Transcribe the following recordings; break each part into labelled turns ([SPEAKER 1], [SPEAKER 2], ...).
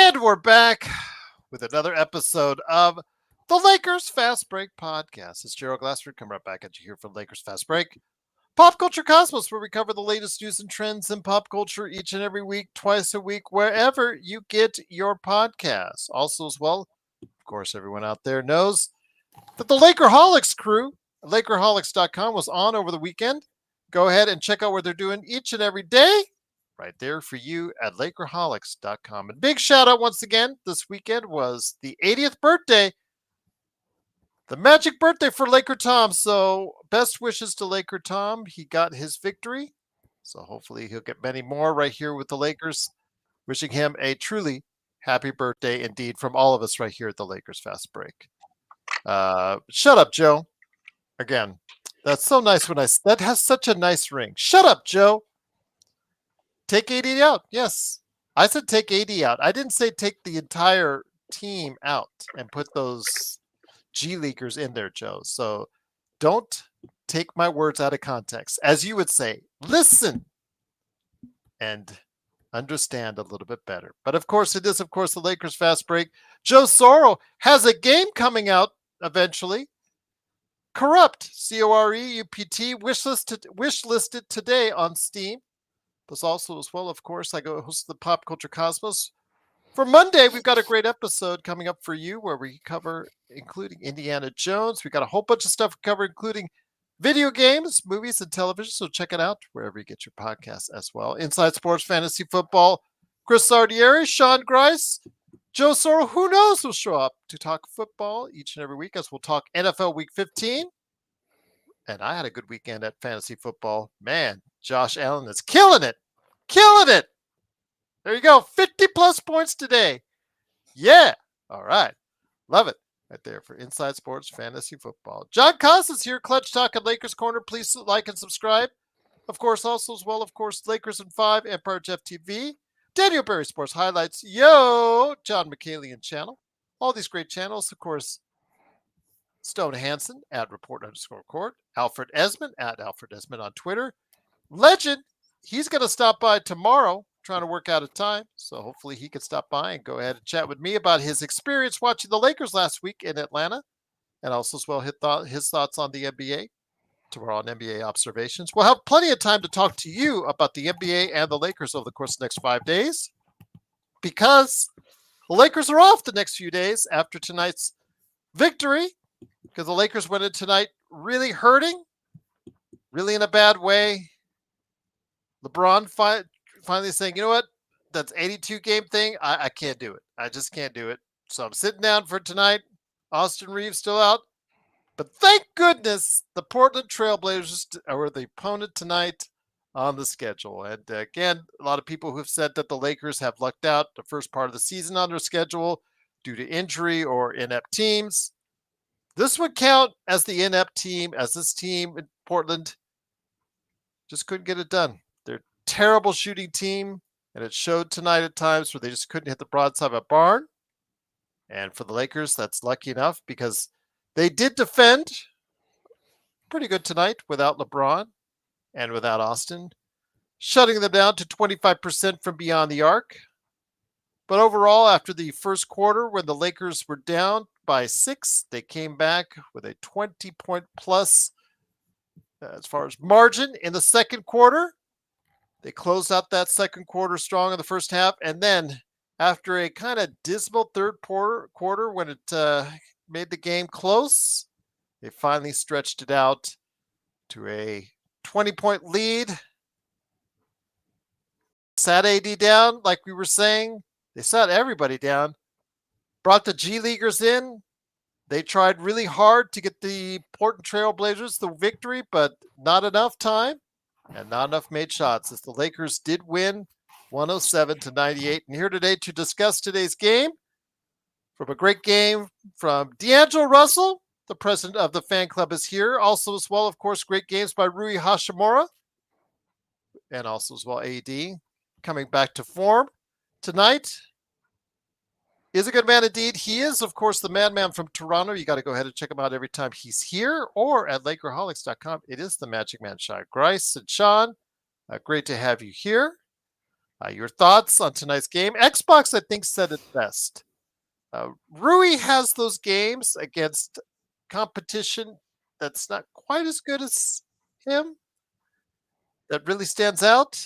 [SPEAKER 1] And we're back with another episode of the Lakers Fast Break Podcast. It's Gerald Glassford coming right back at you here from Lakers Fast Break. Pop Culture Cosmos, where we cover the latest news and trends in pop culture each and every week, twice a week, wherever you get your podcasts. Also, as well, of course, everyone out there knows that the Lakerholics crew, Lakerholics.com, was on over the weekend. Go ahead and check out what they're doing each and every day right there for you at Lakerholics.com. And big shout out once again, this weekend was the 80th birthday, the magic birthday for Laker Tom. So best wishes to Laker Tom. He got his victory. So hopefully he'll get many more right here with the Lakers. Wishing him a truly happy birthday indeed from all of us right here at the Lakers Fast Break. Shut up, Joe. Again, that's so nice that has such a nice ring. Shut up, Joe. Take 80 out. Yes. I said take 80 out. I didn't say take the entire team out and put those G Leaguers in there, Joe. So don't take my words out of context. As you would say, listen and understand a little bit better. But of course, it is, of course, the Lakers Fast Break. Joe Sorrell has a game coming out eventually. Corrupt, C-O-R-E-U-P-T, wishlisted today on Steam. Plus also as well, of course, I go host the Pop Culture Cosmos. For Monday, we've got a great episode coming up for you where we cover, including Indiana Jones. We've got a whole bunch of stuff to cover, including video games, movies, and television. So check it out wherever you get your podcasts as well. Inside Sports Fantasy Football, Chris Sardieri, Sean Grice, Joe Sorrell, who knows, will show up to talk football each and every week as we'll talk NFL Week 15. And I had a good weekend at fantasy football. Man, Josh Allen is killing it. Killing it. There you go. 50-plus points today. Yeah. All right. Love it. Right there for Inside Sports Fantasy Football. John Coss is here. Clutch Talk at Lakers Corner. Please like and subscribe. Of course, also as well, of course, Lakers in 5, Empire Jeff TV. Daniel Berry Sports Highlights. Yo. John McCallion channel. All these great channels. Of course, Stone Hansen at report_court. Alfred Esmond at Alfred Esmond on Twitter. Legend, he's going to stop by tomorrow, trying to work out a time. So hopefully he can stop by and go ahead and chat with me about his experience watching the Lakers last week in Atlanta. And also as well his thoughts on the NBA tomorrow on NBA Observations. We'll have plenty of time to talk to you about the NBA and the Lakers over the course of the next 5 days. Because the Lakers are off the next few days after tonight's victory. Because the Lakers went in tonight really hurting, really in a bad way. LeBron finally saying, you know what, that's 82 game thing. I can't do it. I just can't do it. So I'm sitting down for tonight. Austin Reaves still out. But thank goodness the Portland Trailblazers are the opponent tonight on the schedule. And again, a lot of people who have said that the Lakers have lucked out the first part of the season on their schedule due to injury or inept teams. This would count as the inept team, as this team in Portland just couldn't get it done. They're a terrible shooting team, and it showed tonight at times where they just couldn't hit the broadside of a barn. And for the Lakers, that's lucky enough because they did defend pretty good tonight without LeBron and without Austin, shutting them down to 25% from beyond the arc. But overall, after the first quarter, when the Lakers were down by 6, they came back with a 20-point plus as far as margin in the second quarter. They closed out that second quarter strong in the first half. And then after a kind of dismal third quarter when it made the game close, they finally stretched it out to a 20-point lead. Sat AD down, like we were saying. They sat everybody down. Brought the G Leaguers in. They tried really hard to get the Portland Trailblazers the victory, but not enough time and not enough made shots as the Lakers did win 107-98. And here today to discuss today's game from a great game from D'Angelo Russell, the president of the fan club, is here. Also as well, of course, great games by Rui Hashimura and also as well AD coming back to form tonight. Is a good man indeed. He is, of course, the madman from Toronto. You got to go ahead and check him out every time he's here or at Lakerholics.com. It is the Magic Man, Sean Grice. And Sean, great to have you here. Your thoughts on tonight's game? Xbox, I think, said it best. Rui has those games against competition that's not quite as good as him, that really stands out.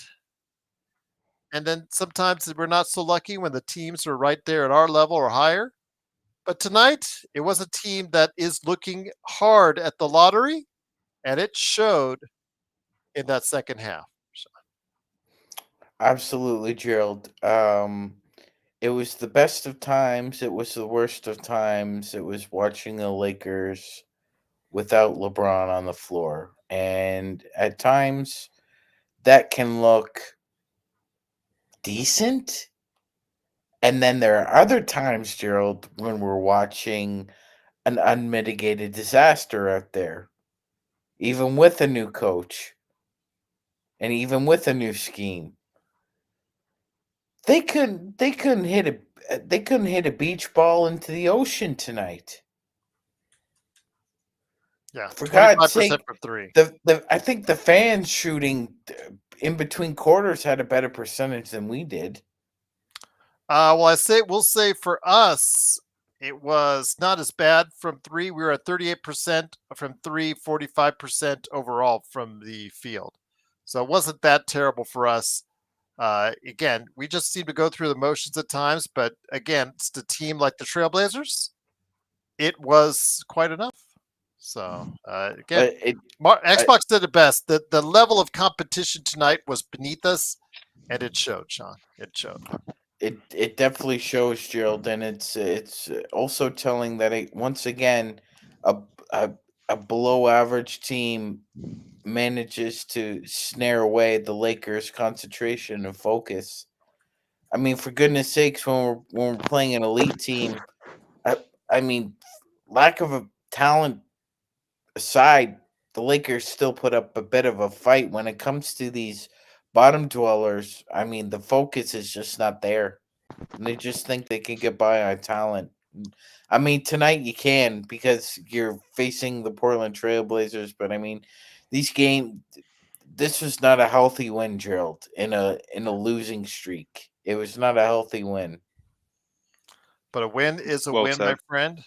[SPEAKER 1] And then sometimes we're not so lucky when the teams are right there at our level or higher. But tonight, it was a team that is looking hard at the lottery, and it showed in that second half.
[SPEAKER 2] Absolutely, Gerald. It was the best of times. It was the worst of times. It was watching the Lakers without LeBron on the floor. And at times, that can look decent. And then there are other times, Gerald, when we're watching an unmitigated disaster out there, even with a new coach and even with a new scheme. They couldn't hit a beach ball into the ocean tonight.
[SPEAKER 1] Yeah,
[SPEAKER 2] For God's
[SPEAKER 1] 25%
[SPEAKER 2] sake,
[SPEAKER 1] from three.
[SPEAKER 2] the I think the fans shooting in between quarters had a better percentage than we did.
[SPEAKER 1] Well, we'll say for us, it was not as bad from three. We were at 38% from three, 45% overall from the field. So it wasn't that terrible for us. Again, we just seem to go through the motions at times, but again, it's a team like the Trailblazers. It was quite enough. So again,
[SPEAKER 2] It, I,
[SPEAKER 1] Xbox did it best. The level of competition tonight was beneath us, and it showed, Sean. It showed.
[SPEAKER 2] it definitely shows, Gerald, and it's also telling that once again, a, a a below average team manages to snare away the Lakers' concentration and focus. I mean, for goodness sakes, when we're playing an elite team, I I mean, lack of a talent aside, the Lakers still put up a bit of a fight when it comes to these bottom dwellers. I mean, the focus is just not there. And they just think they can get by on talent. I mean, tonight you can because you're facing the Portland Trailblazers, but I mean, these game this was not a healthy win, Gerald, in a losing streak. It was not a healthy win.
[SPEAKER 1] But a win is a
[SPEAKER 3] Well
[SPEAKER 1] win, my
[SPEAKER 3] said.
[SPEAKER 1] friend.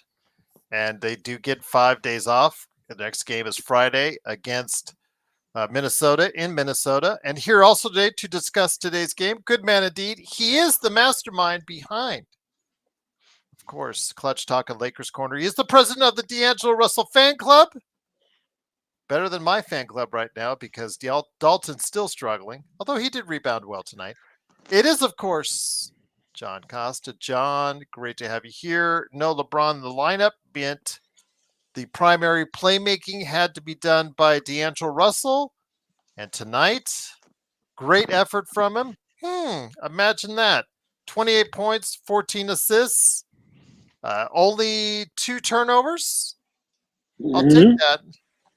[SPEAKER 1] And they do get 5 days off. The next game is Friday against Minnesota in Minnesota. And here also today to discuss today's game, good man indeed. He is the mastermind behind, of course, Clutch Talk and Lakers Corner. He is the president of the D'Angelo Russell fan club. Better than my fan club right now because Dalton's still struggling, although he did rebound well tonight. It is, of course, John Costa. John, great to have you here. No LeBron in the lineup, meant the primary playmaking had to be done by D'Angelo Russell. And tonight, great effort from him. Imagine that. 28 points, 14 assists, only 2 turnovers. I'll take
[SPEAKER 4] Mhm.
[SPEAKER 1] that.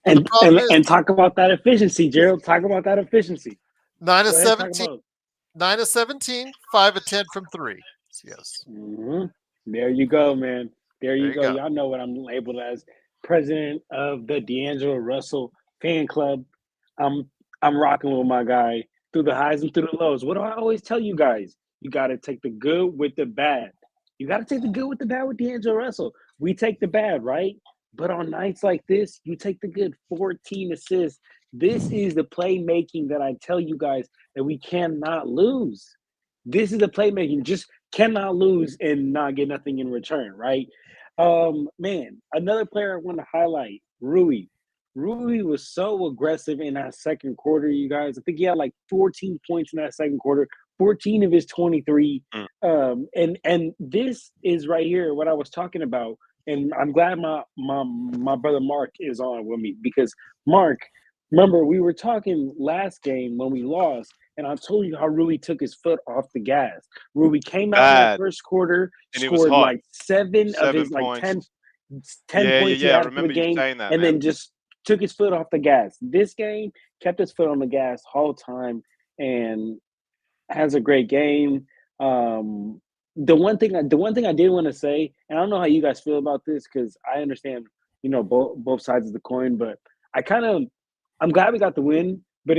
[SPEAKER 1] But the
[SPEAKER 4] And,
[SPEAKER 1] problem
[SPEAKER 4] and
[SPEAKER 1] is
[SPEAKER 4] and talk about that efficiency, Gerald. Talk about that efficiency.
[SPEAKER 1] 9 of
[SPEAKER 4] Go ahead, talk
[SPEAKER 1] 17,
[SPEAKER 4] about it.
[SPEAKER 1] 9 of 17, 5 of 10 from three. Yes.
[SPEAKER 4] There you go, man. There
[SPEAKER 1] There
[SPEAKER 4] you
[SPEAKER 1] you
[SPEAKER 4] go.
[SPEAKER 1] go.
[SPEAKER 4] Y'all know what I'm labeled as, president of the D'Angelo Russell fan club. I'm I'm rocking with my guy through the highs and through the lows. What do I always tell you guys? You got to take the good with the bad. You got to take the good with the bad with D'Angelo Russell. We take the bad, right? But on nights like this, you take the good. 14 assists. This is the playmaking that I tell you guys that we cannot lose. This is the playmaking. Just cannot lose and not get nothing in return, right? Man, another player I want to highlight, Rui. Rui was so aggressive in that second quarter, you guys. I think he had like 14 points in that second quarter, 14 of his 23.
[SPEAKER 3] Mm.
[SPEAKER 4] And this is right here what I was talking about. And I'm glad my brother Mark is on with me because Mark, remember we were talking last game when we lost, and I told you how Rui took his foot off the gas. Rui came out in that
[SPEAKER 3] Bad.
[SPEAKER 4] first quarter,
[SPEAKER 3] And it was
[SPEAKER 4] scored
[SPEAKER 3] hot.
[SPEAKER 4] like seven of his
[SPEAKER 3] 7
[SPEAKER 4] like
[SPEAKER 3] points.
[SPEAKER 4] 10
[SPEAKER 3] Yeah, yeah,
[SPEAKER 4] points he
[SPEAKER 3] yeah. I
[SPEAKER 4] had for the
[SPEAKER 3] remember you
[SPEAKER 4] game,
[SPEAKER 3] saying that,
[SPEAKER 4] and
[SPEAKER 3] man.
[SPEAKER 4] then just took his foot off the gas. This game kept his foot on the gas whole time and has a great game. The one thing I did want to say, and I don't know how you guys feel about this because I understand, both sides of the coin, but I kind of I'm glad we got the win, but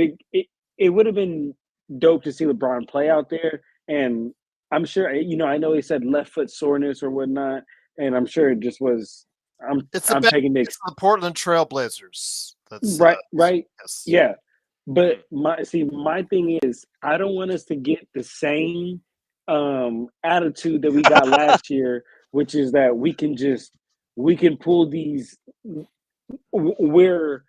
[SPEAKER 4] it would have been dope to see LeBron play out there. And I'm sure, I know he said left foot soreness or whatnot, and I'm sure it just was.
[SPEAKER 1] It's the
[SPEAKER 4] I'm
[SPEAKER 1] best.
[SPEAKER 4] taking the
[SPEAKER 1] It's the Portland Trailblazers. That's
[SPEAKER 4] right,
[SPEAKER 1] yes.
[SPEAKER 4] yeah. But my thing is, I don't want us to get the same attitude that we got last year, which is that we can pull these where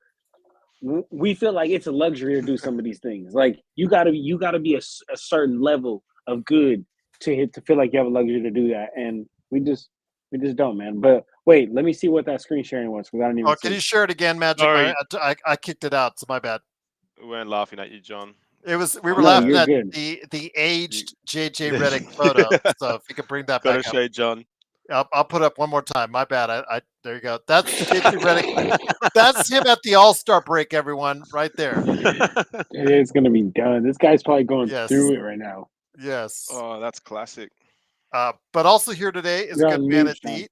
[SPEAKER 4] we feel like it's a luxury to do some of these things. Like you gotta be a certain level of good to feel like you have a luxury to do that, and we just don't, man. But wait, let me see what that screen sharing was because I don't even
[SPEAKER 1] Oh, can
[SPEAKER 4] see.
[SPEAKER 1] you share it again, Magic?
[SPEAKER 3] Sorry,
[SPEAKER 1] I kicked it out, so my bad.
[SPEAKER 3] we weren't laughing at you, John.
[SPEAKER 1] We were
[SPEAKER 4] No,
[SPEAKER 1] laughing
[SPEAKER 4] you're
[SPEAKER 1] at
[SPEAKER 4] good.
[SPEAKER 1] the
[SPEAKER 3] You
[SPEAKER 1] aged JJ Redick photo. So if you could bring that
[SPEAKER 3] got to
[SPEAKER 1] back up,
[SPEAKER 3] show John.
[SPEAKER 1] I'll put up one more time. My bad. I there you go. That's JJ Redick. That's him at the All-Star break, everyone, right there.
[SPEAKER 4] It's gonna be done. This guy's probably going
[SPEAKER 1] Yes,
[SPEAKER 4] through it right now.
[SPEAKER 1] yes.
[SPEAKER 3] Oh, that's classic.
[SPEAKER 1] But also here today is
[SPEAKER 4] You're
[SPEAKER 1] good
[SPEAKER 4] on
[SPEAKER 1] man
[SPEAKER 4] mute, Sean.
[SPEAKER 1] indeed.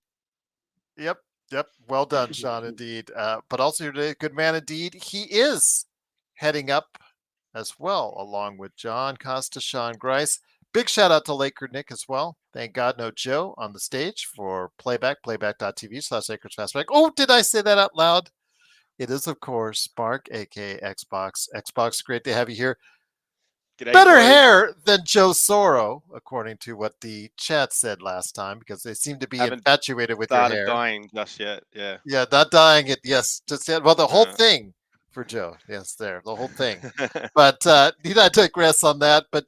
[SPEAKER 1] Yep, yep. Well done, Sean. Indeed. But also here today, good man indeed. He is heading up as well, along with John Costa, Sean Grice. Big shout out to Laker Nick as well. Thank God no Joe on the stage for playback.tv/Lakers Fastback. Oh, did I say that out loud? It is, of course, Mark, aka Xbox. Xbox, great to have you here.
[SPEAKER 3] G'day,
[SPEAKER 1] Better
[SPEAKER 3] boys.
[SPEAKER 1] hair than Joe Soro, according to what the chat said last time, because they seem to be
[SPEAKER 3] Haven't
[SPEAKER 1] infatuated with your
[SPEAKER 3] started
[SPEAKER 1] hair.
[SPEAKER 3] dying just yet. Yeah.
[SPEAKER 1] Yeah, not dying it. Yes, just yet. Well, the whole
[SPEAKER 3] Uh.
[SPEAKER 1] thing for Joe. Yes, there, the whole thing. But need I digress on that? But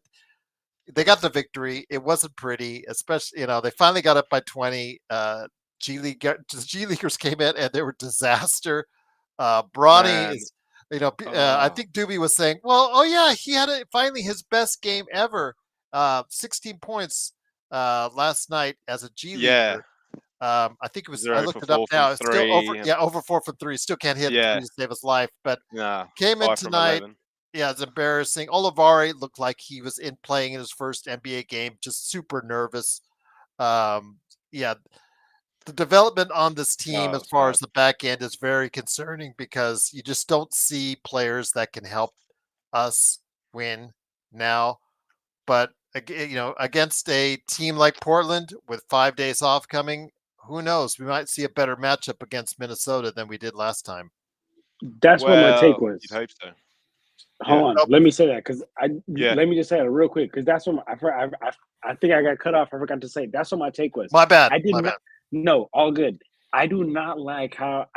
[SPEAKER 1] they got the victory. It wasn't pretty, especially they finally got up by 20. G Leaguers came in and they were disaster. Bronny
[SPEAKER 3] Man.
[SPEAKER 1] is, I think Doobie was saying, well, oh yeah, he had finally his best game ever. 16 points last night as a G
[SPEAKER 3] Yeah.
[SPEAKER 1] Leaguer. I think it was. I
[SPEAKER 3] 0
[SPEAKER 1] looked
[SPEAKER 3] for
[SPEAKER 1] it up
[SPEAKER 3] 4 from
[SPEAKER 1] now. It's still over.
[SPEAKER 3] 3.
[SPEAKER 1] Yeah, over 4 from 3. Still can't hit
[SPEAKER 3] Yeah.
[SPEAKER 1] three to save his life. But
[SPEAKER 3] Nah.
[SPEAKER 1] came in
[SPEAKER 3] 5 from
[SPEAKER 1] tonight.
[SPEAKER 3] 11.
[SPEAKER 1] Yeah, it's embarrassing. Olivari looked like he was playing in his first NBA game, just super nervous. Yeah, the development on this team
[SPEAKER 3] Oh,
[SPEAKER 1] as
[SPEAKER 3] it's
[SPEAKER 1] far
[SPEAKER 3] bad.
[SPEAKER 1] as the back end is very concerning because you just don't see players that can help us win now. But against a team like Portland with 5 days off coming, who knows? We might see a better matchup against Minnesota than we did last time.
[SPEAKER 4] That's what my take
[SPEAKER 3] Well,
[SPEAKER 4] was.
[SPEAKER 3] you'd hope so.
[SPEAKER 4] Hold on,
[SPEAKER 1] Oh,
[SPEAKER 4] let me say that because
[SPEAKER 3] Yeah.
[SPEAKER 4] let me just say it real quick because that's what I think I got cut off. I forgot to say that's what my take was.
[SPEAKER 1] my bad.
[SPEAKER 4] I did
[SPEAKER 1] My
[SPEAKER 4] not.
[SPEAKER 1] bad.
[SPEAKER 4] No, all good. I did not like how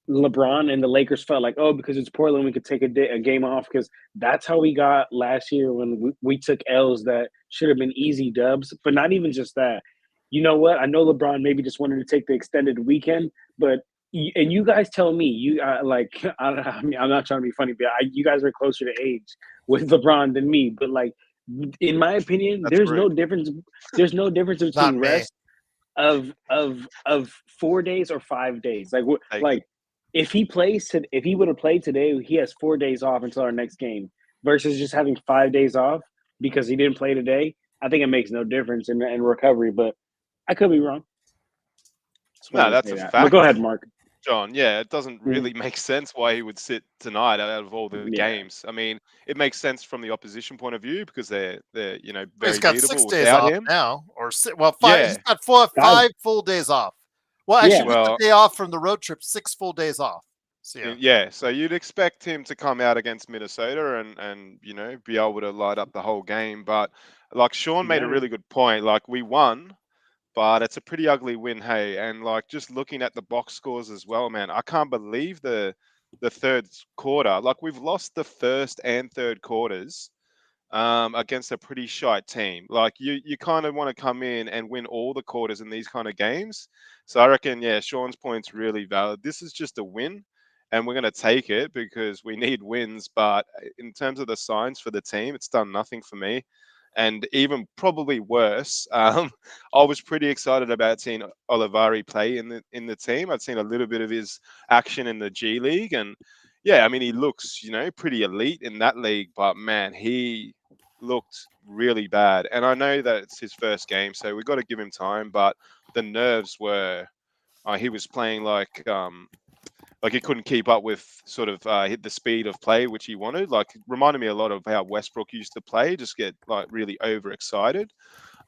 [SPEAKER 4] LeBron and the Lakers felt like, oh, because it's Portland, we could take a game off because that's how we got last year when we took L's that should have been easy dubs. But not even just that. You know what? I know LeBron maybe just wanted to take the extended weekend, but and you guys tell me, I mean, I'm not trying to be funny, but you guys are closer to age with LeBron than me. But like, in my opinion,
[SPEAKER 3] That's rude.
[SPEAKER 4] there's no difference
[SPEAKER 1] Not
[SPEAKER 4] between
[SPEAKER 1] me.
[SPEAKER 4] rest of 4 days or 5 days.
[SPEAKER 3] Take
[SPEAKER 4] Like
[SPEAKER 3] it.
[SPEAKER 4] if he would have played today, he has 4 days off until our next game versus just having 5 days off because he didn't play today. I think it makes no difference in recovery, but I could be wrong. Just
[SPEAKER 3] No,
[SPEAKER 4] wanted to
[SPEAKER 3] that's
[SPEAKER 4] say
[SPEAKER 3] a
[SPEAKER 4] that. But go
[SPEAKER 3] fact,
[SPEAKER 4] ahead, Mark.
[SPEAKER 3] John. Yeah, it doesn't
[SPEAKER 4] Mhm.
[SPEAKER 3] really make sense why he would sit tonight out of all the
[SPEAKER 4] Yeah.
[SPEAKER 3] games. I mean, it makes sense from the opposition point of view because they're
[SPEAKER 1] He's
[SPEAKER 3] very
[SPEAKER 1] got 6
[SPEAKER 3] beatable
[SPEAKER 1] days
[SPEAKER 3] without
[SPEAKER 1] off
[SPEAKER 3] him.
[SPEAKER 1] now, or five.
[SPEAKER 3] Yeah.
[SPEAKER 1] He's got
[SPEAKER 4] 5.
[SPEAKER 1] 5 full days off. Well,
[SPEAKER 4] Yeah.
[SPEAKER 1] actually, with the
[SPEAKER 3] Well,
[SPEAKER 1] day off from the road trip, 6 full days off. So yeah,
[SPEAKER 3] yeah. So you'd expect him to come out against Minnesota and be able to light up the whole game. But like Sean made a
[SPEAKER 4] Yeah.
[SPEAKER 3] really good point. Like we won, but it's a pretty ugly win, hey. And like just looking at the box scores as well, man, I can't believe the third quarter. Like we've lost the first and third quarters against a pretty shite team. Like you kind of want to come in and win all the quarters in these kind of games. So I reckon, yeah, Sean's point's really valid. This is just a win, and we're going to take it because we need wins. But in terms of the signs for the team, it's done nothing for me. And even probably worse, I was pretty excited about seeing Olivari play in the team. I'd seen a little bit of his action in the G League, and yeah, I mean he looks pretty elite in that league. But man, he looked really bad. And I know that it's his first game, so we've got to give him time. But the nerves were, he was playing like Like he couldn't keep up with sort of hit the speed of play which he wanted. Like reminded me a lot of how Westbrook used to play, just get like really overexcited.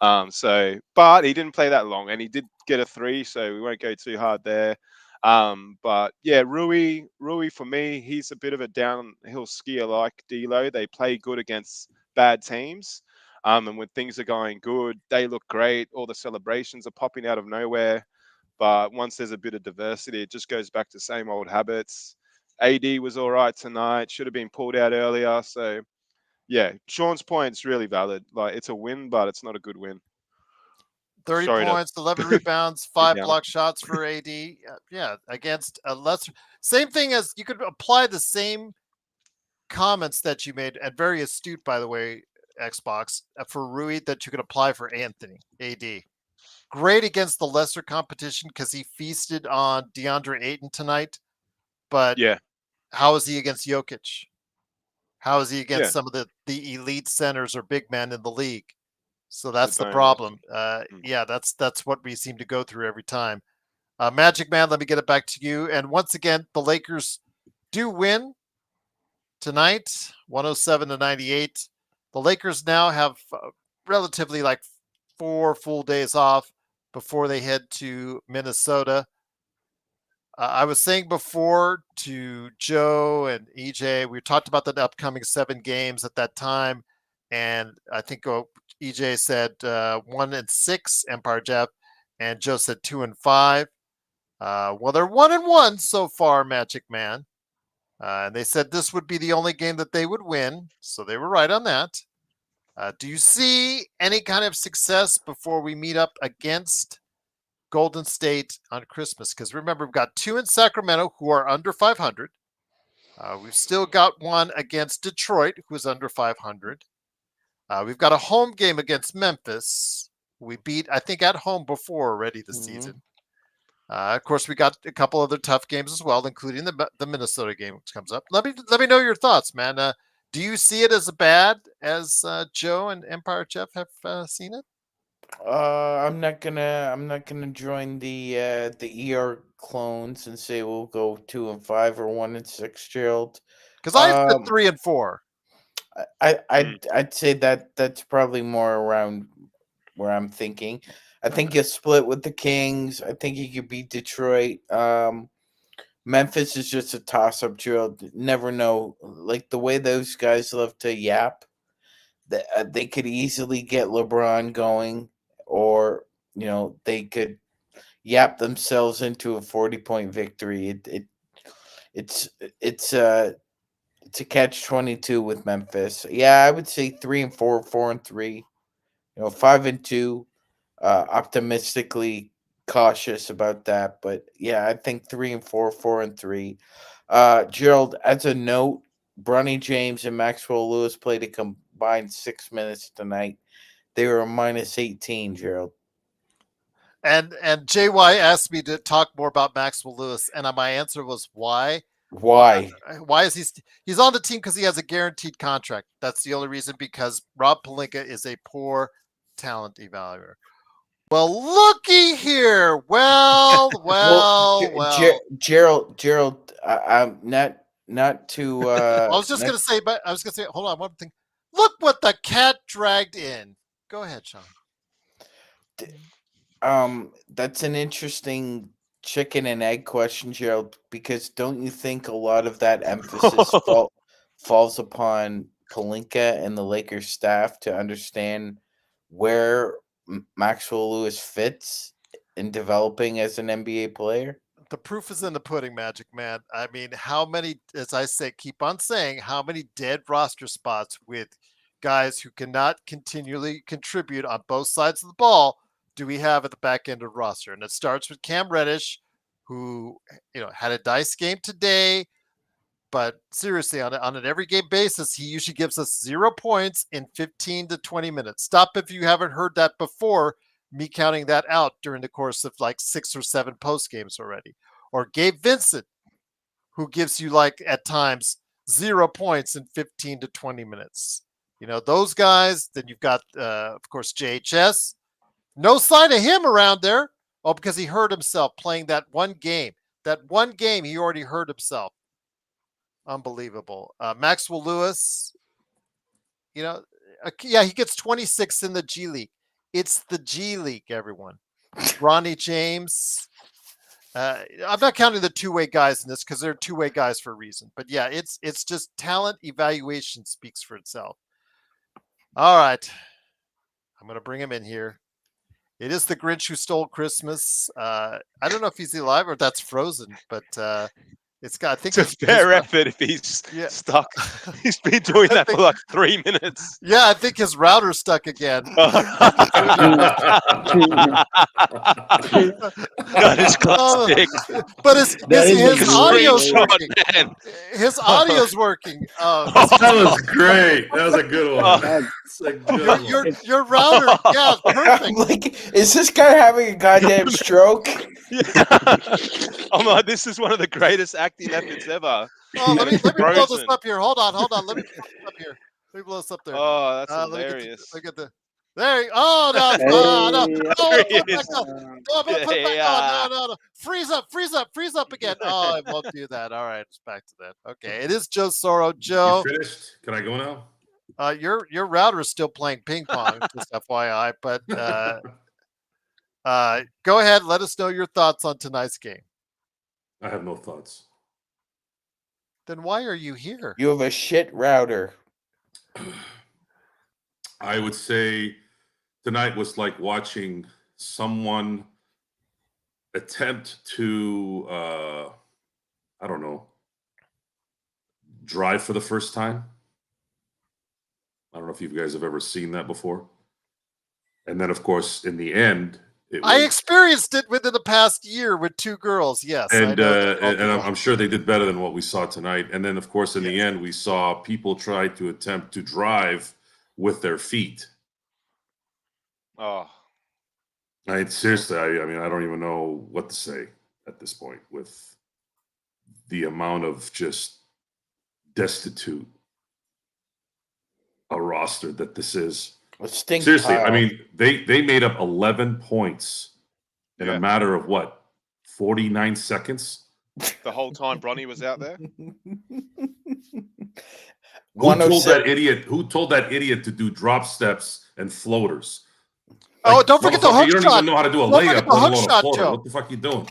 [SPEAKER 3] But he didn't play that long, and he did get a 3, so we won't go too hard there. But yeah, Rui for me, he's a bit of a downhill skier like D'Lo. They play good against bad teams, and when things are going good, they look great. All the celebrations are popping out of nowhere. But once there's a bit of diversity, it just goes back to same old habits. AD was all right tonight. Should have been pulled out earlier. So yeah, Sean's point's really valid. Like it's a win, but it's not a good win.
[SPEAKER 1] 30
[SPEAKER 3] Sorry to
[SPEAKER 1] points, 11 rebounds,
[SPEAKER 3] be
[SPEAKER 1] 5
[SPEAKER 3] down.
[SPEAKER 1] block shots for AD. Yeah, against a lesser. Same thing as you could apply the same comments that you made, and very astute, by the way, Xbox, for Rui that you could apply for Anthony, AD. Great against the lesser competition because he feasted on DeAndre Ayton tonight. But
[SPEAKER 3] Yeah,
[SPEAKER 1] how is he against Jokic? How is he against
[SPEAKER 3] yeah.
[SPEAKER 1] some of the elite centers or big men in the league? So
[SPEAKER 3] The
[SPEAKER 1] that's the
[SPEAKER 3] bonus.
[SPEAKER 1] problem.
[SPEAKER 3] Mm.
[SPEAKER 1] Yeah, that's what we seem to go through every time. Magic Man, let me get it back to you. And once again, the Lakers do win tonight, 107-98. The Lakers now have relatively like 4 full days off before they head to Minnesota. I was saying before to Joe and EJ, we talked about the upcoming 7 games at that time, and I think EJ said 1-6, Empire Jeff, and Joe said 2-5. Well, they're 1-1 so far, Magic Man, and they said this would be the only game that they would win, so they were right on that. Do you see any kind of success before we meet up against Golden State on Christmas? Because remember, we've got 2 in Sacramento who are under 500. We've still got 1 against Detroit who's under 500. We've got a home game against Memphis. We beat, I think, at home before already this season. Of course, we got a couple other tough games as well, including the Minnesota game, which comes up. Let me know your thoughts, man. Do you see it as bad as Joe and Empire Jeff have seen it?
[SPEAKER 2] I'm not gonna join the ER clones and say we'll go 2-5 or 1-6, Gerald.
[SPEAKER 1] Because I said 3-4.
[SPEAKER 2] I'd say that's probably more around where I'm thinking. I think you'll split with the Kings. I think you could beat Detroit. Memphis is just a toss-up, Gerald. Never know. Like the way those guys love to yap, they could easily get LeBron going, or they could yap themselves into a 40-point victory. It's a catch-22 with Memphis. Yeah, I would say 3-4, 4-3, 5-2. Optimistically cautious about that, but yeah, I think 3-4, 4-3. Gerald, as a note, Bronny James and Maxwell Lewis played a combined 6 minutes tonight. They were a -18, Gerald.
[SPEAKER 1] And JY asked me to talk more about Maxwell Lewis, and my answer was why?
[SPEAKER 2] Why?
[SPEAKER 1] Why is he's on the team because he has a guaranteed contract. That's the only reason, because Rob Pelinka is a poor talent evaluator. Well, looky here. Well.
[SPEAKER 2] Gerald, I'm not to.
[SPEAKER 1] I was just gonna say, hold on, one thing. Look what the cat dragged in. Go ahead, Sean.
[SPEAKER 2] That's an interesting chicken and egg question, Gerald, because don't you think a lot of that emphasis falls upon Pelinka and the Lakers staff to understand where Maxwell Lewis fits in developing as an NBA player?
[SPEAKER 1] The proof is in the pudding, Magic Man. I mean, how many, as I say, keep on saying, how many dead roster spots with guys who cannot continually contribute on both sides of the ball do we have at the back end of the roster? And it starts with Cam Reddish, who had a dice game today, but seriously, on an every game basis, he usually gives us 0 points in 15 to 20 minutes. Stop if you haven't heard that before, me counting that out during the course of like 6 or 7 post games already. Or Gabe Vincent, who gives you like at times 0 points in 15 to 20 minutes. Those guys. Then you've got, of course, JHS. No sign of him around there. Oh, because he hurt himself playing that one game. that one game he already hurt himself. Unbelievable. Maxwell Lewis, he gets 26 in the G League. It's the G League, everyone. Ronnie James. I'm not counting the two-way guys in this because they're two-way guys for a reason. But yeah, it's just talent evaluation speaks for itself. All right. I'm going to bring him in here. It is the Grinch who stole Christmas. I don't know if he's alive or that's Frozen, but it's got. I think
[SPEAKER 3] it's a fair effort if he's stuck. He's been doing that for like 3 minutes.
[SPEAKER 1] Yeah, I think his router's stuck again.
[SPEAKER 3] That is classic.
[SPEAKER 1] But his audio's working.
[SPEAKER 3] Man.
[SPEAKER 1] His audio's working.
[SPEAKER 5] That was great. That was a good one. That's a good one.
[SPEAKER 1] Your router, yeah, perfect.
[SPEAKER 2] Like, is this guy having a goddamn stroke?
[SPEAKER 3] Yeah. I'm like, this is one of the greatest acting efforts ever.
[SPEAKER 1] Oh, let me blow this up here. Hold on. Let me blow this up here. Let me blow this up there.
[SPEAKER 3] Oh, that's hilarious.
[SPEAKER 1] Look at the. There you no. Freeze up again. Oh, I won't do that. All right, it's back to that. Okay, it is Joe Soro. Joe,
[SPEAKER 5] you finished? Can I go now?
[SPEAKER 1] Your router is still playing ping pong, just FYI. But go ahead. Let us know your thoughts on tonight's game.
[SPEAKER 5] I have no thoughts.
[SPEAKER 1] Then why are you here?
[SPEAKER 2] You have a shit router.
[SPEAKER 5] I would say tonight was like watching someone attempt to, I don't know, drive for the first time. I don't know if you guys have ever seen that before. And then, of course, in the end,
[SPEAKER 1] I experienced it within the past year with two girls. Yes,
[SPEAKER 5] and I'm sure they did better than what we saw tonight. And then, of course, in the end, we saw people try to attempt to drive with their feet.
[SPEAKER 3] Oh,
[SPEAKER 5] Seriously, I mean, I don't even know what to say at this point with the amount of just destitute a roster that this is. Seriously, I mean, they made up 11 points in a matter of what, 49 seconds?
[SPEAKER 3] The whole time Bronny was out there.
[SPEAKER 5] Who told that idiot to do drop steps and floaters?
[SPEAKER 1] Oh, don't forget the hook shot.
[SPEAKER 5] You don't even know how to do a layup. What the fuck are you doing?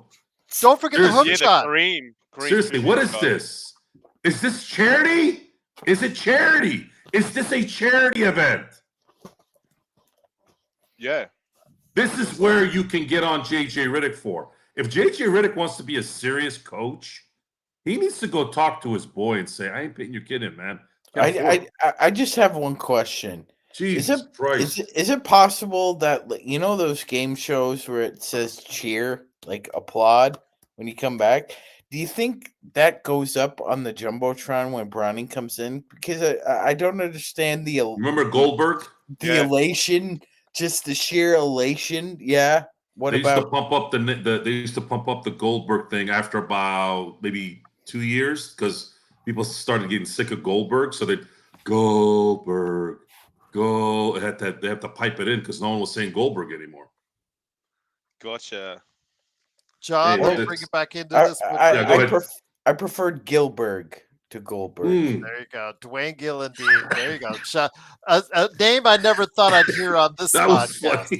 [SPEAKER 1] Don't forget the hook shot.
[SPEAKER 3] Green
[SPEAKER 5] Seriously, what is this? Is this charity? Is it charity? Is this a charity event?
[SPEAKER 3] Yeah.
[SPEAKER 5] This is where you can get on JJ Redick for. If JJ Redick wants to be a serious coach, he needs to go talk to his boy and say, I ain't putting your kid in, man.
[SPEAKER 2] I just have one question.
[SPEAKER 5] Jesus Christ.
[SPEAKER 2] Is it possible that, you know, those game shows where it says cheer, like applaud when you come back? Do you think that goes up on the Jumbotron when Browning comes in? Because I don't understand the
[SPEAKER 5] remember Goldberg?
[SPEAKER 2] The elation, just the sheer elation. Yeah.
[SPEAKER 5] They used to pump up the Goldberg thing after about maybe 2 years because people started getting sick of Goldberg. So they'd Goldberg. They have to pipe it in because no one was saying Goldberg anymore.
[SPEAKER 3] Gotcha.
[SPEAKER 1] John, we'll bring it back into this.
[SPEAKER 2] I preferred Gilberg to Goldberg.
[SPEAKER 1] There you go. Dwayne Gill, indeed. There you go. A name I never thought I'd hear on this podcast.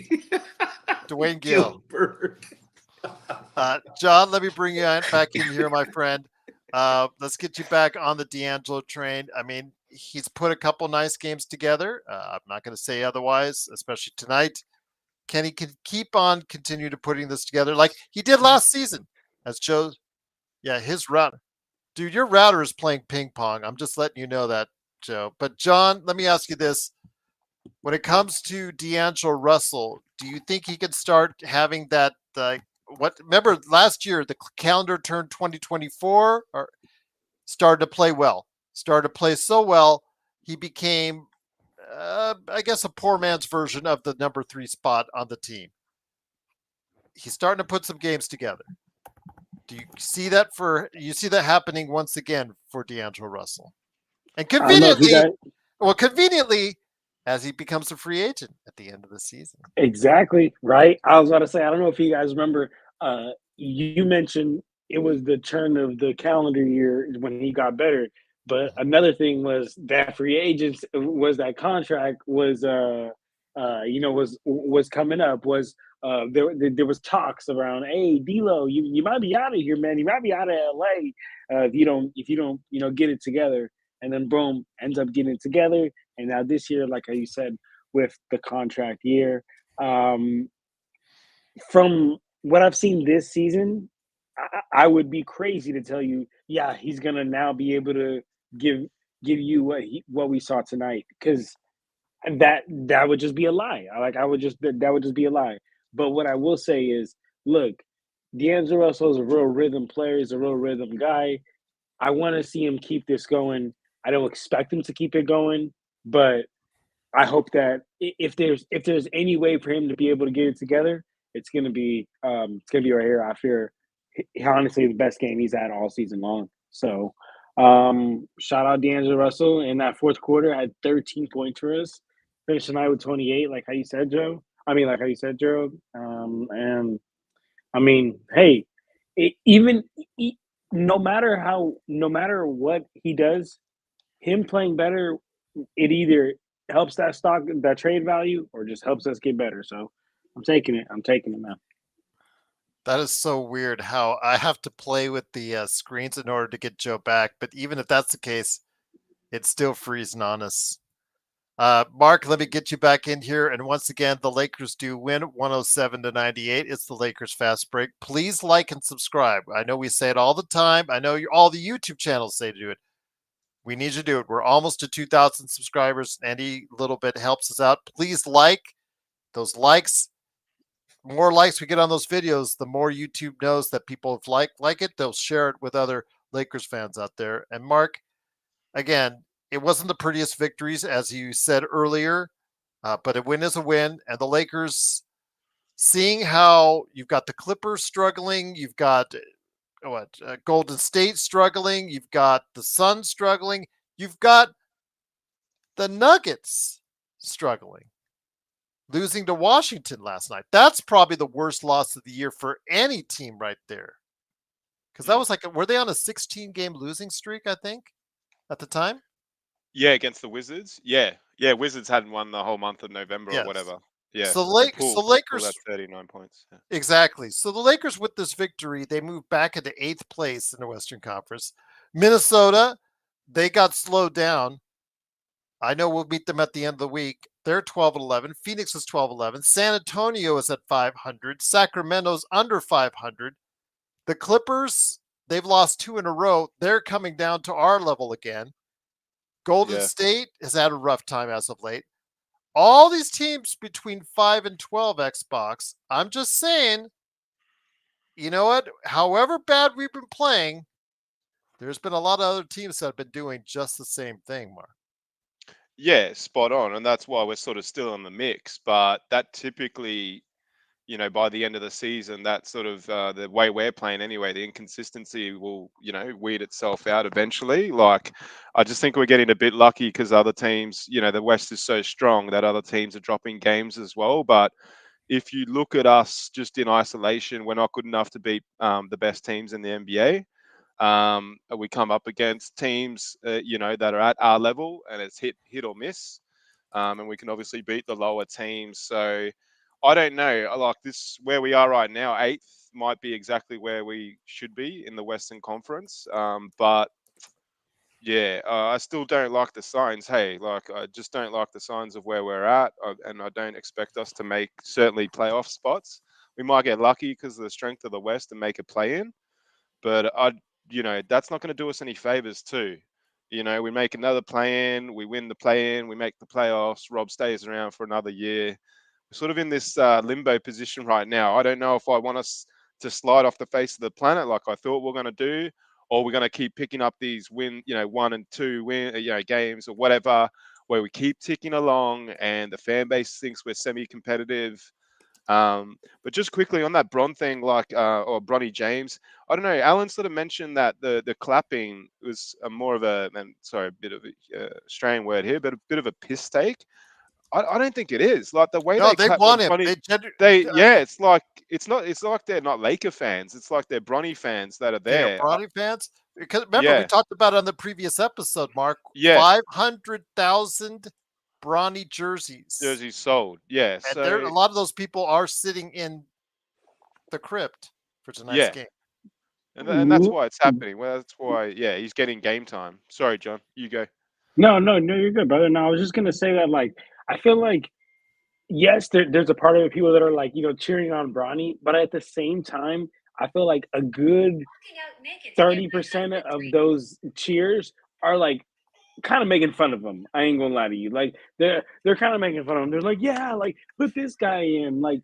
[SPEAKER 1] Dwayne Gill. John, let me bring you back in here, my friend. Let's get you back on the D'Angelo train. I mean, he's put a couple nice games together. I'm not going to say otherwise, especially tonight. Can he continue to putting this together like he did last season? As Joe, his router. Dude, your router is playing ping pong. I'm just letting you know that, Joe. But John, let me ask you this. When it comes to D'Angelo Russell, do you think he can start having that remember last year the calendar turned 2024 or started to play well. Started to play so well, he became I guess a poor man's version of the number 3 spot on the team. He's starting to put some games together. Do you see that happening once again for D'Angelo Russell? And conveniently, as he becomes a free agent at the end of the season.
[SPEAKER 4] Exactly, right? I was about to say, I don't know if you guys remember, you mentioned it was the turn of the calendar year when he got better. But another thing was that free agents was that contract was was coming up was there was talks around, hey, D'Lo, you might be out of here, man. You might be out of LA if you don't get it together. And then boom, ends up getting it together. And now this year, like how you said, with the contract year, um, from what I've seen this season, I would be crazy to tell you, yeah, he's gonna now be able to give give you what we saw tonight, because that would just be a lie. That would just be a lie. But what I will say is, look, D'Angelo Russell is a real rhythm player. He's a real rhythm guy. I want to see him keep this going. I don't expect him to keep it going, but I hope that if there's any way for him to be able to get it together, it's gonna be right here after honestly the best game he's had all season long. So shout out D'Angelo Russell in that fourth quarter, had 13 points for us. Finished tonight with 28, like how you said, Joe. I mean, like how you said, Gerald. And I mean, hey, even no matter what he does, him playing better, it either helps that trade value, or just helps us get better. So I'm taking it. I'm taking it, man.
[SPEAKER 1] That is so weird how I have to play with the screens in order to get Joe back. But even if that's the case, it's still freezing on us. Mark, let me get you back in here. And once again, the Lakers do win 107-98. It's the Lakers Fast Break. Please like and subscribe. I know we say it all the time. I know all the YouTube channels say to do it. We need you to do it. We're almost to 2,000 subscribers. Any little bit helps us out. Please like those likes. More likes we get on those videos, the more YouTube knows that people like it. They'll share it with other Lakers fans out there. And Mark, again, it wasn't the prettiest victories, as you said earlier, but a win is a win. And the Lakers, seeing how you've got the Clippers struggling, you've got Golden State struggling, you've got the Suns struggling, you've got the Nuggets struggling, losing to Washington last night. That's probably the worst loss of the year for any team right there. Because that was were they on a 16-game losing streak, I think, at the time?
[SPEAKER 3] Yeah, against the Wizards. Yeah. Wizards hadn't won the whole month of November or
[SPEAKER 1] Yes.
[SPEAKER 3] whatever. Yeah.
[SPEAKER 1] So
[SPEAKER 3] Pulled
[SPEAKER 1] Lakers,
[SPEAKER 3] that 39 points. Yeah.
[SPEAKER 1] exactly. So the Lakers, with this victory, they move back into 8th place in the Western Conference. Minnesota, they got slowed down. I know we'll meet them at the end of the week. They're 12-11. Phoenix is 12-11. San Antonio is at 500. Sacramento's under 500. The Clippers, they've lost 2 in a row. They're coming down to our level again. Golden State has had a rough time as of late. All these teams between 5 and 12 Xbox. I'm just saying, you know what? However bad we've been playing, there's been a lot of other teams that have been doing just the same thing, Mark.
[SPEAKER 3] Yeah, spot on. And that's why we're sort of still in the mix. But that typically, by the end of the season, that sort of the way we're playing anyway, the inconsistency will, weed itself out eventually. Like, I just think we're getting a bit lucky because other teams, the West is so strong that other teams are dropping games as well. But if you look at us just in isolation, we're not good enough to beat the best teams in the NBA. We come up against teams, that are at our level, and it's hit or miss. And we can obviously beat the lower teams. So I don't know. I like this where we are right now. 8th might be exactly where we should be in the Western Conference. But yeah, I still don't like the signs. Hey, like I just don't like the signs of where we're at, and I don't expect us to make certainly playoff spots. We might get lucky because of the strength of the West and make a play in, but that's not going to do us any favors too. We make another play in, we win the play in, we make the playoffs. Rob stays around for another year. We're sort of in this limbo position right now. I don't know if I want us to slide off the face of the planet like I thought we're going to do, or we're going to keep picking up these 1 and 2 games or whatever, where we keep ticking along and the fan base thinks we're semi-competitive. But just quickly on that Bron thing, or Bronny James, I don't know. Alan sort of mentioned that the clapping was more of a bit of a Australian word here, but a bit of a piss take. I don't think it is. Like the way
[SPEAKER 1] No,
[SPEAKER 3] they
[SPEAKER 1] they
[SPEAKER 3] clap
[SPEAKER 1] want
[SPEAKER 3] when
[SPEAKER 1] him.
[SPEAKER 3] Bronny, yeah, it's like it's not like they're not Laker fans. It's like they're Bronny fans that are
[SPEAKER 1] They are
[SPEAKER 3] there.
[SPEAKER 1] Bronny fans. Because remember, we
[SPEAKER 3] Yeah,
[SPEAKER 1] talked about it on the previous episode, Mark.
[SPEAKER 3] yeah,
[SPEAKER 1] 500,000 Bronny jerseys.
[SPEAKER 3] jerseys sold. Yeah,
[SPEAKER 1] And there a
[SPEAKER 3] so
[SPEAKER 1] lot of those people are sitting in the crypt for tonight's
[SPEAKER 3] yeah,
[SPEAKER 1] game.
[SPEAKER 3] and that's why it's happening. Well, that's why, yeah, he's getting game time. Sorry, John, you go.
[SPEAKER 4] No, you're good, brother. No, I was just gonna say that, like, I feel like yes, there's a part of the people that are like, cheering on Bronny, but at the same time, I feel like a good 30% of those cheers are like kind of making fun of him. I ain't gonna lie to you. Like they're kind of making fun of him. They're like, yeah, like put this guy in, like,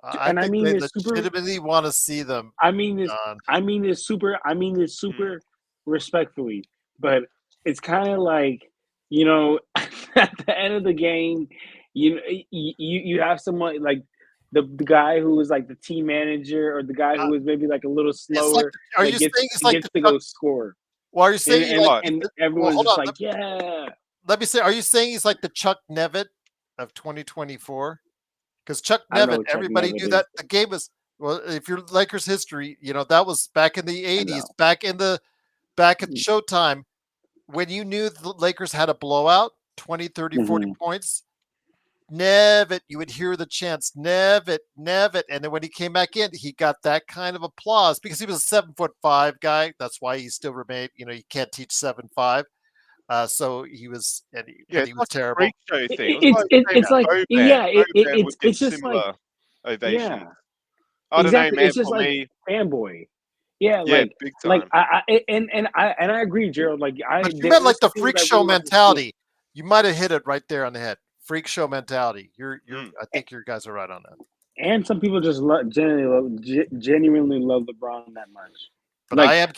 [SPEAKER 1] I
[SPEAKER 4] and I
[SPEAKER 1] think
[SPEAKER 4] mean
[SPEAKER 1] they
[SPEAKER 4] this super.
[SPEAKER 1] legitimately want to see them
[SPEAKER 4] I mean this.
[SPEAKER 1] done.
[SPEAKER 4] I mean this super. I mean this
[SPEAKER 3] Mm.
[SPEAKER 4] super respectfully, but it's kind of like at the end of the game, you have someone like the guy who was like the team manager or the guy
[SPEAKER 1] Uh,
[SPEAKER 4] who was maybe like a little
[SPEAKER 1] It's like,
[SPEAKER 4] slower
[SPEAKER 1] are
[SPEAKER 4] that
[SPEAKER 1] you
[SPEAKER 4] gets
[SPEAKER 1] saying it's like
[SPEAKER 4] gets
[SPEAKER 1] the
[SPEAKER 4] to
[SPEAKER 1] Chuck?
[SPEAKER 4] go score,
[SPEAKER 1] Well, are you saying you like?
[SPEAKER 3] What?
[SPEAKER 4] and
[SPEAKER 1] Well,
[SPEAKER 4] everyone's
[SPEAKER 1] hold
[SPEAKER 4] just
[SPEAKER 1] on.
[SPEAKER 4] like, yeah.
[SPEAKER 1] Let me say, are you saying he's like the Chuck Nevitt of 2024? Because Chuck
[SPEAKER 4] I don't know
[SPEAKER 1] Nevitt,
[SPEAKER 4] what Chuck
[SPEAKER 1] everybody
[SPEAKER 4] Nevitt
[SPEAKER 1] knew
[SPEAKER 4] is.
[SPEAKER 1] that the game was well. If you're Lakers history, that was back in the
[SPEAKER 4] I
[SPEAKER 1] 80s,
[SPEAKER 4] know.
[SPEAKER 1] back at Showtime, when you knew the Lakers had a blowout, 20, 30, 40
[SPEAKER 4] Mm-hmm.
[SPEAKER 1] points. Nevitt, you would hear the chants, Nevitt, Nevitt. And then when he came back in, he got that kind of applause because he was a 7'5" guy. That's why he still remained, you can't teach 7'5". So he was,
[SPEAKER 3] Yeah,
[SPEAKER 1] but he
[SPEAKER 3] it's
[SPEAKER 1] was
[SPEAKER 3] like a
[SPEAKER 1] terrible.
[SPEAKER 3] freak show thing. It was like saying
[SPEAKER 4] It's like,
[SPEAKER 3] Boban.
[SPEAKER 4] yeah,
[SPEAKER 3] Boban would get
[SPEAKER 4] it's just like,
[SPEAKER 3] similar
[SPEAKER 4] yeah,
[SPEAKER 3] ovations. I don't know,
[SPEAKER 4] exactly.
[SPEAKER 3] man.
[SPEAKER 4] It's just
[SPEAKER 3] For
[SPEAKER 4] like
[SPEAKER 3] me,
[SPEAKER 4] fanboy. Yeah,
[SPEAKER 3] yeah, big
[SPEAKER 4] like
[SPEAKER 3] time.
[SPEAKER 4] I agree, Gerald. Like
[SPEAKER 1] But you meant
[SPEAKER 4] there's
[SPEAKER 1] like the
[SPEAKER 4] some people
[SPEAKER 1] freak
[SPEAKER 4] that
[SPEAKER 1] show
[SPEAKER 4] really love to see it.
[SPEAKER 1] mentality. You might have hit it right there on the head. Freak show mentality.
[SPEAKER 3] Mm.
[SPEAKER 1] I think your guys are right on that.
[SPEAKER 4] And some people just genuinely love LeBron that much.
[SPEAKER 1] But I am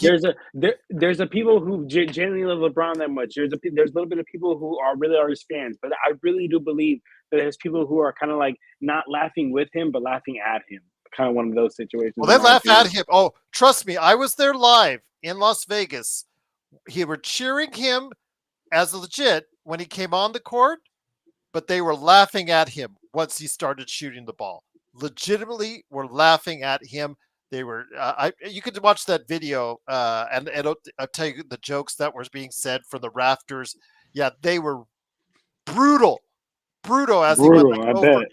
[SPEAKER 4] There's a people who genuinely love LeBron that much. There's a little bit of people who are his fans, but I really do believe that there's people who are kind of like not laughing with him, but laughing at him. Kind of one of those situations.
[SPEAKER 1] Well,
[SPEAKER 4] in
[SPEAKER 1] they
[SPEAKER 4] my
[SPEAKER 1] laugh
[SPEAKER 4] opinion.
[SPEAKER 1] at him. Oh, trust me, I was there live in Las Vegas. He were cheering him as legit when he came on the court, but they were laughing at him once he started shooting the ball. Legitimately, were laughing at him. They were. You could watch that video, and I'll tell you the jokes that were being said from the rafters. Yeah, they were brutal as he went
[SPEAKER 4] Brutal,
[SPEAKER 1] like
[SPEAKER 4] I bet.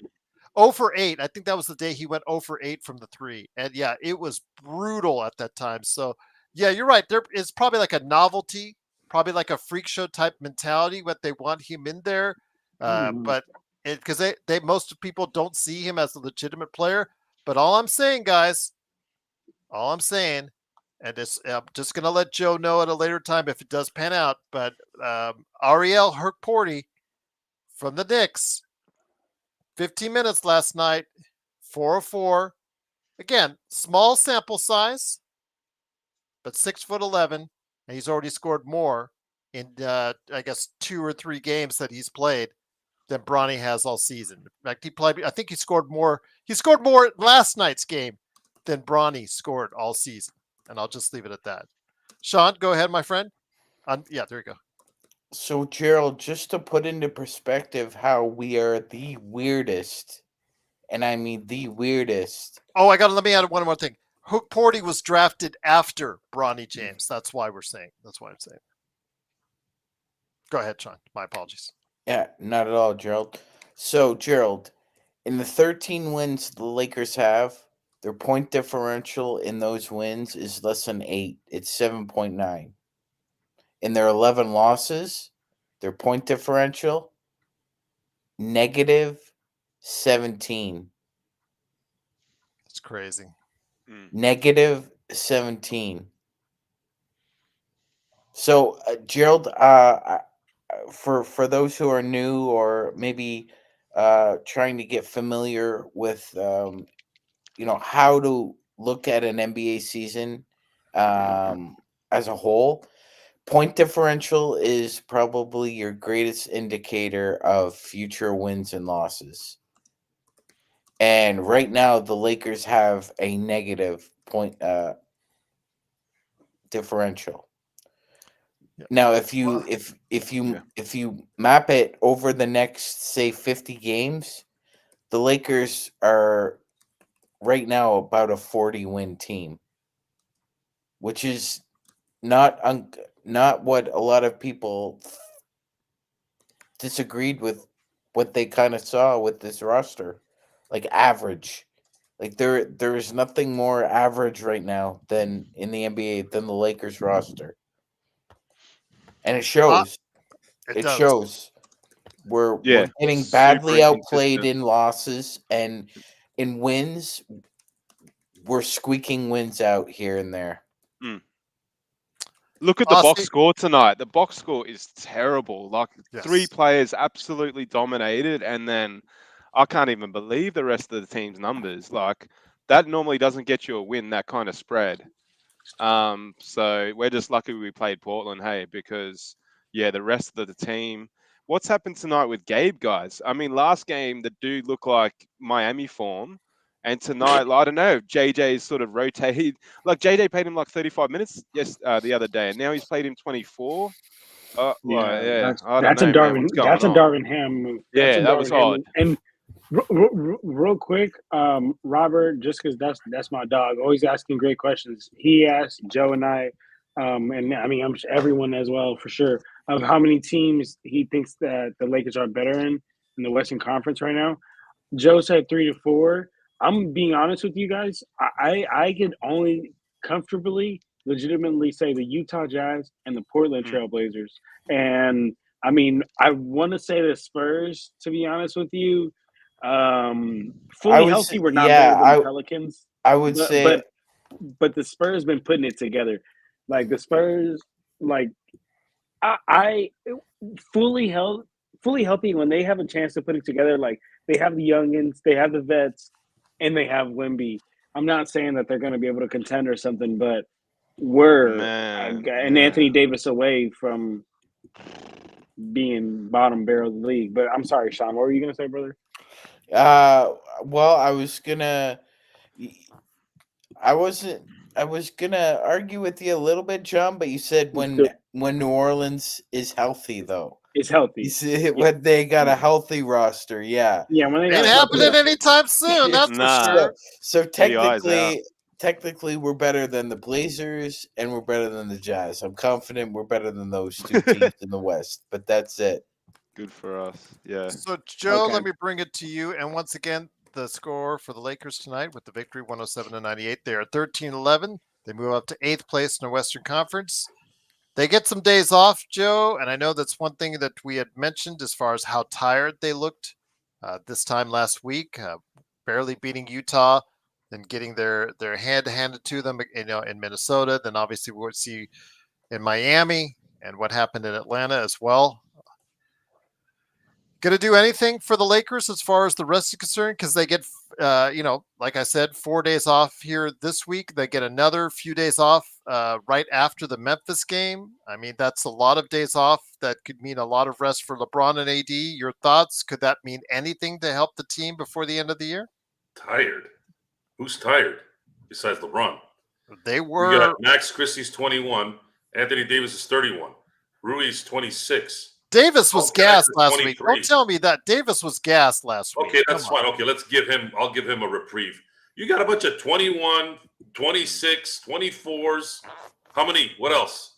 [SPEAKER 1] 0 for 8. I think that was the day he went 0 for 8 from the three. And yeah, it was brutal at that time. So yeah, you're right. There is probably like a novelty, probably like a freak show type mentality, what they want him in there.
[SPEAKER 4] Mhm.
[SPEAKER 1] But because they most people don't see him as a legitimate player. But all I'm saying, guys, all I'm saying, and I'm just gonna let Joe know at a later time if it does pan out. But Ariel Herkporty from the Knicks, 15 minutes last night, 404. Again, small sample size, but 6'11", and he's already scored more in I guess 2 or 3 games that he's played than Bronny has all season. In fact, I think he scored more. He scored more last night's game than Bronny scored all season. And I'll just leave it at that. Sean, go ahead, my friend. Yeah, there you go.
[SPEAKER 2] So, Gerald, just to put into perspective how we are the weirdest, and I mean the weirdest.
[SPEAKER 1] Oh, let me add one more thing. Hook Porty was drafted after Bronny James. That's why I'm saying. Go ahead, Sean. My apologies.
[SPEAKER 2] Yeah, not at all, Gerald. So, Gerald, in the 13 wins the Lakers have, their point differential in those wins is less than 8. It's 7.9. In their 11 losses, their point differential, negative 17.
[SPEAKER 1] It's crazy.
[SPEAKER 2] Negative 17. So, Gerald, for those who are new or maybe trying to get familiar with how to look at an NBA season as a whole, point differential is probably your greatest indicator of future wins and losses. And right now, the Lakers have a negative point differential. Now, if you
[SPEAKER 3] Yeah.
[SPEAKER 2] if you map it over the next, say, 50 games, the Lakers are right now about a 40-win team, which is not what a lot of people disagreed with what they kind of saw with this roster, like average. Like there is nothing more average right now than in the NBA than the Lakers roster, and it shows.
[SPEAKER 1] It
[SPEAKER 2] It
[SPEAKER 1] does.
[SPEAKER 2] shows. We're
[SPEAKER 3] Yeah,
[SPEAKER 2] getting
[SPEAKER 3] super
[SPEAKER 2] badly outplayed
[SPEAKER 3] inconsistent.
[SPEAKER 2] in losses, and in wins, we're squeaking wins out here and there.
[SPEAKER 3] Look at the box
[SPEAKER 1] Aussie.
[SPEAKER 3] score tonight. The box score is terrible. Like three
[SPEAKER 1] Yes.
[SPEAKER 3] players absolutely dominated, and then I can't even believe the rest of the team's numbers. Like that normally doesn't get you a win, that kind of spread. So we're just lucky we played Portland, hey, because yeah, the rest of the team. What's happened tonight with Gabe, guys? I mean, last game the dude looked like Miami form, and tonight, I don't know, JJ's sort of rotated. Like JJ played him like 35 minutes the other day, and now he's played him 24.
[SPEAKER 4] Yeah,
[SPEAKER 3] Yeah,
[SPEAKER 4] that's
[SPEAKER 3] I don't
[SPEAKER 4] that's a
[SPEAKER 3] know, man. What's going on?
[SPEAKER 4] Darvin Ham move. That's a
[SPEAKER 3] Yeah, that was
[SPEAKER 4] Darvin Ham
[SPEAKER 3] odd.
[SPEAKER 4] move. And real quick, Robert, just because that's my dog, always asking great questions. He asked Joe and I, and I mean I'm sure everyone as well for sure, of how many teams he thinks that the Lakers are better in the Western Conference right now. Joe said 3 to 4. I'm being honest with you guys. I could only comfortably, legitimately say the Utah Jazz and the Portland
[SPEAKER 3] Hmm.
[SPEAKER 4] Trailblazers. And I mean, I want to say the Spurs. To be honest with you, fully healthy, we're not better than the Pelicans.
[SPEAKER 2] I would say
[SPEAKER 4] But the Spurs been putting it together. Like the Spurs, like I fully healthy when they have a chance to put it together. Like they have the youngins, they have the vets, and they have Wemby. I'm not saying that they're going to be able to contend or something, but we're
[SPEAKER 3] Man,
[SPEAKER 4] and
[SPEAKER 3] yeah.
[SPEAKER 4] Anthony Davis away from being bottom barrel of the league. But I'm sorry, Sean. What were you going to say, brother?
[SPEAKER 2] well, I was gonna argue with you a little bit, John, but you said when New Orleans is healthy, though.
[SPEAKER 4] It's healthy.
[SPEAKER 2] You see, when they got a healthy roster, yeah.
[SPEAKER 4] Yeah, when they
[SPEAKER 1] Ain't
[SPEAKER 4] got
[SPEAKER 1] happening anytime soon, that's
[SPEAKER 3] Nah.
[SPEAKER 1] for sure.
[SPEAKER 2] So
[SPEAKER 3] Pretty eyes out.
[SPEAKER 2] technically, we're better than the Blazers and we're better than the Jazz. I'm confident we're better than those two teams in the West, but that's it.
[SPEAKER 3] Good for us. Yeah.
[SPEAKER 1] So, Joe,
[SPEAKER 4] Okay.
[SPEAKER 1] let me bring it to you. And once again, the score for the Lakers tonight with the victory 107-98. They are 13-11. They move up to 8th place in the Western Conference. They get some days off, Joe, and I know that's one thing that we had mentioned as far as how tired they looked this time last week, barely beating Utah, then getting their hand handed to them, in Minnesota. Then obviously we'll see in Miami and what happened in Atlanta as well. Going to do anything for the Lakers as far as the rest is concerned? Because they get, like I said, 4 days off here this week. They get another few days off right after the Memphis game. I mean, that's a lot of days off. That could mean a lot of rest for LeBron and AD. Your thoughts? Could that mean anything to help the team before the end of the year?
[SPEAKER 5] Tired? Who's tired besides LeBron?
[SPEAKER 1] They
[SPEAKER 5] We
[SPEAKER 1] were.
[SPEAKER 5] got Max Christie's 21. Anthony Davis is 31. Rui's 26.
[SPEAKER 1] Davis was gassed last week.
[SPEAKER 5] 23.
[SPEAKER 1] Don't tell me that. Davis was gassed last week.
[SPEAKER 5] Okay, that's fine. Okay, I'll give him a reprieve. You got a bunch of 21, 26, 24s. How many? What else?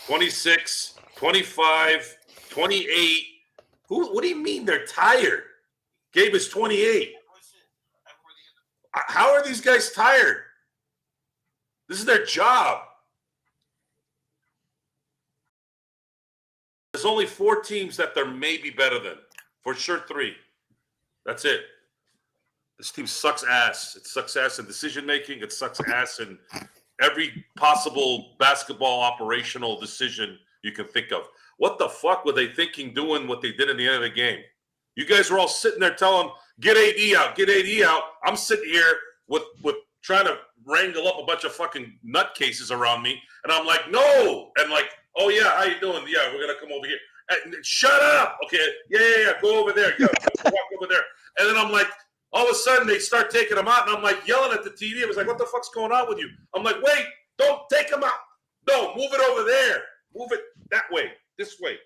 [SPEAKER 5] 26, 25, 28. What do you mean they're tired? Gabe is 28. How are these guys tired? This is their job. There's only 4 teams that they're maybe better than. For sure 3. That's it. This team sucks ass. It sucks ass in decision making. It sucks ass in every possible basketball operational decision you can think of. What the fuck were they thinking doing what they did in the end of the game? You guys were all sitting there telling, get AD out, get AD out. I'm sitting here with trying to wrangle up a bunch of fucking nutcases around me. And I'm like, no. And like, oh, yeah, how you doing? Yeah, we're going to come over here. And, shut up. Okay, yeah, go over there. Go walk over there. And then I'm like, all of a sudden they start taking them out. And I'm like yelling at the TV. I was like, what the fuck's going on with you? I'm like, wait, don't take them out. No, move it over there. Move it that way, this way.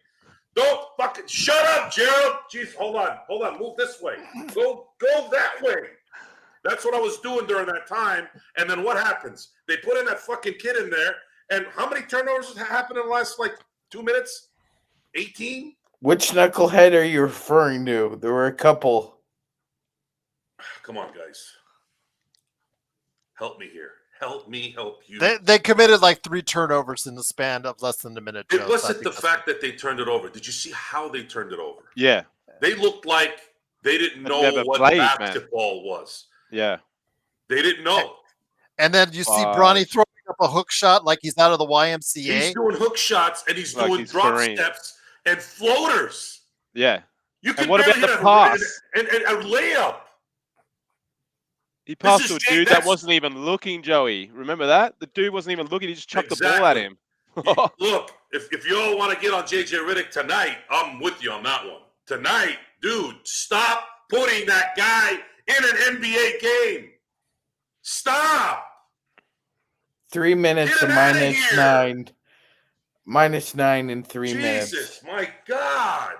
[SPEAKER 5] Don't fucking shut up, Gerald. Jeez, hold on. Move this way. Go that way. That's what I was doing during that time. And then what happens? They put in that fucking kid in there. And how many turnovers happened in the last 2 minutes? 18?
[SPEAKER 2] Which knucklehead are you referring to? There were a couple.
[SPEAKER 5] Come on, guys. Help me here. Help me help you.
[SPEAKER 1] They committed 3 turnovers in the span of less than a minute.
[SPEAKER 5] It wasn't the fact that they turned it over. Did you see how they turned it over?
[SPEAKER 3] Yeah.
[SPEAKER 5] They looked like they didn't know what basketball was.
[SPEAKER 3] Yeah.
[SPEAKER 5] They didn't know.
[SPEAKER 1] And then you see Bronny throwing up a hook shot like he's out of the YMCA.
[SPEAKER 5] He's doing hook shots and he's doing drop steps and floaters.
[SPEAKER 3] Yeah.
[SPEAKER 5] You can
[SPEAKER 3] what about the pass?
[SPEAKER 5] And a layup.
[SPEAKER 3] He passed to a dude that wasn't even looking, Joey. Remember that? The dude wasn't even looking. He just chucked the ball at him.
[SPEAKER 5] Look, if you all want to get on J.J. Redick tonight, I'm with you on that one. Tonight, dude, stop putting that guy in an NBA game. Stop.
[SPEAKER 2] 3 minutes to -9. -9 in 3 minutes.
[SPEAKER 5] Jesus, my God.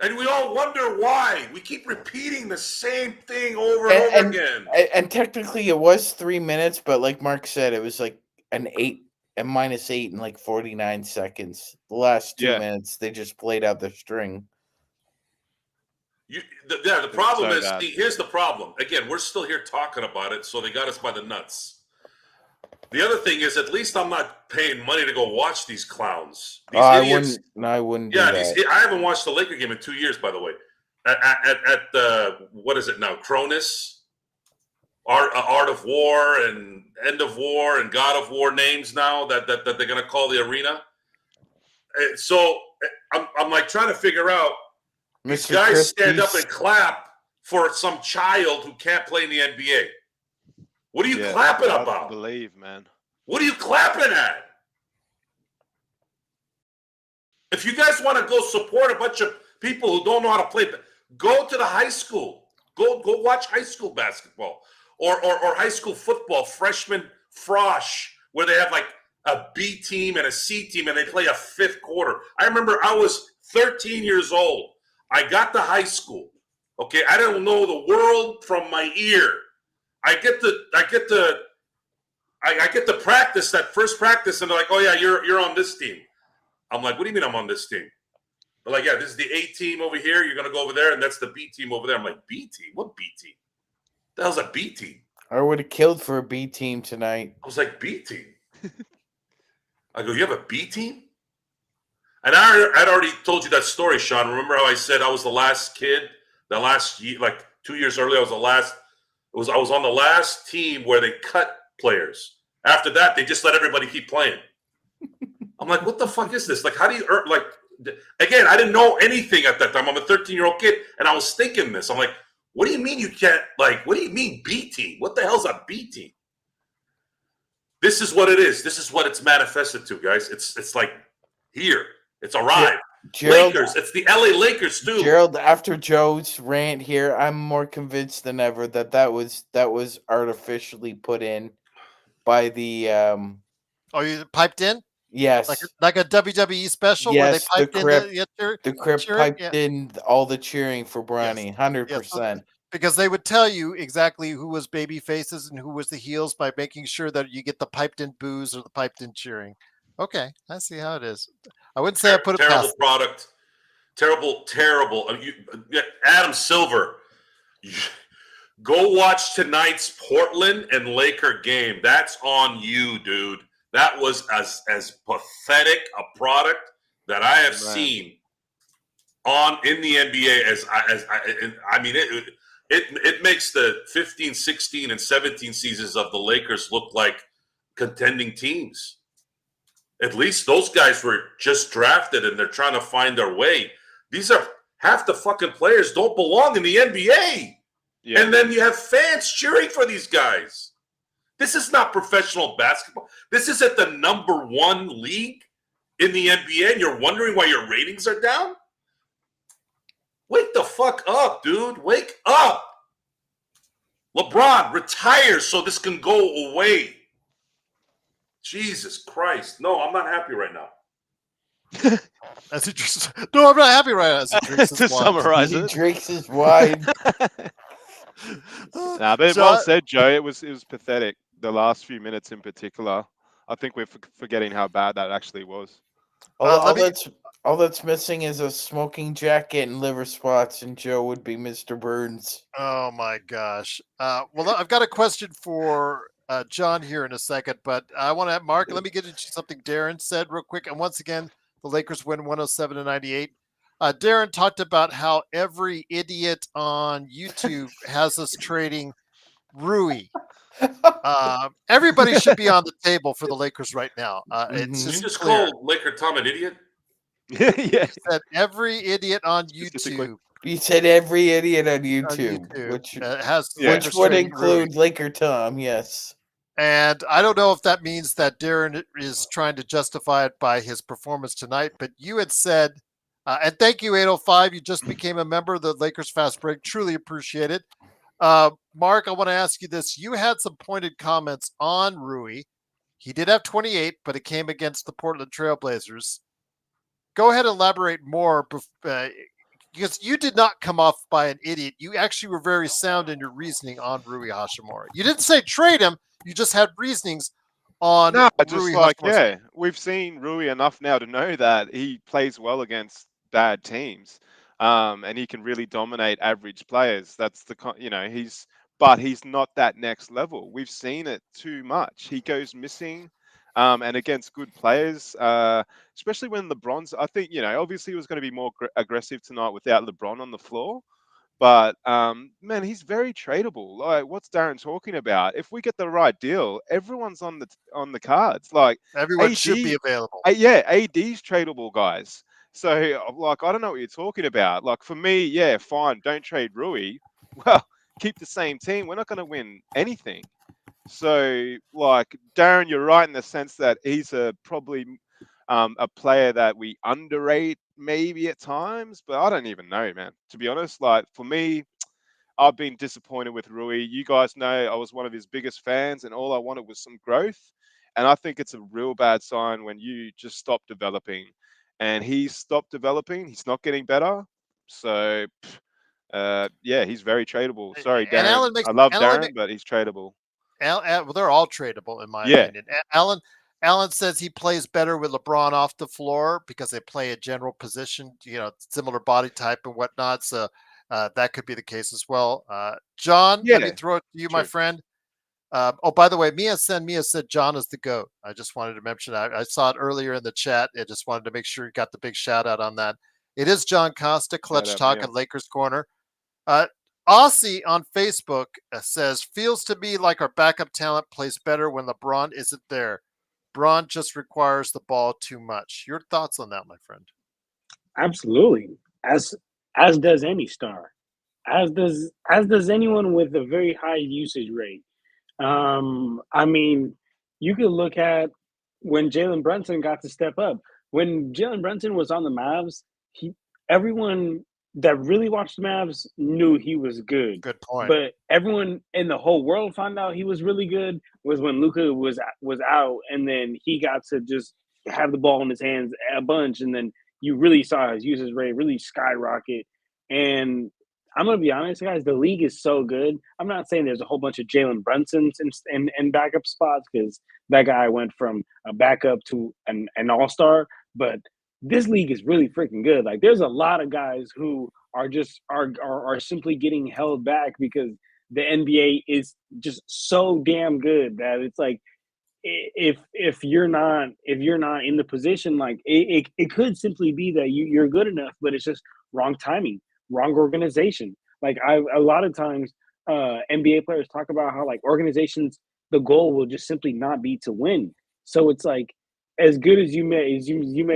[SPEAKER 5] And we all wonder why. We keep repeating the same thing over and over again.
[SPEAKER 2] And technically it was 3 minutes, but like Mark said, it was like an -8 in 49 seconds. The last 2 minutes, they just played out the string.
[SPEAKER 5] The problem is, here's the problem. Again, we're still here talking about it, so they got us by the nuts. The other thing is, at least I'm not paying money to go watch these clowns. These idiots.
[SPEAKER 2] I wouldn't.
[SPEAKER 5] Yeah, I haven't watched the Laker game in 2 years, by the way. At what is it now? Cronus, Art of War, and End of War, and God of War names now that they're going to call the arena. So I'm trying to figure out. These guys stand up and clap for some child who can't play in the NBA. What are you clapping about?
[SPEAKER 3] I believe, man.
[SPEAKER 5] What are you clapping at? If you guys want to go support a bunch of people who don't know how to play, go to the high school. Go watch high school basketball or high school football, freshman frosh, where they have a B team and a C team and they play a fifth quarter. I remember I was 13 years old. I got to high school. Okay, I don't know the world from my ear. I get to practice that first practice, and they're like, "Oh yeah, you're on this team." I'm like, "What do you mean I'm on this team?" They're like, "Yeah, this is the A team over here. You're gonna go over there, and that's the B team over there." I'm like, "B team? What B team? The hell's a B team?"
[SPEAKER 2] I would have killed for a B team tonight.
[SPEAKER 5] I was like, "B team?" I go, "You have a B team?" And I'd already told you that story, Sean. Remember how I said I was the last kid, the last year, 2 years earlier, I was the last. I was on the last team where they cut players. After that, they just let everybody keep playing. I'm like, what the fuck is this? How do you earn? Again, I didn't know anything at that time. I'm a 13-year-old kid, and I was thinking this. I'm like, what do you mean you can't? What do you mean B team? What the hell's a B team? This is what it is. This is what it's manifested to, guys. It's here. It's arrived.
[SPEAKER 2] Gerald,
[SPEAKER 5] Lakers. It's the LA Lakers too.
[SPEAKER 2] Gerald, after Joe's rant here, I'm more convinced than ever that was artificially put in by the
[SPEAKER 1] Oh, you piped in?
[SPEAKER 2] Yes.
[SPEAKER 1] Like a WWE special where they piped in
[SPEAKER 2] the Crip piped in all the cheering for Bronny, 100%.
[SPEAKER 1] Because they would tell you exactly who was baby faces and who was the heels by making sure that you get the piped in boos or the piped in cheering. Okay, I see how it is. I wouldn't say I put it past.
[SPEAKER 5] Terrible product. Terrible. Adam Silver, go watch tonight's Portland and Laker game. That's on you, dude. That was as pathetic a product that I have seen in the NBA as I mean it makes the 15, 16, and 17 seasons of the Lakers look like contending teams. At least those guys were just drafted and they're trying to find their way. These are half the fucking players don't belong in the NBA. Yeah. And then you have fans cheering for these guys. This is not professional basketball. This is at the #1 league in the NBA, and you're wondering why your ratings are down? Wake the fuck up, dude. Wake up. LeBron retires so this can go away. Jesus Christ. No, I'm not happy right now.
[SPEAKER 1] As he drinks, no, I'm not happy right now. As he drinks
[SPEAKER 3] To
[SPEAKER 1] his wine.
[SPEAKER 3] summarize
[SPEAKER 2] He
[SPEAKER 3] it.
[SPEAKER 2] drinks his wine.
[SPEAKER 3] Nah, but well said, Joe. It was pathetic. The last few minutes in particular. I think we're forgetting how bad that actually was.
[SPEAKER 2] All that's missing is a smoking jacket and liver spots, and Joe would be Mr. Burns.
[SPEAKER 1] Oh my gosh. Well, I've got a question for John here in a second, but I want to have Mark. Let me get into something Darren said real quick. And once again, the Lakers win 107-98. Darren talked about how every idiot on YouTube has us trading Rui. Everybody should be on the table for the Lakers right now. It's
[SPEAKER 5] Did you just
[SPEAKER 1] clear.
[SPEAKER 5] call Laker Tom an idiot?
[SPEAKER 3] Yeah.
[SPEAKER 1] That every idiot on
[SPEAKER 3] Statistically.
[SPEAKER 1] YouTube,
[SPEAKER 2] You said every idiot on YouTube, which
[SPEAKER 1] has
[SPEAKER 3] Yeah.
[SPEAKER 1] Lakers
[SPEAKER 2] would
[SPEAKER 1] trading
[SPEAKER 2] include
[SPEAKER 1] Rui.
[SPEAKER 2] Laker Tom, yes.
[SPEAKER 1] And I don't know if that means that Darren is trying to justify it by his performance tonight, but you had said, and thank you, 805. You just became a member of the Lakers Fast Break. Truly appreciate it. Mark, I want to ask you this. You had some pointed comments on Rui. He did have 28, but it came against the Portland Trailblazers. Go ahead and elaborate more, because you did not come off by an idiot. You actually were very sound in your reasoning on Rui Hashimura. You didn't say trade him. You just had reasonings on
[SPEAKER 3] No,
[SPEAKER 1] Rui
[SPEAKER 3] just like,
[SPEAKER 1] Hashimura.
[SPEAKER 3] yeah, we've seen Rui enough now to know that he plays well against bad teams, and he can really dominate average players. That's but he's not that next level. We've seen it too much. He goes missing, and against good players, especially when LeBron's. I think obviously he was going to be more aggressive tonight without LeBron on the floor. But man, he's very tradable. Like, what's Darren talking about? If we get the right deal, everyone's on the cards. Like,
[SPEAKER 1] Everyone
[SPEAKER 3] AD,
[SPEAKER 1] should be available.
[SPEAKER 3] yeah, AD's tradable, guys. So, like, I don't know what you're talking about. Like, for me, yeah, fine, don't trade Rui. Well, keep the same team. We're not going to win anything. So, like, Darren, you're right in the sense that he's probably a player that we underrate maybe at times, but I don't even know, man. To be honest, like, for me, I've been disappointed with Rui. You guys know I was one of his biggest fans, and all I wanted was some growth. And I think it's a real bad sign when you just stop developing. And he's stopped developing. He's not getting better. So, yeah, he's very tradable. Sorry,
[SPEAKER 1] And
[SPEAKER 3] Darren.
[SPEAKER 1] Alan
[SPEAKER 3] I love
[SPEAKER 1] Alan
[SPEAKER 3] Darren, but he's tradable.
[SPEAKER 1] well, they're all tradable in my
[SPEAKER 3] Yeah.
[SPEAKER 1] opinion. Alan says he plays better with LeBron off the floor because they play a general position, similar body type and whatnot. So that could be the case as well. John, let me
[SPEAKER 3] Yeah,
[SPEAKER 1] throw it to you, my
[SPEAKER 3] true.
[SPEAKER 1] friend. By the way, Mia said John is the GOAT. I just wanted to mention that. I saw it earlier in the chat. I just wanted to make sure you got the big shout out on that. It is John Costa, Clutch
[SPEAKER 3] out,
[SPEAKER 1] Talk
[SPEAKER 3] Mia.
[SPEAKER 1] and Lakers Corner. Aussie on Facebook says, feels to me like our backup talent plays better when LeBron isn't there. Bron just requires the ball too much. Your thoughts on that, my friend?
[SPEAKER 4] Absolutely. As does any star. As does anyone with a very high usage rate. I mean, you could look at when Jalen Brunson got to step up. When Jalen Brunson was on the Mavs, everyone that really watched the Mavs knew he was good.
[SPEAKER 1] Good point.
[SPEAKER 4] But everyone in the whole world found out he was really good was when Luka was out, and then he got to just have the ball in his hands a bunch, and then you really saw his usage rate really skyrocket. And I'm gonna be honest, guys, the league is so good. I'm not saying there's a whole bunch of Jalen Brunsons in backup spots, because that guy went from a backup to an all-star, but this league is really freaking good. Like, there's a lot of guys who are just are simply getting held back because the NBA is just so damn good that it's like, if you're not in the position, like, it could simply be that you're good enough, but it's just wrong timing, wrong organization. Like, a lot of times NBA players talk about how, like, organizations, the goal will just simply not be to win. So it's like, as good as you may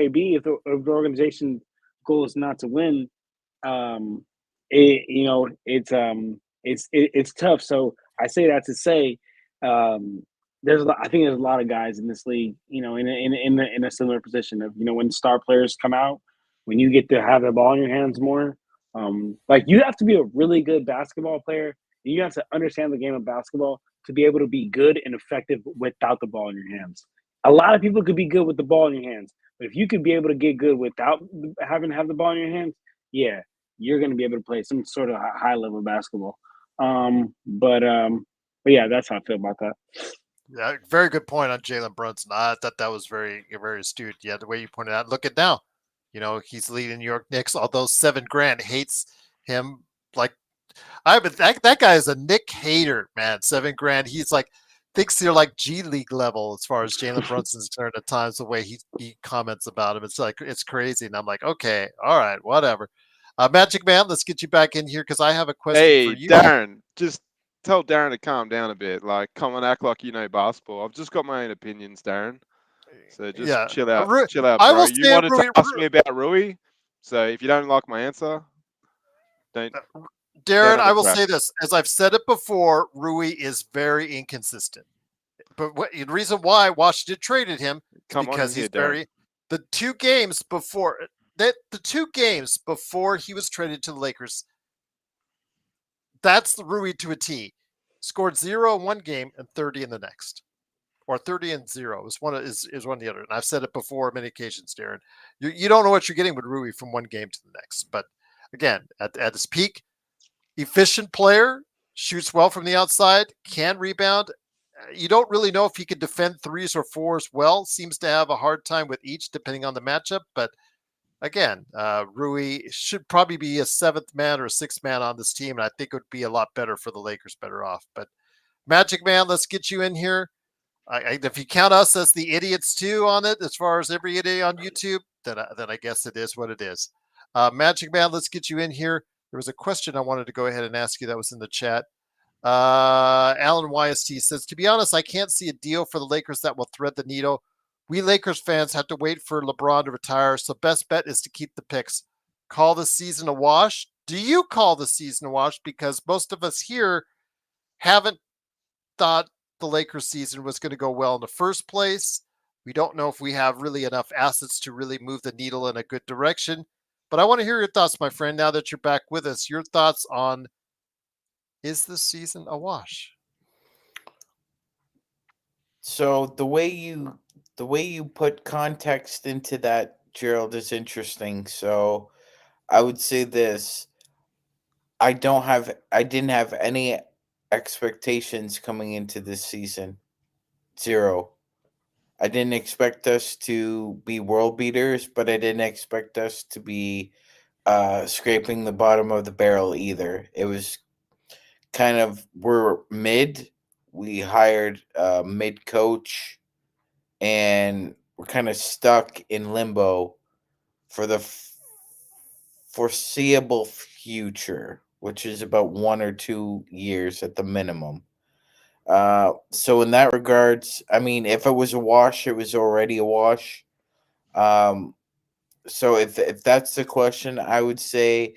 [SPEAKER 4] be, if the organization's goal is not to win, it's tough. So I say that to say, I think there's a lot of guys in this league, in a similar position of, when star players come out, when you get to have the ball in your hands more, like, you have to be a really good basketball player. And you have to understand the game of basketball to be able to be good and effective without the ball in your hands. A lot of people could be good with the ball in your hands, but if you could be able to get good without having to have the ball in your hands, yeah, you're going to be able to play some sort of high level basketball. But yeah, that's how I feel about that.
[SPEAKER 1] Yeah, very good point on Jalen Brunson. I thought that was very astute. Yeah, the way you pointed out. Look at now. He's leading New York Knicks, although $7,000 hates him like that guy is a Nick hater, man. $7,000. He's like thinks they're like G League level as far as Jalen Brunson's concerned at times, the way he comments about him. It's like it's crazy. And I'm like, okay, all right, whatever. Magic Man, let's get you back in here because I have a question for
[SPEAKER 3] Hey,
[SPEAKER 1] you.
[SPEAKER 3] Darren, just tell Darren to calm down a bit. Like, come and act like you know basketball. I've just got my own opinions, Darren. So just
[SPEAKER 1] Yeah.
[SPEAKER 3] chill out,
[SPEAKER 1] I
[SPEAKER 3] bro.
[SPEAKER 1] will
[SPEAKER 3] You
[SPEAKER 1] say
[SPEAKER 3] wanted to ask me about Rui, so if you don't like my answer, don't.
[SPEAKER 1] Darren,
[SPEAKER 3] on
[SPEAKER 1] I
[SPEAKER 3] the
[SPEAKER 1] will
[SPEAKER 3] track.
[SPEAKER 1] say this. As I've said it before, Rui is very inconsistent. But the reason why Washington traded him is
[SPEAKER 3] Come on in
[SPEAKER 1] because
[SPEAKER 3] here,
[SPEAKER 1] he's
[SPEAKER 3] Darren.
[SPEAKER 1] the 2 games before he was traded to the Lakers, that's the Rui to a T. Scored 0 in one game and 30 in the next. Or 30 and 0 is one of the other. And I've said it before on many occasions, Darren. You don't know what you're getting with Rui from one game to the next. But again, at his peak, efficient player, shoots well from the outside, can rebound. You don't really know if he can defend threes or fours well. Seems to have a hard time with each, depending on the matchup. But again, Rui should probably be a 7th man or a 6th man on this team, and I think it would be a lot better for the Lakers better off. But Magic Man, let's get you in here. If you count us as the idiots too on it, as far as every idiot on YouTube, then I guess it is what it is. Magic Man, let's get you in here. There was a question I wanted to go ahead and ask you that was in the chat. Alan YST says, to be honest, I can't see a deal for the Lakers that will thread the needle. We Lakers fans have to wait for LeBron to retire, so best bet is to keep the picks. Call the season a wash? Do you call the season a wash? Because most of us here haven't thought the Lakers season was going to go well in the first place. We don't know if we have really enough assets to really move the needle in a good direction. But I want to hear your thoughts, my friend, now that you're back with us. Your thoughts on, is this season a wash?
[SPEAKER 2] So the way you put context into that, Gerald, is interesting. So I would say this. I didn't have any expectations coming into this season. 0. I didn't expect us to be world beaters, but I didn't expect us to be scraping the bottom of the barrel either. It was kind of, we're mid. We hired a mid coach, and we're kind of stuck in limbo for the foreseeable future, which is about 1 or 2 years at the minimum. So in that regards, I mean, if it was a wash, it was already a wash. So if that's the question, I would say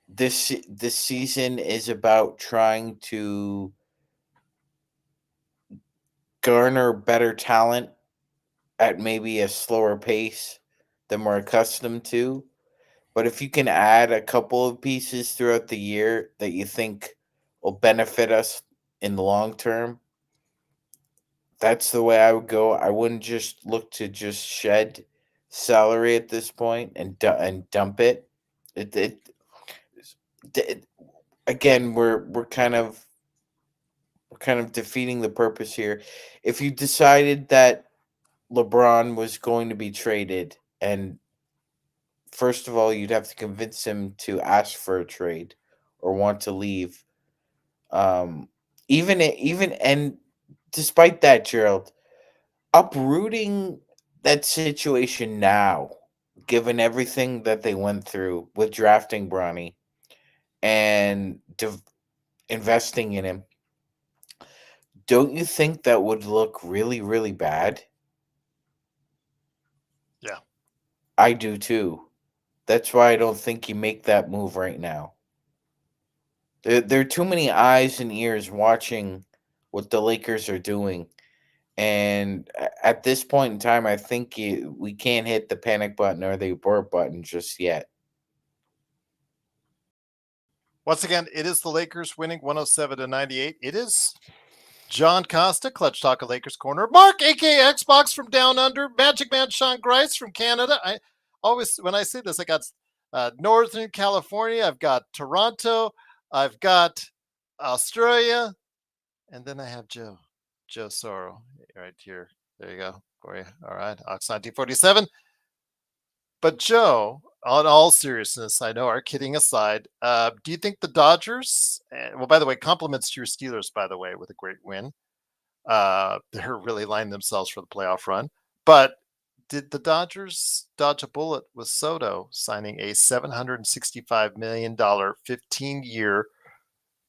[SPEAKER 2] this season is about trying to garner better talent at maybe a slower pace than we're accustomed to. But if you can add a couple of pieces throughout the year that you think will benefit us in the long term, that's the way I would go. I wouldn't just look to just shed salary at this point and dump it. It again, we're kind of defeating the purpose here. If you decided that LeBron was going to be traded, and first of all, you'd have to convince him to ask for a trade or want to leave. Even and despite that, Gerald, uprooting that situation now, given everything that they went through with drafting Bronny and investing in him, don't you think that would look really, really bad?
[SPEAKER 1] Yeah.
[SPEAKER 2] I do too. That's why I don't think you make that move right now. There are too many eyes and ears watching what the Lakers are doing. And at this point in time, I think we can't hit the panic button or the abort button just yet.
[SPEAKER 1] Once again, it is the Lakers winning 107-98. It is John Costa, Clutch Talk of Lakers Corner. Mark, aka Xbox from Down Under. Magic Man Sean Grice from Canada. I always, when I say this, I got Northern California. I've got Toronto. I've got Australia. And then I have Joe Soro right here. There you go for you. All right. Ox 1947. But Joe, on all seriousness, I know our kidding aside, do you think the Dodgers, well, by the way, compliments to your Steelers, by the way, with a great win. They're really lining themselves for the playoff run. But did the Dodgers dodge a bullet with Soto signing a $765 million 15-year,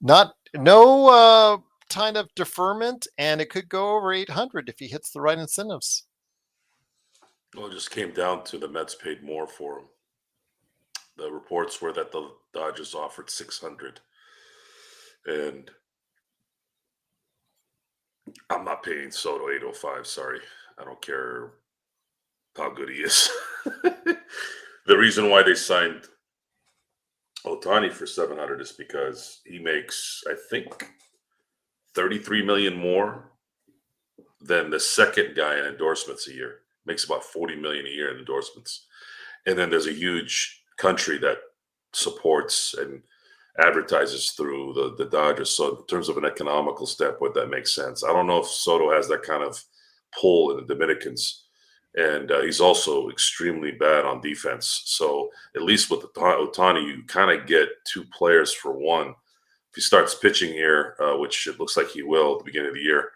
[SPEAKER 1] no kind of deferment, and it could go over 800 if he hits the right incentives?
[SPEAKER 5] Well, it just came down to the Mets paid more for him. The reports were that the Dodgers offered 600, and I'm not paying Soto 805. Sorry, I don't care how good he is. The reason why they signed Ohtani for 700 is because he makes, I think, 33 million more than the second guy in endorsements a year. Makes about 40 million a year in endorsements. And then there's a huge country that supports and advertises through the Dodgers. So in terms of an economical standpoint, that makes sense. I don't know if Soto has that kind of pull in the Dominicans. And he's also extremely bad on defense. So at least with Ohtani, you kind of get two players for one. If he starts pitching here, which it looks like he will at the beginning of the year,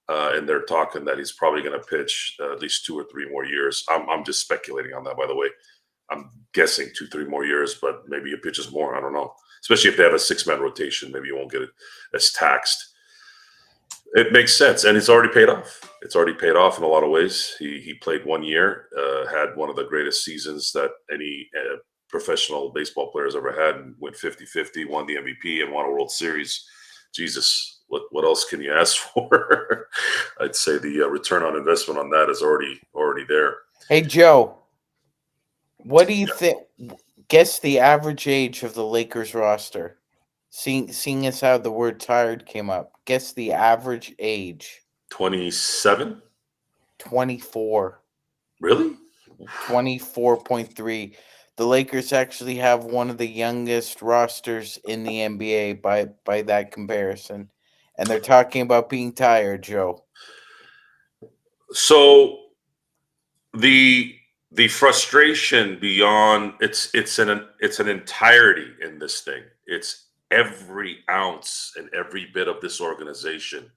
[SPEAKER 5] and they're talking that he's probably going to pitch at least 2 or 3 more years. I'm just speculating on that, by the way. I'm guessing 2-3 more years, but maybe he pitches more. I don't know. Especially if they have a 6-man rotation, maybe you won't get it as taxed. It makes sense, and it's already paid off. It's already paid off in a lot of ways. He played 1 year, had one of the greatest seasons that any professional baseball players ever had, and went 50-50, won the MVP, and won a World Series. Jesus, what else can you ask for? I'd say the return on investment on that is already there.
[SPEAKER 2] Hey, Joe, what do you think? Guess the average age of the Lakers roster. Seeing as how the word tired came up, guess the average age.
[SPEAKER 5] 27?
[SPEAKER 2] 24.
[SPEAKER 5] Really?
[SPEAKER 2] 24.3. The Lakers actually have one of the youngest rosters in the NBA by that comparison. And they're talking about being tired, Joe.
[SPEAKER 5] So the frustration beyond it's an entirety in this thing. It's every ounce and every bit of this organization,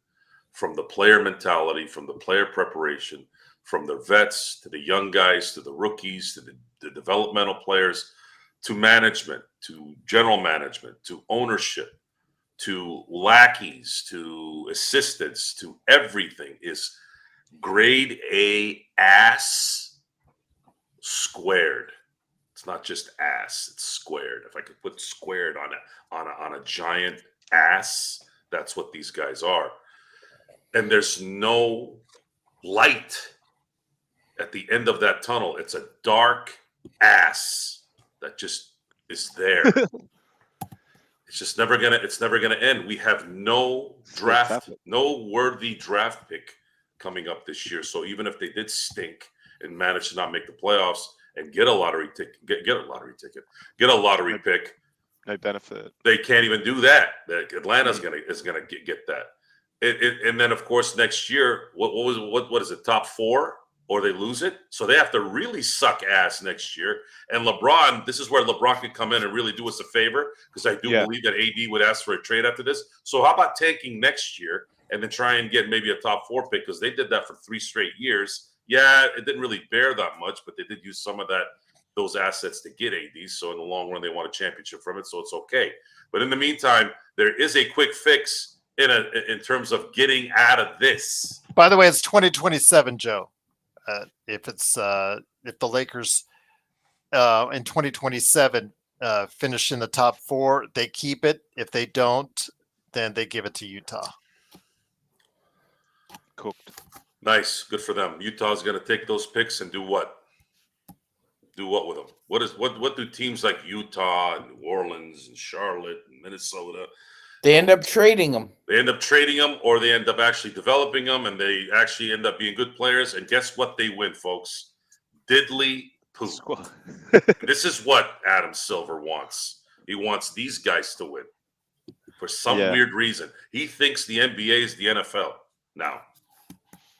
[SPEAKER 5] from the player mentality, from the player preparation, from the vets to the young guys to the rookies to the developmental players, to management, to general management, to ownership, to lackeys, to assistants, to everything is grade A ass squared. It's not just ass, it's squared. If I could put squared on a giant ass, that's what these guys are. And there's no light at the end of that tunnel. It's a dark ass that just is there. It's just never gonna end. We have no draft, no worthy draft pick coming up this year. So even if they did stink and manage to not make the playoffs and get a lottery ticket, get a lottery pick,
[SPEAKER 3] no benefit.
[SPEAKER 5] They can't even do that. Atlanta's gonna get that. And then of course next year, what is it? Top 4, or they lose it. So they have to really suck ass next year. And LeBron, this is where LeBron could come in and really do us a favor, because I do believe that AD would ask for a trade after this. So how about tanking next year and then try and get maybe a top 4 pick, because they did that for 3 straight years. Yeah, it didn't really bear that much, but they did use some of those assets to get AD. So in the long run, they won a championship from it, so it's okay. But in the meantime, there is a quick fix in terms of getting out of this.
[SPEAKER 1] By the way, it's 2027, Joe. If the Lakers in 2027 finish in the top 4, they keep it. If they don't, then they give it to Utah.
[SPEAKER 3] Cooked.
[SPEAKER 5] Nice, good for them. Utah's going to take those picks and do what? Do what with them? What do teams like Utah and New Orleans and Charlotte and Minnesota?
[SPEAKER 2] They end up trading him.
[SPEAKER 5] They end up trading them, or they end up actually developing them, and they actually end up being good players. And guess what? They win, folks. Diddly poo.
[SPEAKER 3] Squad.
[SPEAKER 5] This is what Adam Silver wants. He wants these guys to win for some weird reason. He thinks the NBA is the NFL. Now,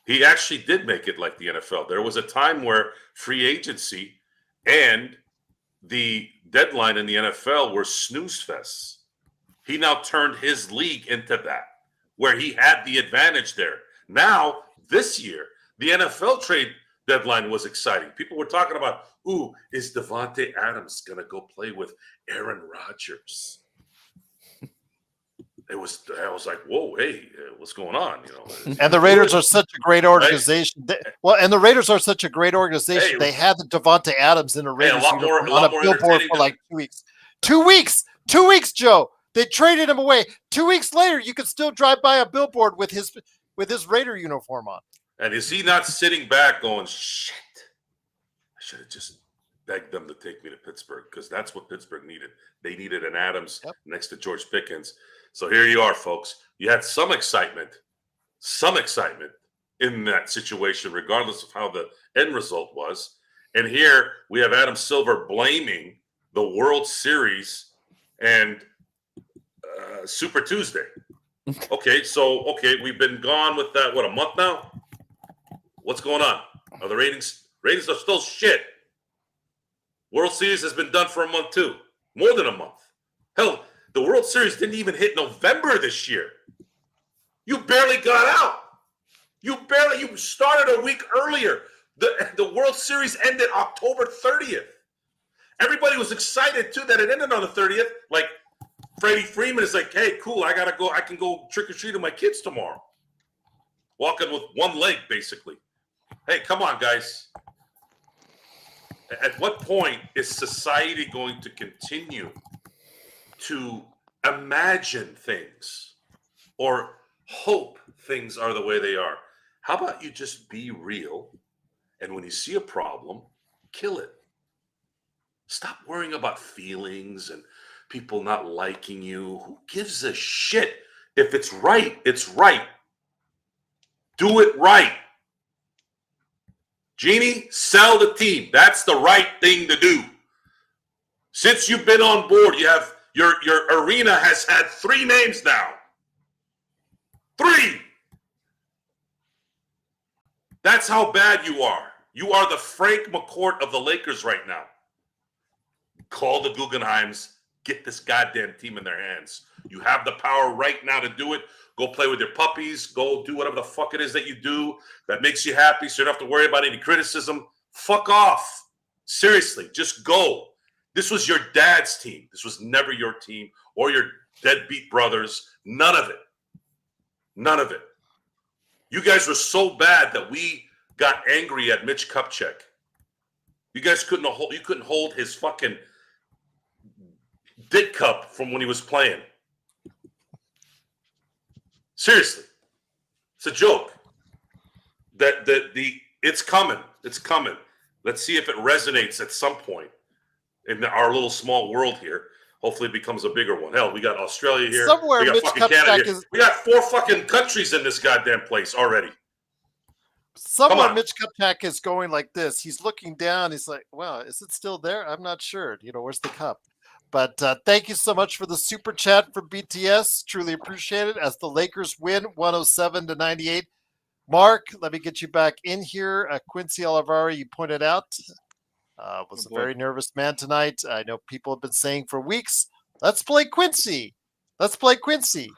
[SPEAKER 5] he actually did make it like the NFL. There was a time where free agency and the deadline in the NFL were snooze fests. He now turned his league into that, where he had the advantage there. Now, this year, the NFL trade deadline was exciting. People were talking about, ooh, is Devontae Adams going to go play with Aaron Rodgers? I was like, whoa, hey, what's going on?
[SPEAKER 1] And the Raiders are such a great organization. And the Raiders are such a great organization.
[SPEAKER 5] Hey,
[SPEAKER 1] they had the Devontae Adams in a Raiders uniform on a billboard
[SPEAKER 5] entertaining
[SPEAKER 1] for like 2 weeks. 2 weeks. 2 weeks, Joe. They traded him away. 2 weeks later, you could still drive by a billboard with his Raider uniform on.
[SPEAKER 5] And is he not sitting back going, shit, I should have just begged them to take me to Pittsburgh, because that's what Pittsburgh needed. They needed an Adams next to George Pickens. So here you are, folks. You had some excitement in that situation, regardless of how the end result was. And here we have Adam Silver blaming the World Series and Super Tuesday. Okay, we've been gone with that, a month now? What's going on? Are the ratings are still shit. World Series has been done for a month too. More than a month. Hell, the World Series didn't even hit November this year. You barely got out. You started a week earlier. The World Series ended October 30th. Everybody was excited too that it ended on the 30th. Like, Freddie Freeman is like, hey, cool, I can go trick-or-treat with my kids tomorrow. Walking with one leg, basically. Hey, come on, guys. At what point is society going to continue to imagine things or hope things are the way they are? How about you just be real, and when you see a problem, kill it. Stop worrying about feelings and people not liking you. Who gives a shit? If it's right, it's right. Do it right. Jeannie, sell the team. That's the right thing to do. Since you've been on board, you have your arena has had 3 names now. 3. That's how bad you are. You are the Frank McCourt of the Lakers right now. Call the Guggenheims. Get this goddamn team in their hands. You have the power right now to do it. Go play with your puppies. Go do whatever the fuck it is that you do that makes you happy, so you don't have to worry about any criticism. Fuck off. Seriously, just go. This was your dad's team. This was never your team or your deadbeat brothers. None of it. None of it. You guys were so bad that we got angry at Mitch Kupchak. You guys couldn't hold his fucking dick cup from when he was playing. Seriously, it's a joke. It's coming. It's coming. Let's see if it resonates at some point in our little small world here. Hopefully, it becomes a bigger one. Hell, we got Australia here.
[SPEAKER 1] Somewhere
[SPEAKER 5] we got
[SPEAKER 1] Mitch
[SPEAKER 5] fucking
[SPEAKER 1] Kupchak
[SPEAKER 5] Canada here. We got 4 fucking countries in this goddamn place already.
[SPEAKER 1] Somewhere Mitch Kupchak is going like this. He's looking down. He's like, well, is it still there? I'm not sure. Where's the cup? But thank you so much for the super chat for BTS. Truly appreciate it as the Lakers win 107-98. Mark, let me get you back in here. Quincy Olivari, you pointed out, was a very nervous man tonight. I know people have been saying for weeks, let's play Quincy. Let's play Quincy.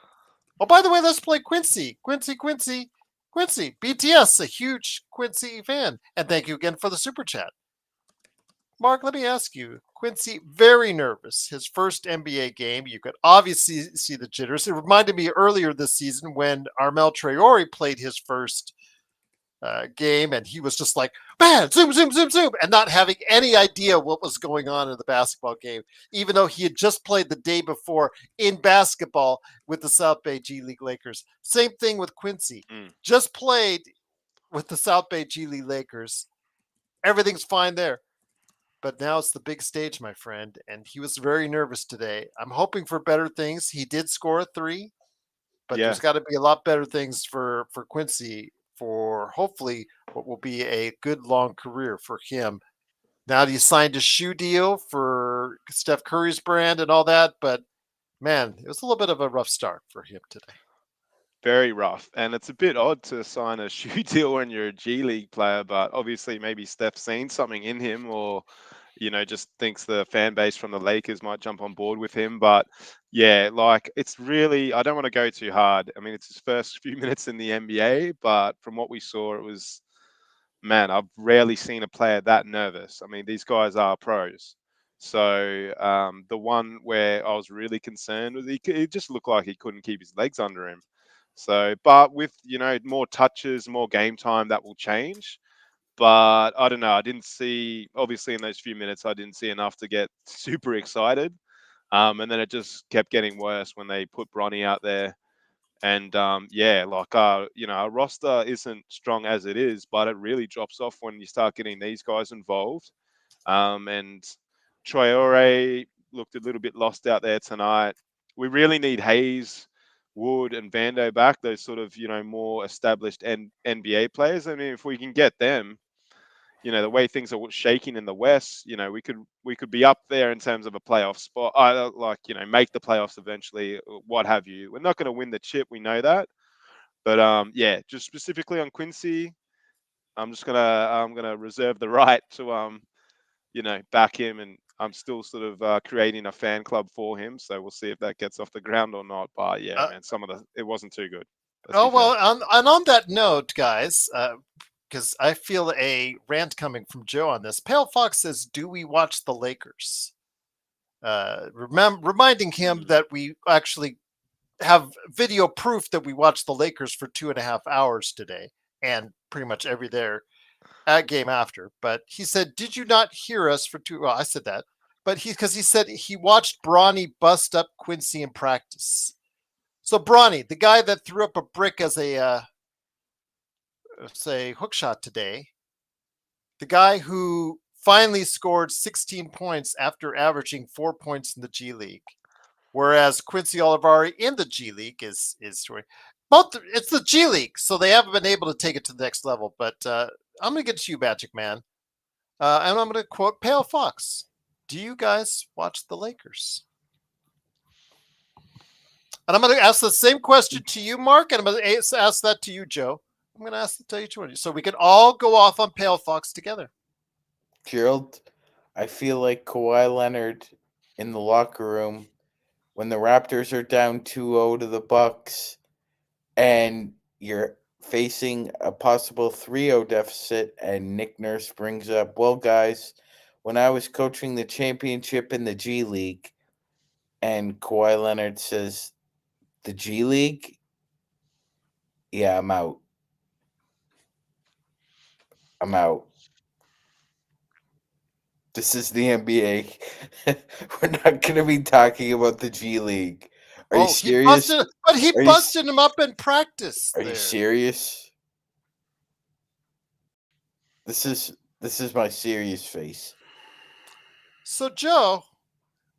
[SPEAKER 1] Oh, by the way, let's play Quincy. Quincy. BTS, a huge Quincy fan. And thank you again for the super chat. Mark, let me ask you, Quincy, very nervous. His first NBA game, you could obviously see the jitters. It reminded me earlier this season when Armel Traore played his first game, and he was just like, man, zoom, and not having any idea what was going on in the basketball game, even though he had just played the day before in basketball with the South Bay G League Lakers. Same thing with Quincy. Just played with the South Bay G League Lakers. Everything's fine there. but now it's the big stage, my friend, and he was very nervous today. I'm hoping for better things. He did score a 3, but
[SPEAKER 3] Yeah.
[SPEAKER 1] there's got to be a lot better things for Quincy for hopefully what will be a good long career for him. Now he signed a shoe deal for Steph Curry's brand and all that, but man, it was a little bit of a rough start for him today.
[SPEAKER 3] Very rough. And it's a bit odd to sign a shoe deal when you're a G League player, but obviously maybe Steph's seen something in him or, just thinks the fan base from the Lakers might jump on board with him. But yeah, like it's really, I don't want to go too hard. I mean, it's his first few minutes in the NBA, but from what we saw, it was, man, I've rarely seen a player that nervous. I mean, these guys are pros. So the one where I was really concerned was he just looked like he couldn't keep his legs under him. So, but with, more touches, more game time, that will change. But I don't know. I didn't see, obviously, in those few minutes, I didn't see enough to get super excited. And then it just kept getting worse when they put Bronny out there. And yeah, like, our roster isn't strong as it is, but it really drops off when you start getting these guys involved. And Traore looked a little bit lost out there tonight. We really need Hayes, Wood, and Vando back. Those sort of, more established NBA players. I mean, if we can get them, the way things are shaking in the West, we could be up there in terms of a playoff spot. Make the playoffs eventually, what have you. We're not going to win the chip, we know that. But yeah, just specifically on Quincy, I'm gonna reserve the right to back him, and I'm still sort of creating a fan club for him. So we'll see if that gets off the ground or not. But yeah, man, it wasn't too good.
[SPEAKER 1] On that note, guys, because I feel a rant coming from Joe on this. Pale Fox says, "Do we watch the Lakers?" Reminding him that we actually have video proof that we watched the Lakers for 2.5 hours today, and pretty much every there at game after. But he said, "Did you not hear us for 2?" Well, I said that, but he said he watched Bronny bust up Quincy in practice. So Bronny, the guy that threw up a brick as a say hook shot today, the guy who finally scored 16 points after averaging 4 points in the G League, whereas Quincy Olivari in the G League is both. It's the G League, so they haven't been able to take it to the next level. But I'm going to get to you, Magic Man, and I'm going to quote Pale Fox. Do you guys watch the Lakers? And I'm going to ask the same question to you, Mark, and I'm going to ask that to you, Joe. I'm going to ask to each one, so we can all go off on Pale Fox together.
[SPEAKER 2] Gerald, I feel like Kawhi Leonard in the locker room when the Raptors are down 2-0 to the Bucks and you're facing a possible 3-0 deficit, and Nick Nurse brings up, well, guys, when I was coaching the championship in the G League, and Kawhi Leonard says, the G League? Yeah, I'm out. I'm out. This is the NBA. We're not going to be talking about the G League. Are you serious?
[SPEAKER 1] He busted him up in practice.
[SPEAKER 2] Are you serious? This is my serious face.
[SPEAKER 1] So, Joe,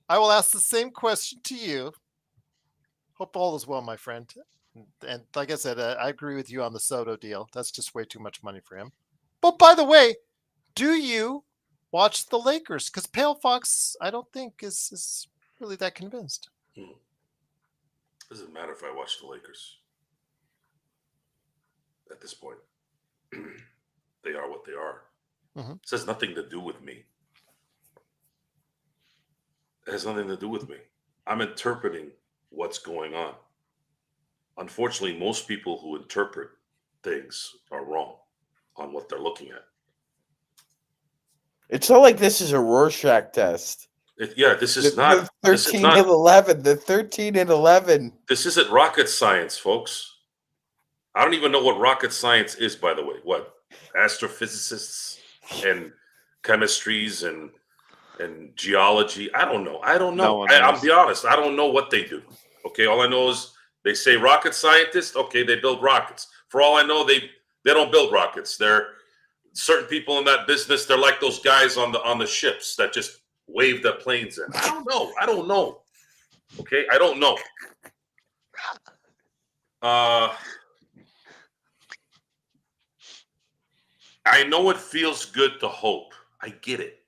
[SPEAKER 1] I will ask the same question to you. Hope all is well, my friend. And like I said, I agree with you on the Soto deal. That's just way too much money for him. But by the way, do you watch the Lakers? Because Pale Fox, I don't think is really that convinced.
[SPEAKER 5] Doesn't matter if I watch the Lakers. At this point, they are what they are. Mm-hmm. This has nothing to do with me. It has nothing to do with me. I'm interpreting what's going on. Unfortunately, most people who interpret things are wrong on what they're looking at.
[SPEAKER 2] It's not like this is a Rorschach test.
[SPEAKER 5] This is not.
[SPEAKER 2] The 13 and 11. The 13 and 11.
[SPEAKER 5] This isn't rocket science, folks. I don't even know what rocket science is, by the way. What? Astrophysicists and chemistries and geology. I don't know. I'll be honest. I don't know what they do. Okay, all I know is they say rocket scientists. Okay, they build rockets. For all I know, they don't build rockets. certain people in that business, they're like those guys on the ships that just wave the planes in. I don't know. Okay, I don't know. I know it feels good to hope. I get it,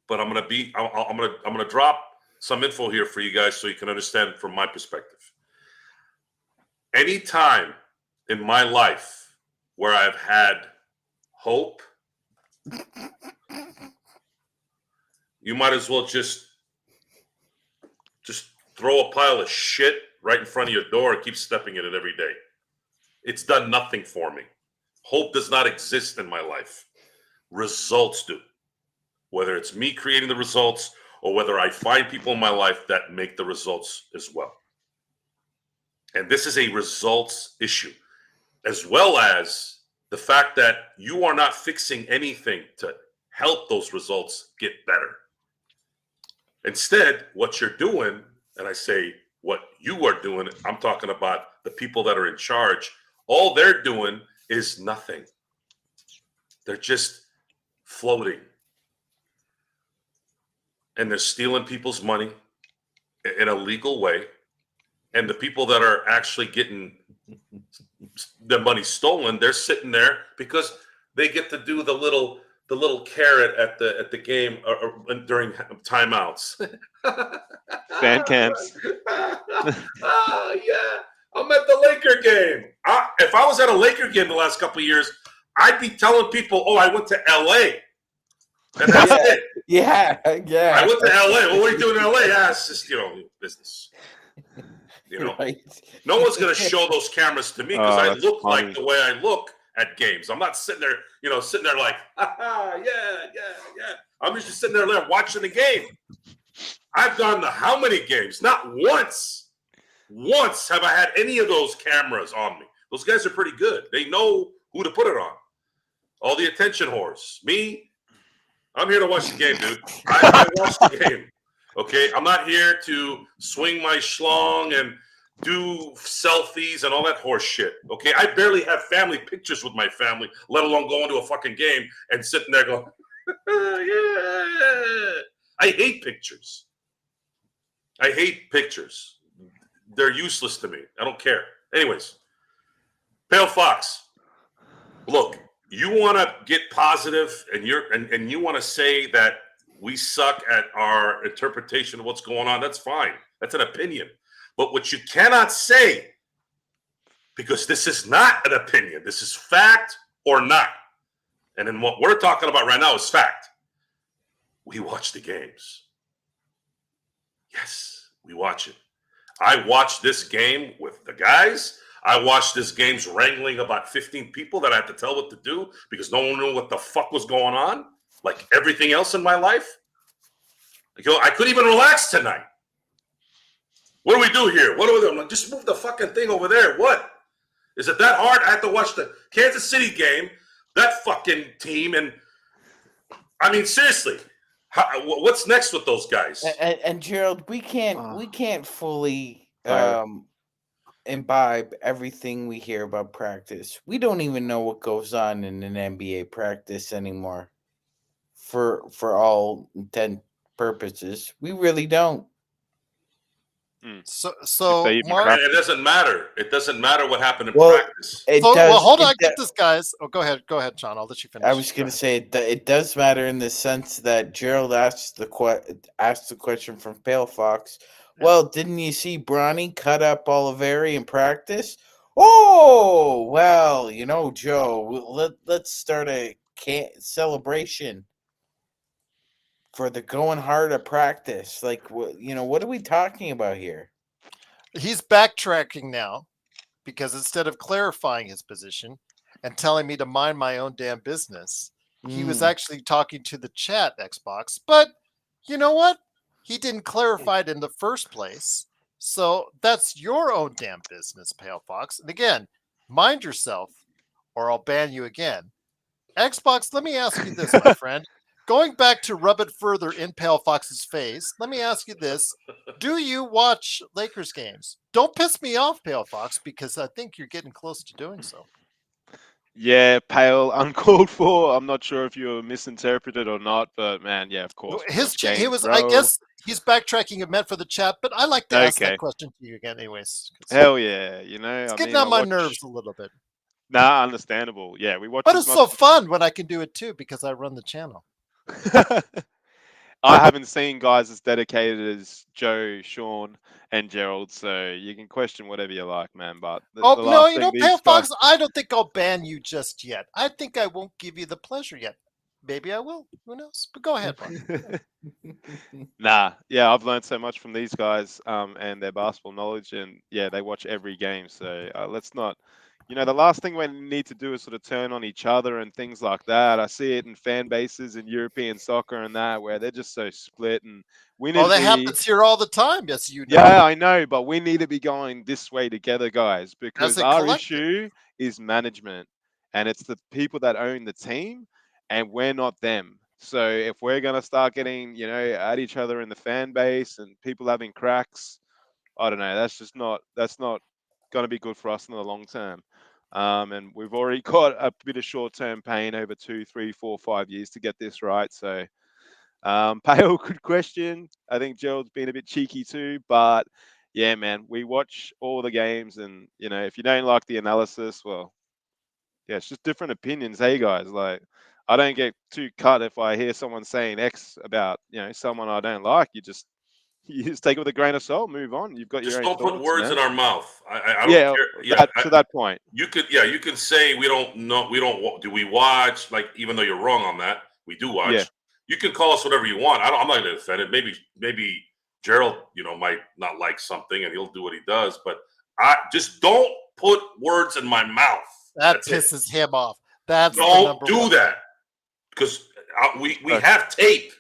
[SPEAKER 5] but I'm gonna drop some info here for you guys so you can understand from my perspective. Any time in my life where I've had hope, you might as well just throw a pile of shit right in front of your door and keep stepping in it every day. It's done nothing for me. Hope does not exist in my life. Results do. Whether it's me creating the results or whether I find people in my life that make the results as well. And this is a results issue, as well as the fact that you are not fixing anything to help those results get better. Instead, what you're doing, and I say what you are doing, I'm talking about the people that are in charge, all they're doing is nothing. They're just floating. And they're stealing people's money in a legal way. And the people that are actually getting their money stolen, they're sitting there because they get to do the little carrot at the game or during timeouts.
[SPEAKER 3] Fan cams.
[SPEAKER 5] Oh, yeah. I'm at the Laker game. If I was at a Laker game the last couple of years, I'd be telling people, "Oh, I went to LA." And that's it.
[SPEAKER 2] Yeah.
[SPEAKER 5] I went to LA. Well, what are you doing in LA? Yeah, it's just, business.
[SPEAKER 2] Right.
[SPEAKER 5] No one's going to show those cameras to me because I
[SPEAKER 3] that's
[SPEAKER 5] look
[SPEAKER 3] funny.
[SPEAKER 5] like the way I look at games. I'm not sitting there, like, yeah. I'm just sitting there watching the game. I've gone to how many games? Not once. Once have I had any of those cameras on me. Those guys are pretty good. They know who to put it on. All the attention whores. Me, I'm here to watch the game, dude. I watch the game. Okay, I'm not here to swing my schlong and do selfies and all that horse shit. Okay, I barely have family pictures with my family, let alone going to a fucking game and sitting there going, yeah. I hate pictures. They're useless to me. I don't care. Anyways, Pale Fox, look, you want to get positive and you want to say that we suck at our interpretation of what's going on. That's fine. That's an opinion. But what you cannot say, because this is not an opinion, this is fact or not. And then what we're talking about right now is fact. We watch the games. Yes, we watch it. I watched this game with the guys. I watched this game's wrangling about 15 people that I had to tell what to do because no one knew what the fuck was going on. Like everything else in my life. I couldn't even relax tonight. What do we do here? What do we do? I'm like, just move the fucking thing over there. What? Is it that hard? I have to watch the Kansas City game, that fucking team. And I mean, seriously, what's next with those guys?
[SPEAKER 2] And Gerald, we can't fully
[SPEAKER 3] Right.
[SPEAKER 2] imbibe everything we hear about practice. We don't even know what goes on in an NBA practice anymore. For all intent purposes, we really don't.
[SPEAKER 1] So
[SPEAKER 3] If they even
[SPEAKER 1] Mark.
[SPEAKER 3] practice.
[SPEAKER 5] It doesn't matter. It doesn't matter what happened in
[SPEAKER 2] Well,
[SPEAKER 5] practice.
[SPEAKER 1] Hold on,
[SPEAKER 2] it
[SPEAKER 1] get this, guys. Oh, go ahead, Sean. I'll let you finish.
[SPEAKER 2] I was going to say it does matter in the sense that Gerald asked the question from Pale Fox.
[SPEAKER 1] Yeah.
[SPEAKER 2] Well, didn't you see Bronny cut up Oliveri in practice? Oh, well, Joe, let's start a celebration for the going hard at practice. Like, what are we talking about here?
[SPEAKER 1] He's backtracking now because instead of clarifying his position and telling me to mind my own damn business, he was actually talking to the chat, Xbox. But you know what? He didn't clarify it in the first place. So that's your own damn business, Pale Fox. And again, mind yourself or I'll ban you again. Xbox, let me ask you this, my friend. Going back to rub it further in Pale Fox's face, let me ask you this. Do you watch Lakers games? Don't piss me off, Pale Fox, because I think you're getting close to doing so.
[SPEAKER 3] Yeah, pale, uncalled for. I'm not sure if you were misinterpreted or not, but man, yeah, of course. We watch
[SPEAKER 1] He
[SPEAKER 3] games,
[SPEAKER 1] was, I
[SPEAKER 3] bro.
[SPEAKER 1] guess he's backtracking it meant for the chat, but I like to ask that
[SPEAKER 3] Okay.
[SPEAKER 1] question to you again, anyways.
[SPEAKER 3] Hell yeah,
[SPEAKER 1] It's
[SPEAKER 3] I
[SPEAKER 1] getting
[SPEAKER 3] mean, I
[SPEAKER 1] on my
[SPEAKER 3] watch.
[SPEAKER 1] nerves a little bit.
[SPEAKER 3] Nah, understandable. Yeah, we watch
[SPEAKER 1] But
[SPEAKER 3] as
[SPEAKER 1] it's
[SPEAKER 3] much.
[SPEAKER 1] so fun when I can do it too because I run the channel.
[SPEAKER 3] I haven't seen guys as dedicated as Joe, Sean, and Gerald, so you can question whatever you like, man. But the
[SPEAKER 1] Oh no,
[SPEAKER 3] last
[SPEAKER 1] you
[SPEAKER 3] thing
[SPEAKER 1] know,
[SPEAKER 3] these
[SPEAKER 1] Pale
[SPEAKER 3] guys.
[SPEAKER 1] Fox, I don't think I'll ban you just yet. I think I won't give you the pleasure yet. Maybe I will. Who knows? But go ahead, Mark.
[SPEAKER 3] Nah, yeah, I've learned so much from these guys and their basketball knowledge, and yeah, they watch every game. So let's not, the last thing we need to do is sort of turn on each other and things like that. I see it in fan bases in European soccer and that where they're just so split, and we need
[SPEAKER 1] Oh,
[SPEAKER 3] to
[SPEAKER 1] that
[SPEAKER 3] be.
[SPEAKER 1] happens here all the time. Yes, you know.
[SPEAKER 3] Yeah, I know, but we need to be going this way together, guys,
[SPEAKER 1] As
[SPEAKER 3] because
[SPEAKER 1] a
[SPEAKER 3] our
[SPEAKER 1] collective.
[SPEAKER 3] issue is management, and it's the people that own the team, and we're not them. So if we're gonna start getting, at each other in the fan base and people having cracks, I don't know. That's not gonna be good for us in the long term. And we've already got a bit of short-term pain over 2, 3, 4, 5 years to get this right. So. Pale, good question. I think Gerald's been a bit cheeky too, but yeah, man, we watch all the games, and if you don't like the analysis, well, yeah, it's just different opinions. Hey, guys, like, I don't get too cut if I hear someone saying X about someone I don't like. You just take it with a grain of salt, move on. You've got
[SPEAKER 5] Just
[SPEAKER 3] your own
[SPEAKER 5] don't put
[SPEAKER 3] thoughts,
[SPEAKER 5] words
[SPEAKER 3] man.
[SPEAKER 5] in our mouth. I don't
[SPEAKER 3] Yeah,
[SPEAKER 5] care. Yeah,
[SPEAKER 3] that to that point.
[SPEAKER 5] you can say we don't know. We don't. Do we watch? Like, even though you're wrong on that, we do watch.
[SPEAKER 3] Yeah.
[SPEAKER 5] You can call us whatever you want. I'm not going to defend it. Maybe Gerald, might not like something, and he'll do what he does. But I just don't put words in my mouth.
[SPEAKER 1] That
[SPEAKER 5] That's it.
[SPEAKER 1] pisses him off. That's the
[SPEAKER 5] Don't
[SPEAKER 1] number
[SPEAKER 5] do
[SPEAKER 1] one
[SPEAKER 5] that because we
[SPEAKER 3] Okay.
[SPEAKER 5] have tape.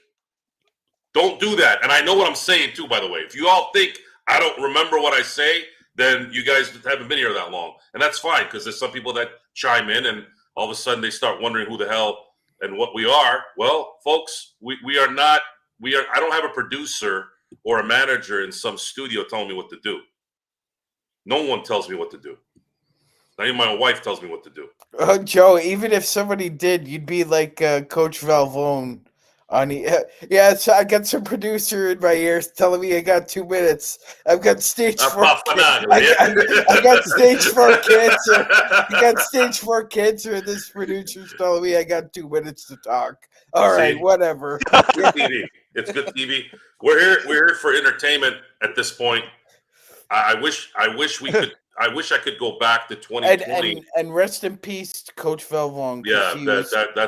[SPEAKER 5] Don't do that. And I know what I'm saying too, by the way. If you all think I don't remember what I say, then you guys haven't been here that long. And that's fine because there's some people that chime in and all of a sudden they start wondering who the hell and what we are. Well, folks, we are not, I don't have a producer or a manager in some studio telling me what to do. No one tells me what to do. Not even my wife tells me what to do.
[SPEAKER 2] Joe, even if somebody did, you'd be like Coach Valvone. So I got some producer in my ears telling me I got 2 minutes. I've got stage 4. I got stage 4 cancer. I got stage 4 cancer, and this producer's telling me I got 2 minutes to talk. All right, whatever.
[SPEAKER 5] It's good TV. It's good TV. We're here for entertainment at this point. I wish we could. I wish I could go back to 2020.
[SPEAKER 2] And rest in peace, Coach Valvone.
[SPEAKER 5] Yeah,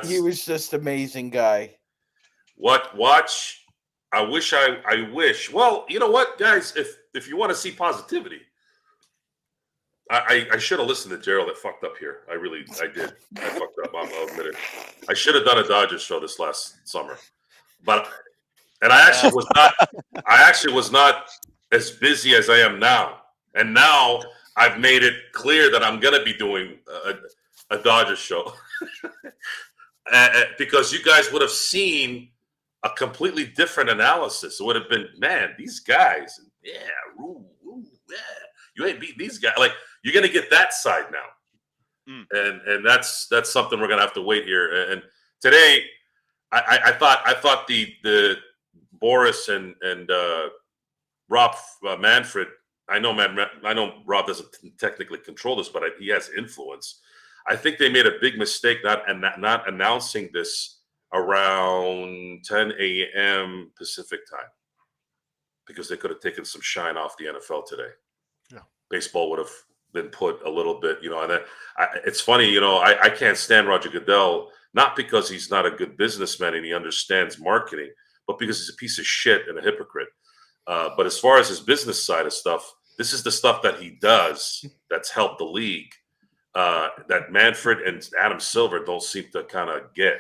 [SPEAKER 2] he was just amazing guy.
[SPEAKER 5] Watch. I wish. Well, you know what, guys? If you want to see positivity, I should have listened to Gerald. That fucked up here. I did. I fucked up. I'll admit it. I should have done a Dodgers show this last summer, and I actually was not as busy as I am now. And now I've made it clear that I'm going to be doing a Dodgers show because you guys would have seen a completely different analysis. It would have been, man, these guys, yeah, you ain't beat these guys. Like, you're going to get that side now. And that's something we're going to have to wait here. And today, I thought the Boris and Rob Manfred. I know Rob doesn't technically control this, but he has influence. I think they made a big mistake not announcing this around 10 a.m. Pacific time because they could have taken some shine off the NFL today.
[SPEAKER 1] Yeah,
[SPEAKER 5] baseball would have been put a little bit, and it's funny, I can't stand Roger Goodell, not because he's not a good businessman and he understands marketing, but because he's a piece of shit and a hypocrite. But as far as his business side of stuff, this is the stuff that he does that's helped the league that Manfred and Adam Silver don't seem to kind of get.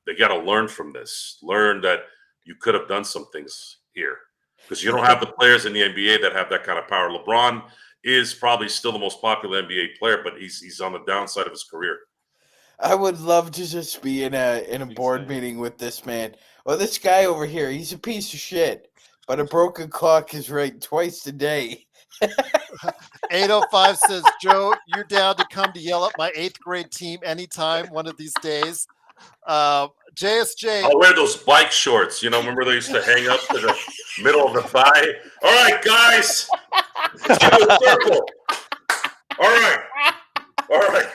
[SPEAKER 5] They got to learn from this. Learn that you could have done some things here because you don't have the players in the NBA that have that kind of power. LeBron is probably still the most popular NBA player, but he's on the downside of his career.
[SPEAKER 2] I would love to just be in a board meeting with this man. Well, this guy over here, he's a piece of shit, but a broken clock is right twice a day.
[SPEAKER 1] 805 says, Joe, you're down to come to yell at my 8th grade team anytime one of these days. JSJ.
[SPEAKER 5] I'll wear those bike shorts. Remember they used to hang up to the middle of the thigh? All right, guys. Let's get to a circle. All right. All right.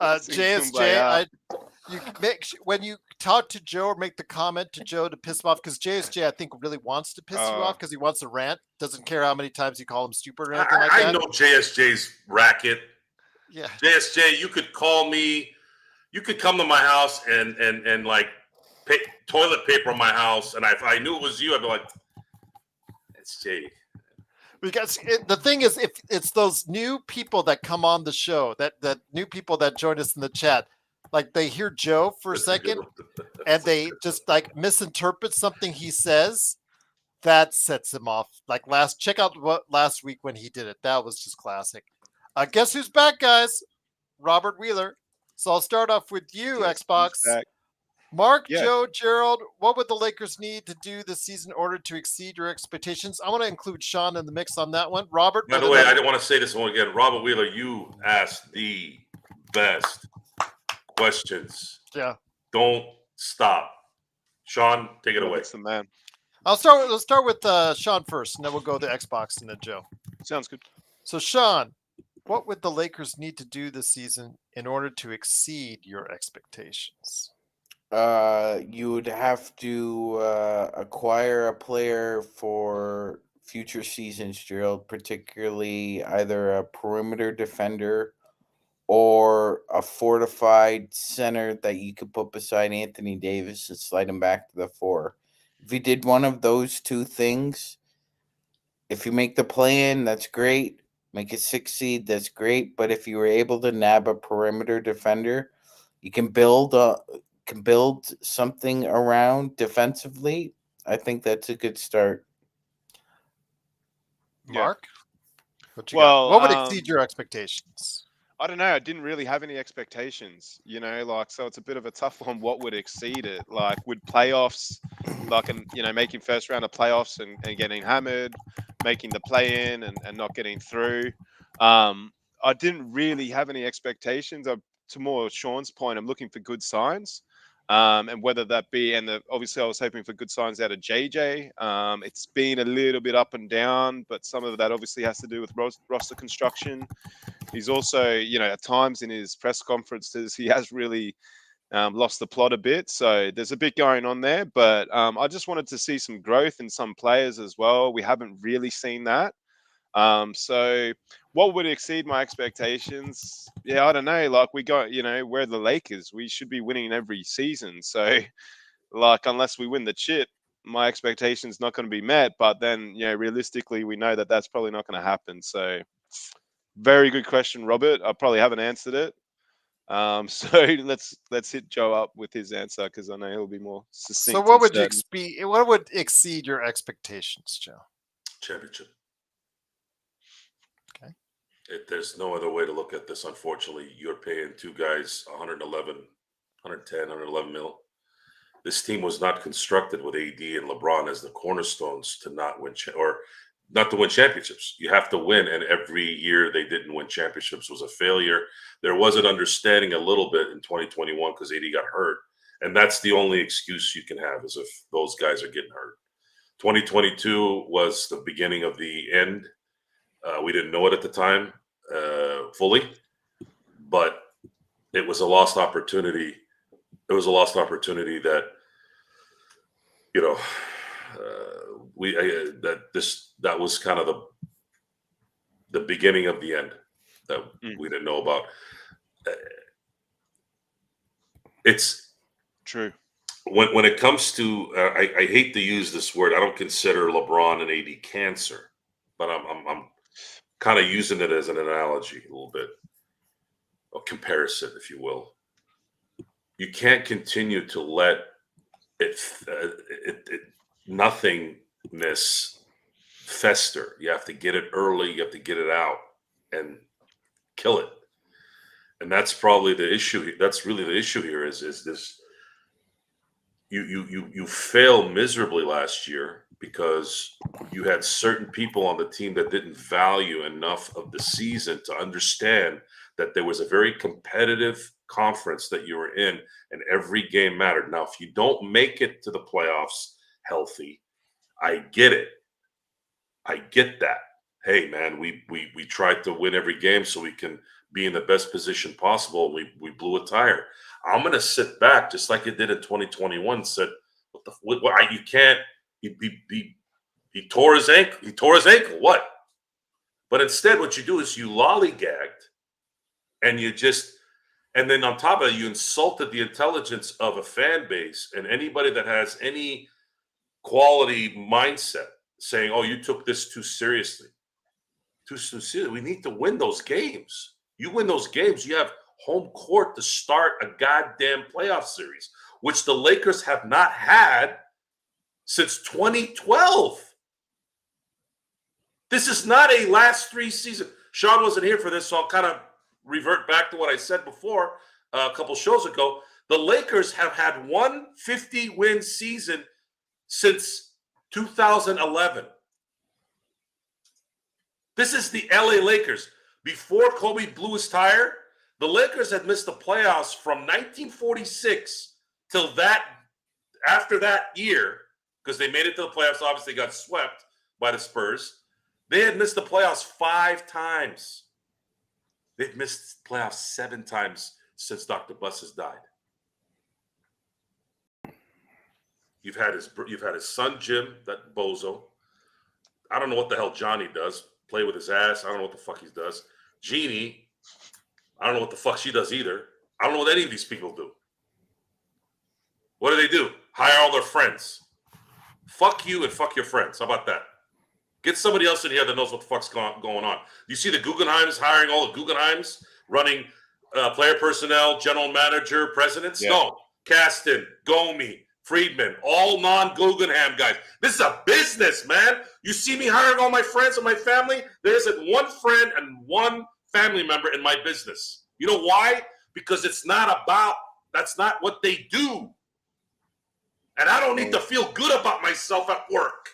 [SPEAKER 1] JSJ, when you talk to Joe or make the comment to Joe to piss him off, because JSJ, I think, really wants to piss you off because he wants to rant. Doesn't care how many times you call him stupid or anything like that.
[SPEAKER 5] I know JSJ's racket.
[SPEAKER 1] Yeah.
[SPEAKER 5] JSJ, you could call me. You could come to my house and like toilet paper in my house, and if I knew it was you, I'd be like, "It's Jay."
[SPEAKER 1] Because the thing is, if it's those new people that come on the show, that new people that join us in the chat, like they hear Joe for a second, and they just like misinterpret something he says, that sets him off. Like check out last week when he did it. That was just classic. Guess who's back, guys? Robert Wheeler. So I'll start off with you, Xbox. Mark,
[SPEAKER 3] Yeah.
[SPEAKER 1] Joe, Gerald, what would the Lakers need to do this season in order to exceed your expectations? I want to include Sean in the mix on that one. Robert.
[SPEAKER 5] By the way, I didn't want to say this one again. Robert Wheeler, you asked the best questions.
[SPEAKER 1] Yeah.
[SPEAKER 5] Don't stop. Sean, take it away.
[SPEAKER 3] That's the man.
[SPEAKER 1] Let's start with Sean first, and then we'll go to Xbox and then Joe.
[SPEAKER 3] Sounds good.
[SPEAKER 1] So, Sean, what would the Lakers need to do this season in order to exceed your expectations?
[SPEAKER 2] You would have to acquire a player for future seasons, Gerald, particularly either a perimeter defender or a fortified center that you could put beside Anthony Davis and slide him back to the 4. If you did one of those two things, if you make the play-in, that's great. Make a 6 seed, that's great. But if you were able to nab a perimeter defender, you can build something around defensively. I think that's a good start.
[SPEAKER 1] Mark, what you got? What would exceed your expectations?
[SPEAKER 3] I don't know. I didn't really have any expectations, so it's a bit of a tough one. What would exceed it? Like, would playoffs, making first round of playoffs and getting hammered, making the play in and not getting through. I didn't really have any expectations. To more Sean's point, I'm looking for good signs. And whether that be, obviously I was hoping for good signs out of JJ. It's been a little bit up and down, but some of that obviously has to do with roster construction. He's also, at times in his press conferences, he has really lost the plot a bit. So there's a bit going on there, but I just wanted to see some growth in some players as well. We haven't really seen that. So what would exceed my expectations? Yeah, I don't know. Like, we got, we're the Lakers. We should be winning every season. So, unless we win the chip, my expectations not going to be met. But then, realistically, we know that that's probably not going to happen. So, very good question, Robert. I probably haven't answered it. So let's hit Joe up with his answer, because I know he'll be more succinct.
[SPEAKER 1] So what would exceed your expectations, Joe?
[SPEAKER 5] Championship.
[SPEAKER 1] Okay.
[SPEAKER 5] There's no other way to look at this. Unfortunately, you're paying two guys 111 mil. This team was not constructed with AD and LeBron as the cornerstones to not win not to win championships. You have to win, and every year they didn't win championships was a failure. There was an understanding a little bit in 2021 because AD got hurt, and that's the only excuse you can have, is if those guys are getting hurt. 2022 was the beginning of the end. We didn't know it at the time fully, but it was a lost opportunity. It was a lost opportunity that, that was kind of the beginning of the end that we didn't know about. It's
[SPEAKER 3] true.
[SPEAKER 5] When it comes to, I hate to use this word. I don't consider LeBron and AD cancer, but I'm kind of using it as an analogy a little bit, a comparison, if you will. You can't continue to let nothingness fester. You have to get it early. You have to get it out and kill it. And that's probably the issue. That's really the issue here. Is this? You failed miserably last year. because you had certain people on the team that didn't value enough of the season to understand that there was a very competitive conference that you were in and every game mattered. Now, if you don't make it to the playoffs healthy, I get it. I get that. Hey, man, we tried to win every game so we can be in the best position possible. We blew a tire. I'm going to sit back just like it did in 2021 and said, you can't. He tore his ankle. He tore his ankle. What? But instead, what you do is you lollygagged, and and then on top of it, you insulted the intelligence of a fan base and anybody that has any quality mindset, saying, "Oh, you took this too seriously." Too seriously. We need to win those games. You win those games, you have home court to start a goddamn playoff series, which the Lakers have not had since 2012. This is not a last three season. Sean wasn't here for this, so I'll kind of revert back to what I said before a couple shows ago. The Lakers have had one 50-win season since 2011. This is the LA Lakers. Before Kobe blew his tire, the Lakers had missed the playoffs from 1946 till after that year, because they made it to the playoffs. Obviously, got swept by the Spurs. They had missed the playoffs 5 times. They've missed playoffs 7 times since Dr. Buss has died. You've had his son Jim, that bozo. I don't know what the hell Johnny does. Play with his ass. I don't know what the fuck he does. Jeannie, I don't know what the fuck she does either. I don't know what any of these people do. What do? Hire all their friends. Fuck you and fuck your friends. How about that? Get somebody else in here that knows what the fuck's going on. You see the Guggenheims hiring all the Guggenheims, running player personnel, general manager, presidents?
[SPEAKER 3] Yeah.
[SPEAKER 5] No. Kasten, Gomi, Friedman, all non-Guggenheim guys. This is a business, man. You see me hiring all my friends and my family? There isn't one friend and one family member in my business. You know why? Because that's not what they do. And I don't need to feel good about myself at work.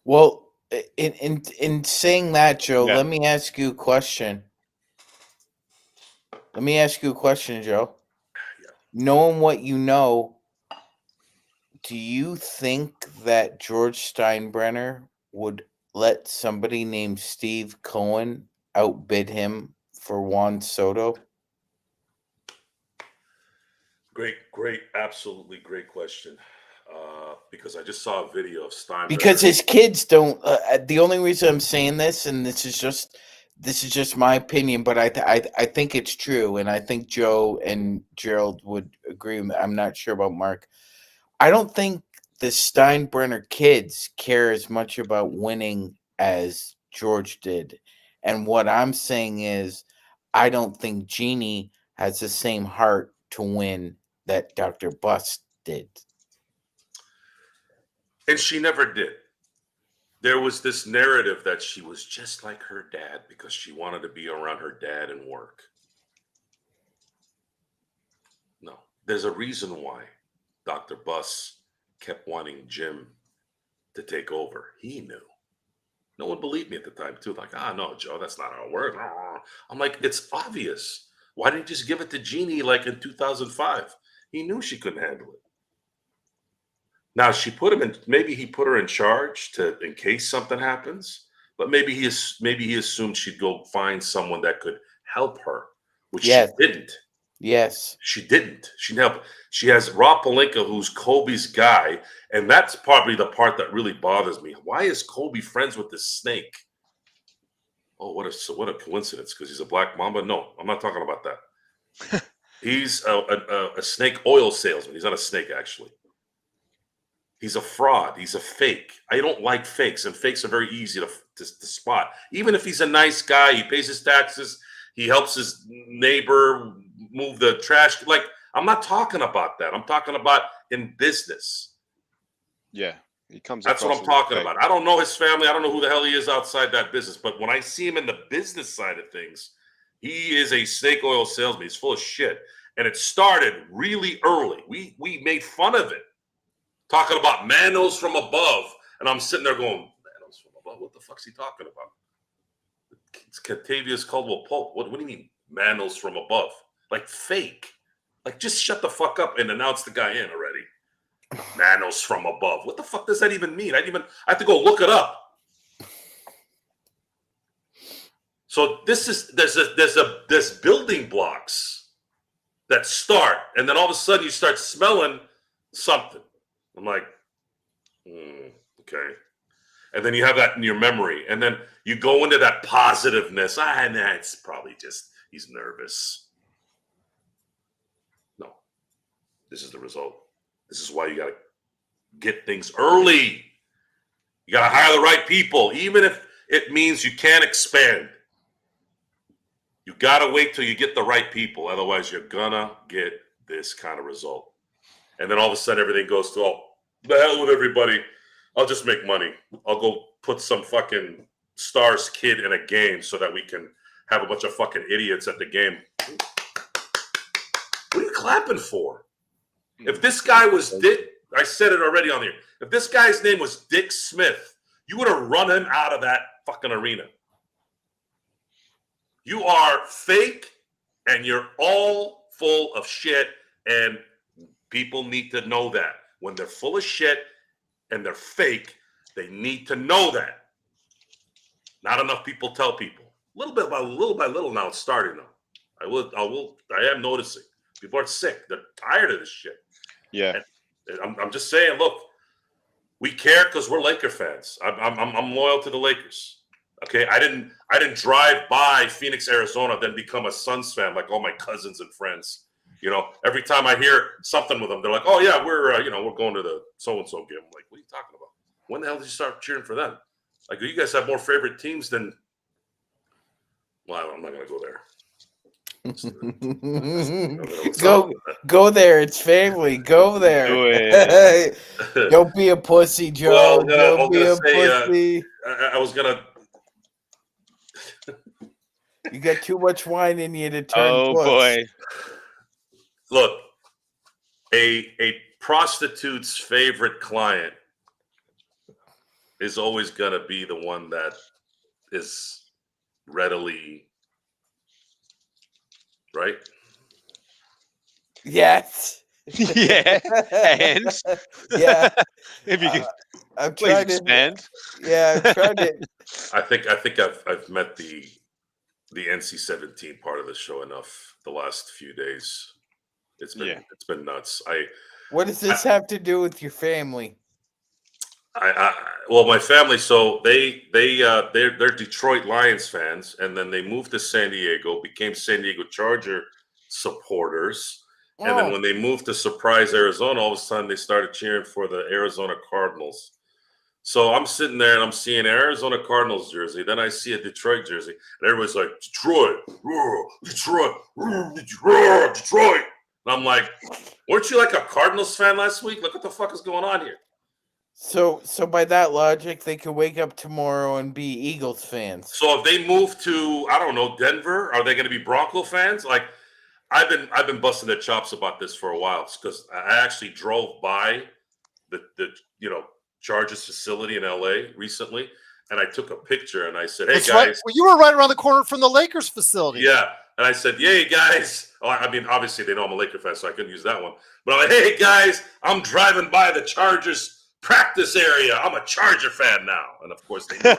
[SPEAKER 2] Well, in saying that, Joe,
[SPEAKER 3] Yeah.
[SPEAKER 2] let me ask you a question. Joe.
[SPEAKER 5] Yeah.
[SPEAKER 2] Knowing what you know, do you think that George Steinbrenner would let somebody named Steve Cohen outbid him for Juan Soto?
[SPEAKER 5] Great, absolutely great question. Because I just saw a video of Steinbrenner.
[SPEAKER 2] Because his kids don't. The only reason I'm saying this, and this is just my opinion, but I think it's true, and I think Joe and Gerald would agree with me. I'm not sure about Mark. I don't think the Steinbrenner kids care as much about winning as George did. And what I'm saying is, I don't think Jeannie has the same heart to win that Dr. Buss did.
[SPEAKER 5] And she never did. There was this narrative that she was just like her dad because she wanted to be around her dad and work. No, there's a reason why Dr. Buss kept wanting Jim to take over. He knew. No one believed me at the time, too. Like, no, Joe, that's not how it works. I'm like, it's obvious. Why didn't you just give it to Jeannie like in 2005? He knew she couldn't handle it. Now, maybe he put her in charge in case something happens, but maybe he assumed she'd go find someone that could help her, which she didn't.
[SPEAKER 2] Yes.
[SPEAKER 5] She didn't. She didn't help. She has Rob Pelinka, who's Kobe's guy, and that's probably the part that really bothers me. Why is Kobe friends with this snake? Oh, what a coincidence, because he's a black mamba? No, I'm not talking about that. He's a snake oil salesman. He's not a snake, actually. He's a fraud. He's a fake. I don't like fakes, and fakes are very easy to spot. Even if he's a nice guy, he pays his taxes, he helps his neighbor move the trash. Like, I'm not talking about that. I'm talking about in business.
[SPEAKER 3] Yeah, he comes.
[SPEAKER 5] That's what I'm talking about. I don't know his family. I don't know who the hell he is outside that business. But when I see him in the business side of things, he is a snake oil salesman. He's full of shit. And it started really early. We made fun of it. Talking about manos from above And I'm sitting there going, Manos from above? What the fuck's he talking about? It's Kentavious Caldwell-Pope. What do you mean, Manos from above? Like fake. Like just shut the fuck up and announce the guy in already. Manos from above. What the fuck does that even mean? I have to go look it up. So there's building blocks that start, and then all of a sudden you start smelling something. I'm like, okay. And then you have that in your memory, and then you go into that positiveness. It's probably just he's nervous. No, this is the result. This is why you got to get things early. You got to hire the right people, even if it means you can't expand. You got to wait till you get the right people. Otherwise, you're going to get this kind of result. And then all of a sudden, everything goes to, the hell with everybody. I'll just make money. I'll go put some fucking stars kid in a game so that we can have a bunch of fucking idiots at the game. What are you clapping for? If this guy was Dick, I said it already on here. If this guy's name was Dick Smith, you would have run him out of that fucking arena. You are fake, and you're all full of shit, and people need to know that. When they're full of shit and they're fake, they need to know that. Not enough people tell people. Little by little now it's starting though. I am noticing. People are sick. They're tired of this shit.
[SPEAKER 3] Yeah.
[SPEAKER 5] And I'm just saying, look, we care because we're Laker fans. I'm loyal to the Lakers. Okay, I didn't drive by Phoenix, Arizona, then become a Suns fan like all my cousins and friends. You know, every time I hear something with them, they're like, "Oh yeah, we're going to the so and so game." I'm like, what are you talking about? When the hell did you start cheering for them? Like, you guys have more favorite teams than? Well, I'm not gonna go there.
[SPEAKER 2] Go there. It's family. Go there.
[SPEAKER 3] Do it.
[SPEAKER 2] Don't be a pussy, Joe. Don't be a pussy.
[SPEAKER 5] I was gonna.
[SPEAKER 2] You got too much wine in you to turn.
[SPEAKER 3] Oh
[SPEAKER 2] puss.
[SPEAKER 3] boy.
[SPEAKER 5] Look, a prostitute's favorite client is always gonna be the one that is readily right.
[SPEAKER 2] Yes.
[SPEAKER 3] Yeah. And
[SPEAKER 2] yeah.
[SPEAKER 3] if you could
[SPEAKER 2] I'm
[SPEAKER 3] please
[SPEAKER 2] trying
[SPEAKER 3] expand.
[SPEAKER 2] Yeah, I'm trying to.
[SPEAKER 5] I think I've met the NC-17 part of the show enough the last few days. It's been nuts.
[SPEAKER 2] What does this have to do with your family?
[SPEAKER 5] Well, my family. So they're Detroit Lions fans, and then they moved to San Diego, became San Diego Charger supporters, and then when they moved to Surprise, Arizona, all of a sudden they started cheering for the Arizona Cardinals. So I'm sitting there and I'm seeing Arizona Cardinals jersey. Then I see a Detroit jersey, and everybody's like, Detroit, Detroit, Detroit. And I'm like, weren't you like a Cardinals fan last week? Look what the fuck is going on here.
[SPEAKER 2] So by that logic, they could wake up tomorrow and be Eagles fans.
[SPEAKER 5] So if they move to, I don't know, Denver, are they going to be Bronco fans? Like, I've been busting their chops about this for a while because I actually drove by the Chargers facility in LA recently, and I took a picture and I said, "Hey guys,"
[SPEAKER 1] right. Well, you were right around the corner from the Lakers facility.
[SPEAKER 5] Yeah, and I said, "Hey guys." Oh, I mean, obviously they know I'm a Laker fan, so I couldn't use that one. But I'm like, "Hey guys, I'm driving by the Chargers practice area. I'm a Charger fan now," and of course they know.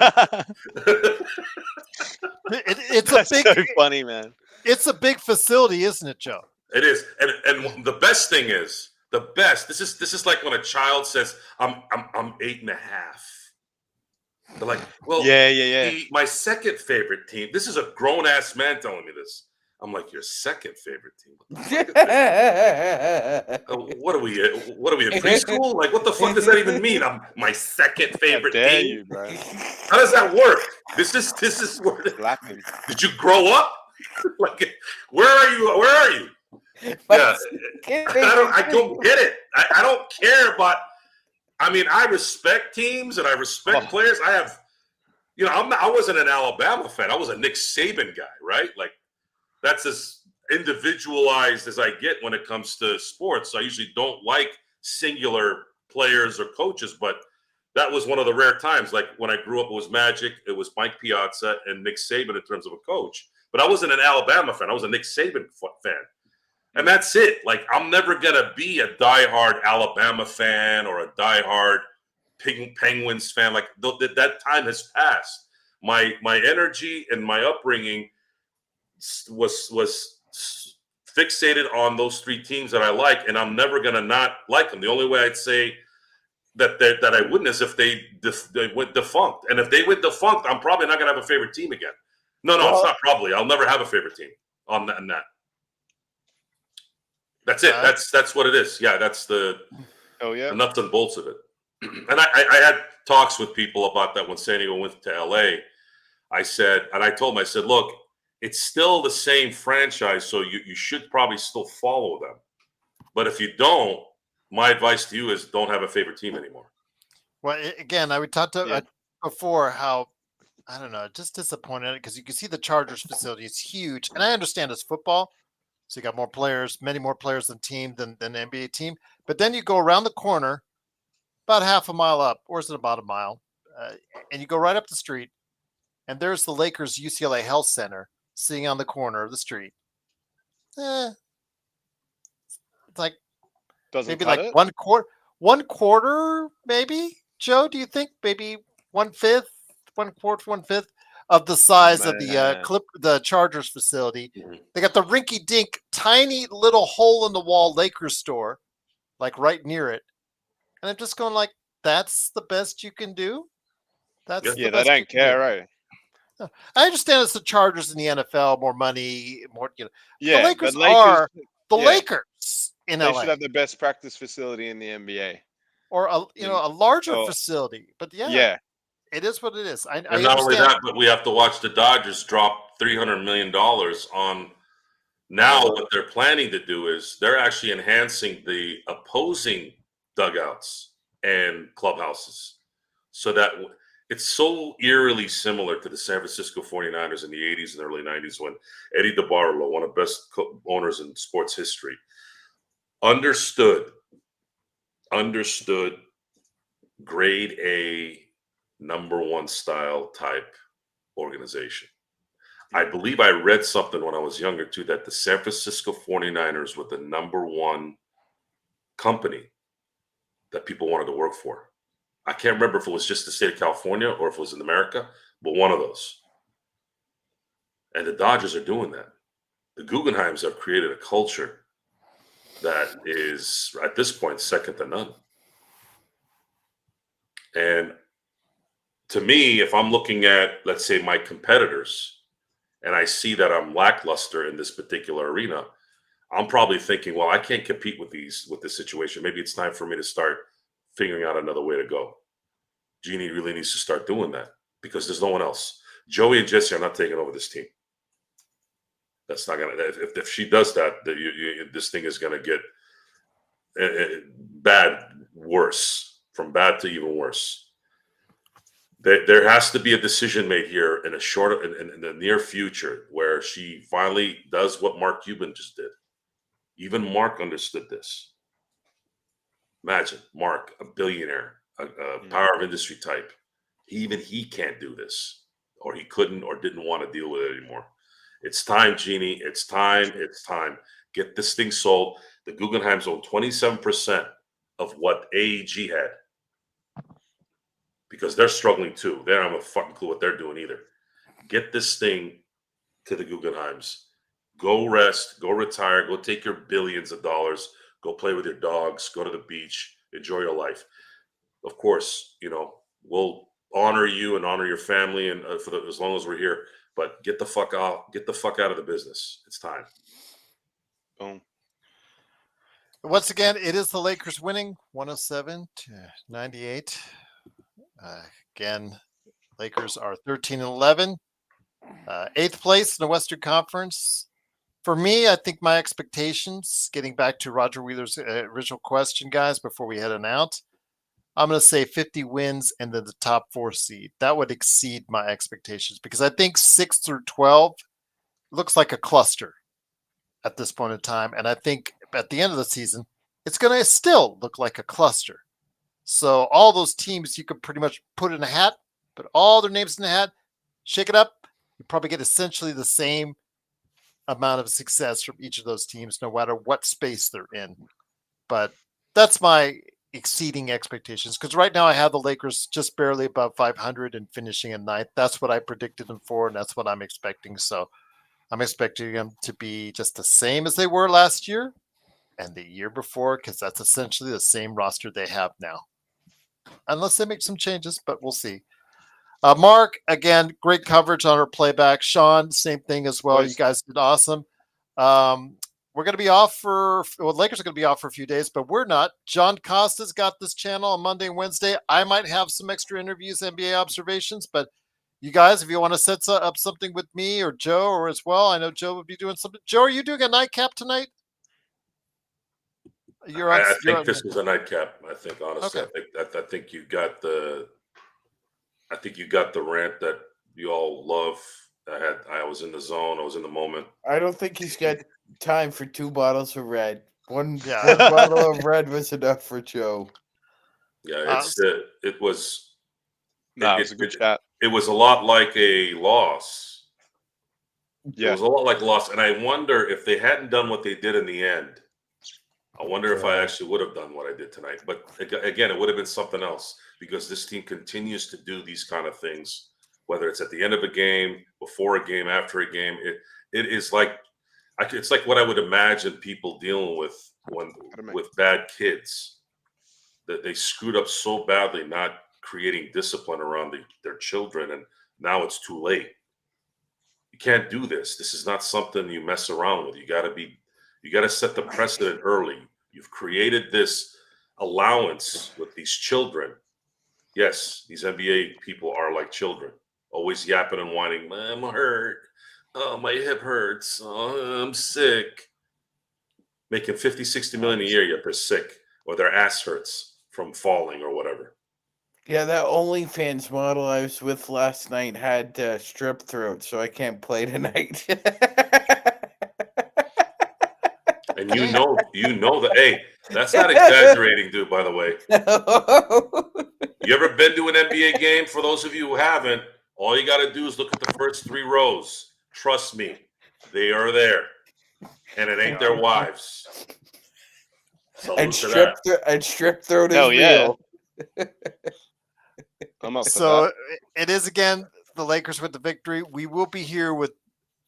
[SPEAKER 1] It's
[SPEAKER 3] That's
[SPEAKER 1] a big,
[SPEAKER 3] so funny, man.
[SPEAKER 1] It's a big facility, isn't it, Joe?
[SPEAKER 5] It is, and the best thing is This is like when a child says, "I'm 8.5." They're like, "Well,
[SPEAKER 3] yeah.
[SPEAKER 5] My second favorite team." This is a grown ass man telling me this. I'm like, "Your second favorite team? What are we in preschool? Like, what the fuck does that even mean? I'm my second favorite
[SPEAKER 3] How dare
[SPEAKER 5] team.
[SPEAKER 3] you, bro?
[SPEAKER 5] How does that work? This is where.
[SPEAKER 3] Laughing.
[SPEAKER 5] Did you grow up? Like, where are you? Yeah, I don't get it. I don't care about. I mean, I respect teams and I respect players. I have, I wasn't an Alabama fan. I was a Nick Saban guy, right? Like, that's as individualized as I get when it comes to sports. I usually don't like singular players or coaches, but that was one of the rare times. Like when I grew up, it was Magic, it was Mike Piazza, and Nick Saban in terms of a coach. But I wasn't an Alabama fan. I was a Nick Saban fan. And that's it. Like, I'm never going to be a diehard Alabama fan or a diehard Penguins fan. Like, that time has passed. My energy and my upbringing was fixated on those three teams that I like, and I'm never going to not like them. The only way I'd say that I wouldn't is if they went defunct. And if they went defunct, I'm probably not going to have a favorite team again. No, it's not probably. I'll never have a favorite team on that. That's it. That's what it is. Yeah, that's the nuts and bolts of it. And I had talks with people about that when San Diego went to LA. I told them, I said, look, it's still the same franchise, so you should probably still follow them. But if you don't, my advice to you is don't have a favorite team anymore.
[SPEAKER 1] Well, again, we talked before how, I don't know, just disappointed because you can see the Chargers facility is huge. And I understand it's football. So you got more players, many more players than the NBA team. But then you go around the corner, about half a mile up, or is it about a mile? And you go right up the street, and there's the Lakers UCLA Health Center sitting on the corner of the street. It's like maybe like one quarter, maybe. Joe, do you think maybe 1/5 of the size of the Chargers facility? They got the rinky-dink, tiny little hole in the wall Lakers store, like right near it. And I'm just going like, that's the best you can do.
[SPEAKER 3] They don't care, right?
[SPEAKER 1] I understand it's the Chargers in the NFL, more money, more. The Lakers
[SPEAKER 3] but Lakers
[SPEAKER 1] Lakers in LA.
[SPEAKER 3] They should have the best practice facility in the NBA,
[SPEAKER 1] or a larger facility. But it is what it is.
[SPEAKER 5] And not only that, but we have to watch the Dodgers drop $300 million on. Now what they're planning to do is they're actually enhancing the opposing dugouts and clubhouses so that it's so eerily similar to the San Francisco 49ers in the 80s and early 90s when Eddie DeBartolo, one of the best owners in sports history, understood grade A #1 style type organization. I believe I read something when I was younger too, that the San Francisco 49ers were the #1 company that people wanted to work for. I can't remember if it was just the state of California or if it was in America, but one of those. And the Dodgers are doing that. The Guggenheims have created a culture that is, at this point, second to none. And to me, if I'm looking at, let's say, my competitors, and I see that I'm lackluster in this particular arena, I'm probably thinking, well, I can't compete with this situation. Maybe it's time for me to start figuring out another way to go. Jeannie really needs to start doing that because there's no one else. Joey and Jesse are not taking over this team. That's not gonna. If she does that, this thing is gonna get worse, from bad to even worse. There has to be a decision made here in the near future where she finally does what Mark Cuban just did. Even Mark understood this. Imagine Mark, a billionaire, a power of industry type. Even he can't do this, or he couldn't, or didn't want to deal with it anymore. It's time, Jeannie. It's time. It's time. Get this thing sold. The Guggenheims own 27% of what AEG had because they're struggling too. They don't have a fucking clue what they're doing either. Get this thing to the Guggenheims. Go rest. Go retire. Go take your billions of dollars. Go play with your dogs. Go to the beach. Enjoy your life. Of course, we'll honor you and honor your family and as long as we're here. But get the fuck out. Get the fuck out of the business. It's time.
[SPEAKER 3] Boom.
[SPEAKER 1] Once again, it is the Lakers winning 107-98. Again, Lakers are 13-11, 8th place in the Western Conference. For me, I think my expectations, getting back to Roger Wheeler's original question, guys, before we head on out, I'm going to say 50 wins and then the top 4 seed. That would exceed my expectations because I think 6 through 12 looks like a cluster at this point in time. And I think at the end of the season, it's going to still look like a cluster. So all those teams you could pretty much put in a hat, put all their names in a hat, shake it up. You probably get essentially the same amount of success from each of those teams, no matter what space they're in. But that's my exceeding expectations, because right now I have the Lakers just barely above 500 and finishing in ninth. That's what I predicted them for, and that's what I'm expecting. So I'm expecting them to be just the same as they were last year and the year before, because that's essentially the same roster they have now. Unless they make some changes, but we'll see. Mark, again, great coverage on our playback. Sean, same thing as well. You guys did awesome. We're going to be off Lakers are going to be off for a few days, but we're not. John Costa's got this channel on Monday and Wednesday. I might have some extra interviews, NBA observations, but you guys, if you want to set up something with me or Joe or as well, I know Joe would be doing something. Joe, are you doing a nightcap tonight?
[SPEAKER 5] I think this is a nightcap. I think honestly,
[SPEAKER 1] Okay.
[SPEAKER 5] I think you got the rant that you all love. I was in the zone. I was in the moment.
[SPEAKER 2] I don't think he's got time for 2 bottles of red. One
[SPEAKER 1] Yeah.
[SPEAKER 2] bottle of red was enough for Joe.
[SPEAKER 5] Yeah, it was.
[SPEAKER 3] No, it was a good chat.
[SPEAKER 5] It was a lot like a loss.
[SPEAKER 3] Yeah.
[SPEAKER 5] It was a lot like a loss, and I wonder if they hadn't done what they did in the end. I wonder if I actually would have done what I did tonight. But again, it would have been something else, because this team continues to do these kind of things, whether it's at the end of a game, before a game, after a game. It is like it's like what I would imagine people dealing with with bad kids, that they screwed up so badly, not creating discipline around their children, and now it's too late. You can't do this. This is not something you mess around with. You got to set the precedent early. You've created this allowance with these children. Yes, these NBA people are like children, always yapping and whining. I'm hurt. Oh, my hip hurts. Oh, I'm sick. Making 50, 60 million a year, yet they're sick, or their ass hurts from falling or whatever.
[SPEAKER 2] Yeah, that OnlyFans model I was with last night had strep throat, so I can't play tonight.
[SPEAKER 5] And you know that. Hey, that's not exaggerating, dude. By the way, you ever been to an NBA game? For those of you who haven't, all you got to do is look at the first 3 rows. Trust me, they are there, and it ain't their wives.
[SPEAKER 2] And strep throat is real.
[SPEAKER 3] I'm up for
[SPEAKER 1] So
[SPEAKER 3] that.
[SPEAKER 1] it is, again, the Lakers with the victory. We will be here with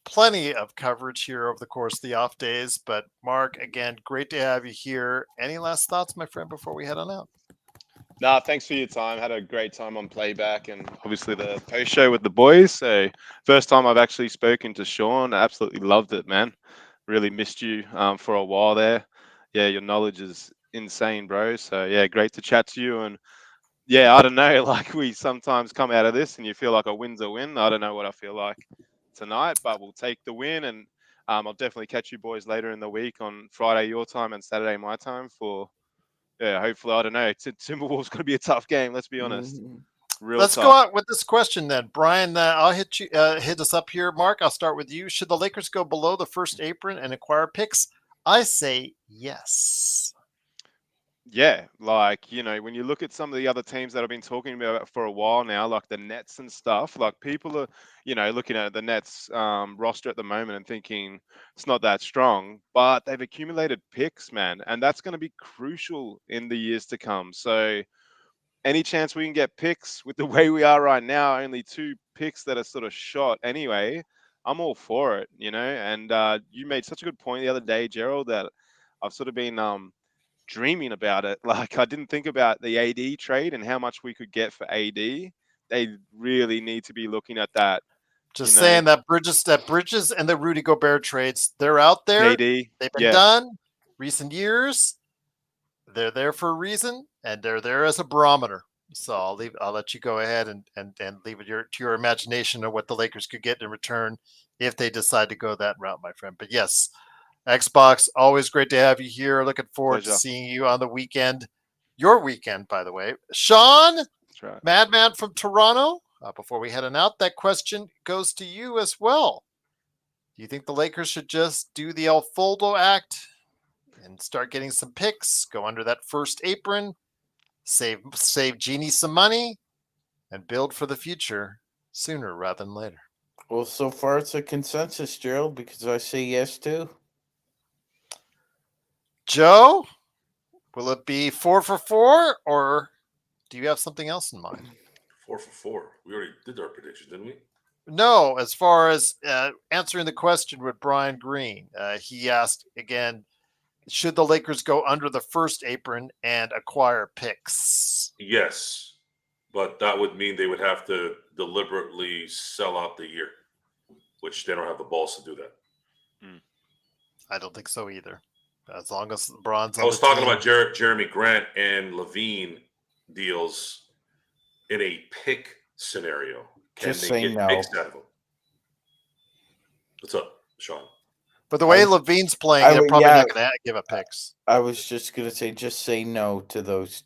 [SPEAKER 1] plenty of coverage here over the course of the off days. But Mark, again, great to have you here. Any last thoughts, my friend, before we head on out?
[SPEAKER 3] Nah, thanks for your time. Had a great time on playback and obviously the post show with the boys. So first time I've actually spoken to Sean. I absolutely loved it, man. Really missed you for a while there. Yeah, your knowledge is insane, bro. So yeah, great to chat to you. And yeah, I don't know, like we sometimes come out of this and you feel like a win's a win. I don't know what I feel like tonight, but we'll take the win. And I'll definitely catch you boys later in the week on Friday your time and Saturday my time for, yeah, hopefully, I don't know. Timberwolves going to be a tough game. Let's be honest. Real
[SPEAKER 1] Let's
[SPEAKER 3] tough.
[SPEAKER 1] go out with this question then. Brian, I'll hit us up here. Mark, I'll start with you. Should the Lakers go below the first apron and acquire picks? I say yes.
[SPEAKER 3] Yeah, like, you know, when you look at some of the other teams that I've been talking about for a while now, like the Nets and stuff, like people are, you know, looking at the Nets roster at the moment and thinking it's not that strong, but they've accumulated picks, man, and that's going to be crucial in the years to come. So any chance we can get picks with the way we are right now, only 2 picks that are sort of shot anyway, I'm all for it, you know. And you made such a good point the other day, Gerald, that I've sort of been dreaming about it. Like I didn't think about the AD trade and how much we could get for AD. They really need to be looking at that.
[SPEAKER 1] Just saying that Bridges and the Rudy Gobert trades, they're out there.
[SPEAKER 3] AD,
[SPEAKER 1] They've been done recent years. They're there for a reason, and they're there as a barometer. So I'll let you go ahead and leave it to your imagination of what the Lakers could get in return if they decide to go that route, my friend. But yes, Xbox, always great to have you here. Looking forward to seeing you on the weekend. Your weekend, by the way. Sean,
[SPEAKER 3] that's right.
[SPEAKER 1] Madman from Toronto. Before we head on out, that question goes to you as well. Do you think the Lakers should just do the El Foldo act and start getting some picks, go under that first apron, save Genie some money, and build for the future sooner rather than later.
[SPEAKER 2] Well, so far it's a consensus, Gerald, because I say yes too.
[SPEAKER 1] Joe, will it be 4 for 4, or do you have something else in mind?
[SPEAKER 5] 4 for 4. We already did our prediction, didn't we?
[SPEAKER 1] No, as far as answering the question with Brian Green, he asked again, should the Lakers go under the first apron and acquire picks?
[SPEAKER 5] Yes, but that would mean they would have to deliberately sell out the year, which they don't have the balls to do that.
[SPEAKER 1] I don't think so either. As long as LeBron's on
[SPEAKER 5] I was
[SPEAKER 1] the
[SPEAKER 5] talking
[SPEAKER 1] team.
[SPEAKER 5] about Jeremy Grant and Levine deals in a pick scenario. Can
[SPEAKER 2] Just
[SPEAKER 5] they
[SPEAKER 2] say
[SPEAKER 5] get
[SPEAKER 2] no.
[SPEAKER 5] picks out of them? What's up, Sean?
[SPEAKER 1] But the way Levine's playing, they're probably not going to give up picks.
[SPEAKER 2] I was just gonna say, just say no to those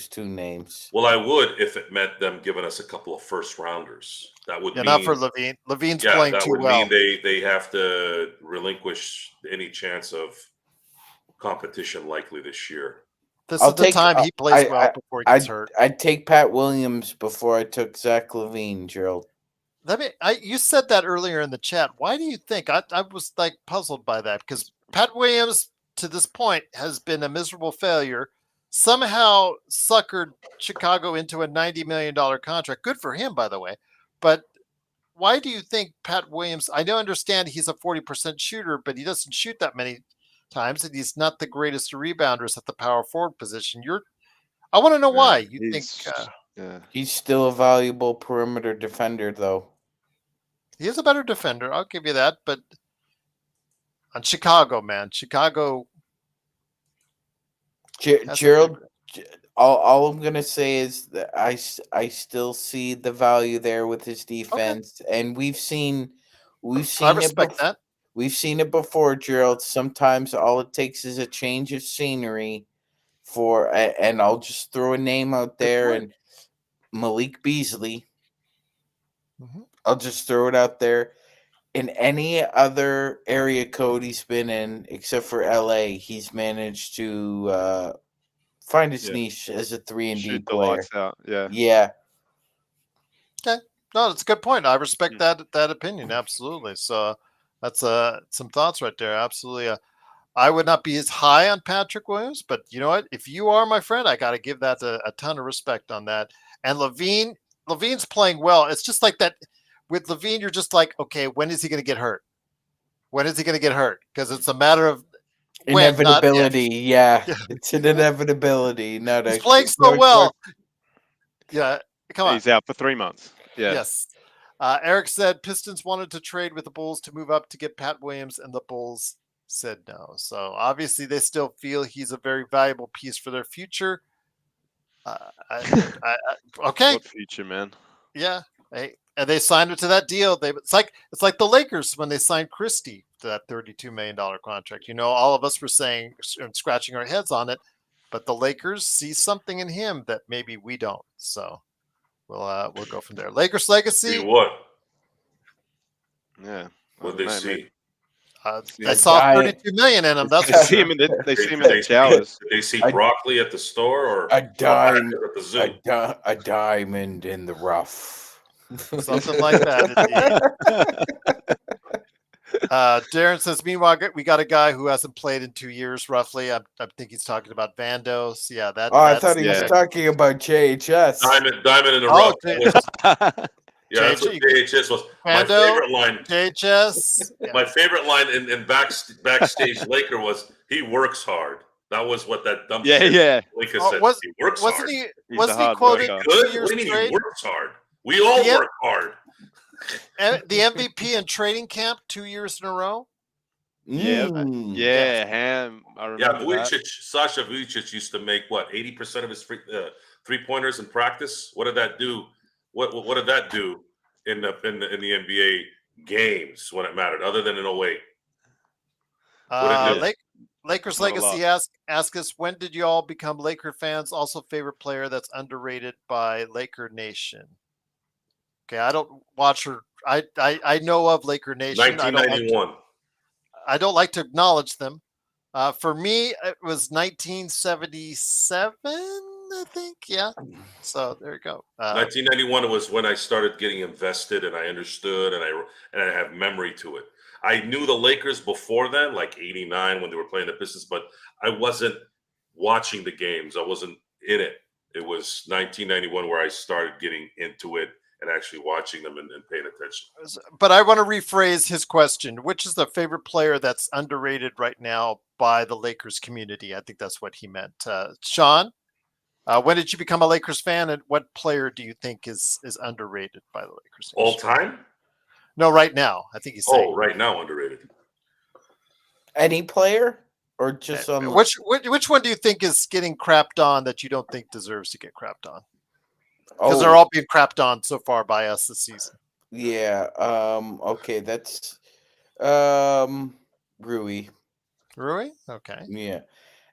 [SPEAKER 2] two names.
[SPEAKER 5] Well, I would if it meant them giving us a couple of first rounders. That would mean
[SPEAKER 1] not for Levine. Levine's playing
[SPEAKER 5] that
[SPEAKER 1] too
[SPEAKER 5] would
[SPEAKER 1] well.
[SPEAKER 5] mean they have to relinquish any chance of competition likely this year.
[SPEAKER 1] This is the time he plays well before he gets hurt.
[SPEAKER 2] I'd take Pat Williams before I took Zach LaVine, Gerald.
[SPEAKER 1] You said that earlier in the chat. Why do you think? I was like puzzled by that because Pat Williams to this point has been a miserable failure. Somehow suckered Chicago into a $90 million contract. Good for him, by the way. But why do you think Pat Williams? I don't understand he's a 40% shooter, but he doesn't shoot that many times, and he's not the greatest of rebounders at the power forward position. I want to know why you think
[SPEAKER 2] he's still a valuable perimeter defender, though.
[SPEAKER 1] He is a better defender. I'll give you that. But on Chicago, man,
[SPEAKER 2] Gerald, all I'm gonna say is that I still see the value there with his defense, and we've seen
[SPEAKER 1] I respect that.
[SPEAKER 2] We've seen it before, Gerald. Sometimes all it takes is a change of scenery and I'll just throw a name out there, and Malik Beasley.
[SPEAKER 1] Mm-hmm.
[SPEAKER 2] I'll just throw it out there. In any other area code he's been in, except for LA, he's managed to find his niche as a 3-and-D player. Yeah.
[SPEAKER 1] Okay. No, that's a good point. I respect that opinion. Absolutely. So that's some thoughts right there. Absolutely. I would not be as high on Patrick Williams, but you know what? If you are my friend, I got to give that a ton of respect on that. And Levine's playing well. It's just like that. With Levine, you're just like, okay, when is he going to get hurt? When is he going to get hurt? Because it's a matter of
[SPEAKER 2] inevitability. Yeah, it's an inevitability.
[SPEAKER 1] He's playing so well. Yeah, come on.
[SPEAKER 3] He's out for 3 months. Yeah.
[SPEAKER 1] Yes. Eric said Pistons wanted to trade with the Bulls to move up to get Pat Williams, and the Bulls said no. So obviously they still feel he's a very valuable piece for their future. Okay.
[SPEAKER 3] What future, man?
[SPEAKER 1] Yeah. And they signed him to that deal. It's like the Lakers when they signed Christie to that $32 million contract. You know, all of us were saying and scratching our heads on it, but the Lakers see something in him that maybe we don't. So we'll go from there. Lakers legacy.
[SPEAKER 5] See what?
[SPEAKER 3] Yeah.
[SPEAKER 5] What they see?
[SPEAKER 1] I saw 32 million in him. That's
[SPEAKER 3] they see him in the showers.
[SPEAKER 5] Did they see broccoli at the store or
[SPEAKER 2] a diamond
[SPEAKER 5] at the zoo?
[SPEAKER 2] A diamond in the rough.
[SPEAKER 1] Something like that. Darren says, meanwhile, we got a guy who hasn't played in 2 years, roughly. I think he's talking about Vandos. Yeah,
[SPEAKER 2] I thought he was talking about JHS.
[SPEAKER 5] Diamond in the rough. Yeah, that's what JHS was. My
[SPEAKER 1] Vando,
[SPEAKER 5] favorite line.
[SPEAKER 1] JHS. Yeah.
[SPEAKER 5] My favorite line in backstage Laker was, "He works hard." That was what that dumb Laker said. He works hard.
[SPEAKER 1] Wasn't he quoted 2 years straight?
[SPEAKER 5] He works hard. We all work hard.
[SPEAKER 1] The MVP in training camp 2 years in a row.
[SPEAKER 3] Ham. I remember
[SPEAKER 5] Sasha Vujic used to make 80% of his three-pointers in practice. What did that do? What did that do in the NBA games when it mattered, other than in 08?
[SPEAKER 1] Lakers legacy ask us, when did you all become Laker fans? Also, favorite player that's underrated by Laker Nation. Okay, I don't watch her. I know of Laker Nation.
[SPEAKER 5] 1991.
[SPEAKER 1] I don't like to acknowledge them. For me, it was 1977. I think. Yeah. So there you go.
[SPEAKER 5] 1991 was when I started getting invested, and I understood, and I have memory to it. I knew the Lakers before then, like '89 when they were playing the Pistons, but I wasn't watching the games. I wasn't in it. It was 1991 where I started getting into it and actually watching them and paying attention.
[SPEAKER 1] But I want to rephrase his question. Which is the favorite player that's underrated right now by the Lakers community? I think that's what he meant. Sean, when did you become a Lakers fan, and what player do you think is underrated by the Lakers?
[SPEAKER 5] All time?
[SPEAKER 1] No, right now. I think he's saying.
[SPEAKER 5] Oh, right now underrated.
[SPEAKER 2] Any player or just on
[SPEAKER 1] Which one do you think is getting crapped on that you don't think deserves to get crapped on? Because
[SPEAKER 2] Oh,
[SPEAKER 1] they're all being crapped on so far by us this season.
[SPEAKER 2] yeah. Okay, that's Rui.
[SPEAKER 1] Rui? Okay.
[SPEAKER 2] Yeah.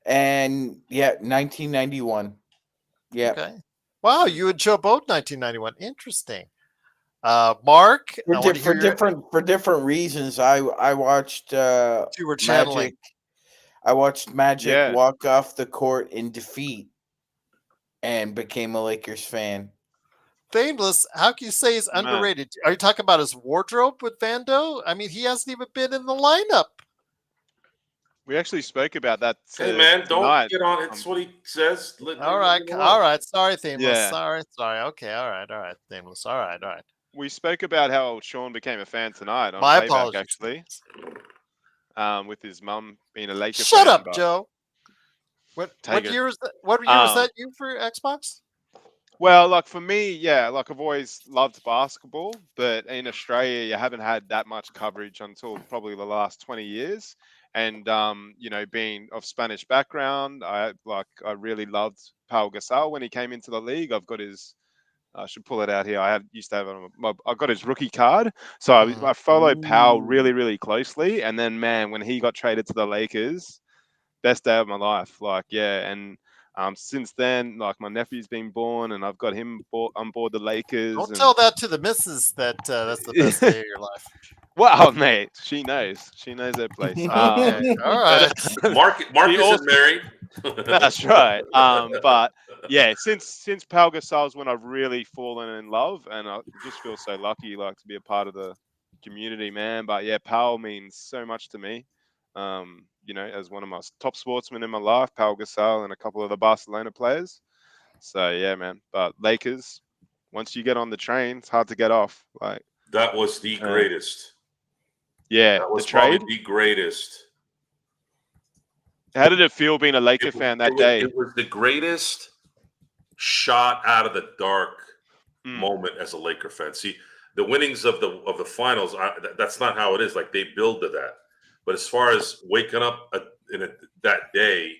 [SPEAKER 2] And yeah, 1991. Yeah.
[SPEAKER 1] Okay. Wow, you and Joe both 1991. Interesting. Mark, I want to hear your,
[SPEAKER 2] For different reasons. I watched
[SPEAKER 1] you were channeling.
[SPEAKER 2] Magic. I watched Magic
[SPEAKER 3] Yeah.
[SPEAKER 2] walk off the court in defeat and became a Lakers fan.
[SPEAKER 1] Fameless, how can you say he's
[SPEAKER 3] Man.
[SPEAKER 1] underrated? Are you talking about his wardrobe with Vando? I mean, he hasn't even been in the lineup.
[SPEAKER 3] We actually spoke about that.
[SPEAKER 5] Hey man, don't
[SPEAKER 3] tonight.
[SPEAKER 5] get on. It's what he says.
[SPEAKER 1] All right. Sorry, Fameless.
[SPEAKER 3] Yeah.
[SPEAKER 1] Sorry. Okay, all right, Fameless. All right.
[SPEAKER 3] We spoke about how Sean became a fan tonight on
[SPEAKER 1] My
[SPEAKER 3] Playback,
[SPEAKER 1] apologies.
[SPEAKER 3] actually, with his mum being a Laker
[SPEAKER 1] Shut
[SPEAKER 3] fan.
[SPEAKER 1] up,
[SPEAKER 3] but-
[SPEAKER 1] Joe. What
[SPEAKER 3] Take it.
[SPEAKER 1] year is that? What year was that you for Xbox?
[SPEAKER 3] Well, like for me, yeah, like I've always loved basketball, but in Australia, you haven't had that much coverage until probably the last 20 years. And being of Spanish background, I really loved Pau Gasol when he came into the league. I've got his, I should pull it out here. Used to have it on I got his rookie card, so I followed Pau really, really closely. And then, man, when he got traded to the Lakers, best day of my life. And since then, like my nephew's been born, and I've got him on board the Lakers.
[SPEAKER 1] Don't tell that to the missus that that's the best day of your life.
[SPEAKER 3] Wow, mate, she knows. She knows that place.
[SPEAKER 1] Okay, all right.
[SPEAKER 5] Mark
[SPEAKER 3] He
[SPEAKER 5] isn't
[SPEAKER 3] also-
[SPEAKER 5] married.
[SPEAKER 3] That's right. But yeah, since Pau Gasol's when I've really fallen in love, and I just feel so lucky, like to be a part of the community, man. But yeah, Pau means so much to me. As one of my top sportsmen in my life, Pau Gasol and a couple of the Barcelona players. So yeah, man. But Lakers, once you get on the train, it's hard to get off. Like
[SPEAKER 5] That was the greatest.
[SPEAKER 3] yeah,
[SPEAKER 5] That was
[SPEAKER 3] the trade.
[SPEAKER 5] probably the greatest.
[SPEAKER 3] How did it feel being a Laker fan that day?
[SPEAKER 5] It was the greatest shot out of the dark
[SPEAKER 3] Mm.
[SPEAKER 5] moment as a Laker fan. See, the winnings of the finals, that's not how it is. Like they build to that. But as far as waking up that day,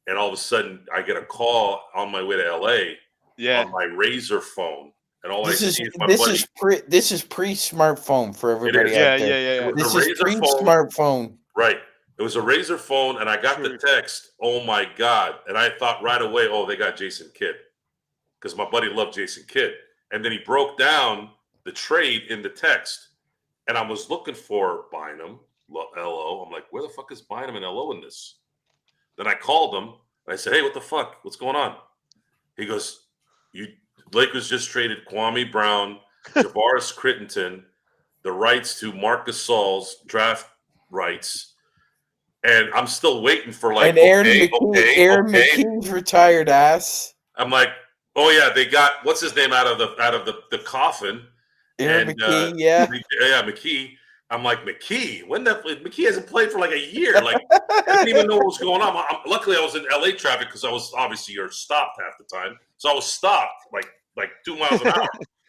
[SPEAKER 5] and all of a sudden I get a call on my way to LA
[SPEAKER 3] Yeah.
[SPEAKER 5] on my Razor phone, and all
[SPEAKER 2] This
[SPEAKER 5] I
[SPEAKER 2] is
[SPEAKER 5] see is my
[SPEAKER 2] this
[SPEAKER 5] buddy.
[SPEAKER 2] is this is
[SPEAKER 5] It
[SPEAKER 2] pre-smartphone for
[SPEAKER 5] is.
[SPEAKER 2] everybody
[SPEAKER 3] Yeah,
[SPEAKER 2] out there.
[SPEAKER 3] yeah.
[SPEAKER 5] It was
[SPEAKER 2] This
[SPEAKER 5] a
[SPEAKER 2] is
[SPEAKER 5] Razor phone.
[SPEAKER 2] pre-smartphone.
[SPEAKER 5] Right. It was a Razor phone, and I got
[SPEAKER 3] True.
[SPEAKER 5] the text. Oh my God! And I thought right away, oh, they got Jason Kidd, because my buddy loved Jason Kidd. And then he broke down the trade in the text, and I was looking for Bynum, LO. I'm like, where the fuck is Bynum and LO in this? Then I called him, and I said, hey, what the fuck? What's going on? He goes, Lakers just traded Kwame Brown, Javaris Crittenton, the rights to Marc Gasol's draft rights, and I'm still waiting for like
[SPEAKER 2] And Aaron
[SPEAKER 5] okay.
[SPEAKER 2] McKee's retired ass.
[SPEAKER 5] I'm like, oh yeah, they got what's his name out of the coffin.
[SPEAKER 2] Aaron
[SPEAKER 5] And,
[SPEAKER 2] McKee, yeah.
[SPEAKER 5] McKee. I'm like, McKee. McKee hasn't played for like a year. Like I didn't even know what was going on. Luckily, I was in LA traffic because I was obviously you're stopped half the time, so I was stopped like 2 miles an hour.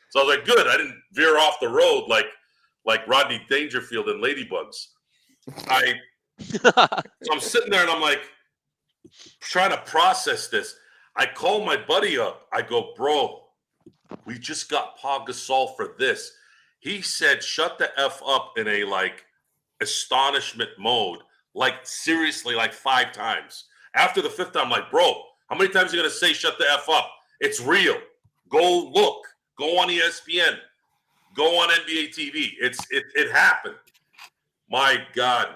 [SPEAKER 5] So I was like, good. I didn't veer off the road like Rodney Dangerfield in Ladybugs. So I'm sitting there and I'm like trying to process this. I call my buddy up. I go, bro, we just got Pau Gasol for this. He said, shut the F up in a like astonishment mode, like seriously, like 5 times. After the 5th time, I'm like, bro, how many times are you going to say shut the F up? It's real. Go look. Go on ESPN. Go on NBA TV. It happened. My God,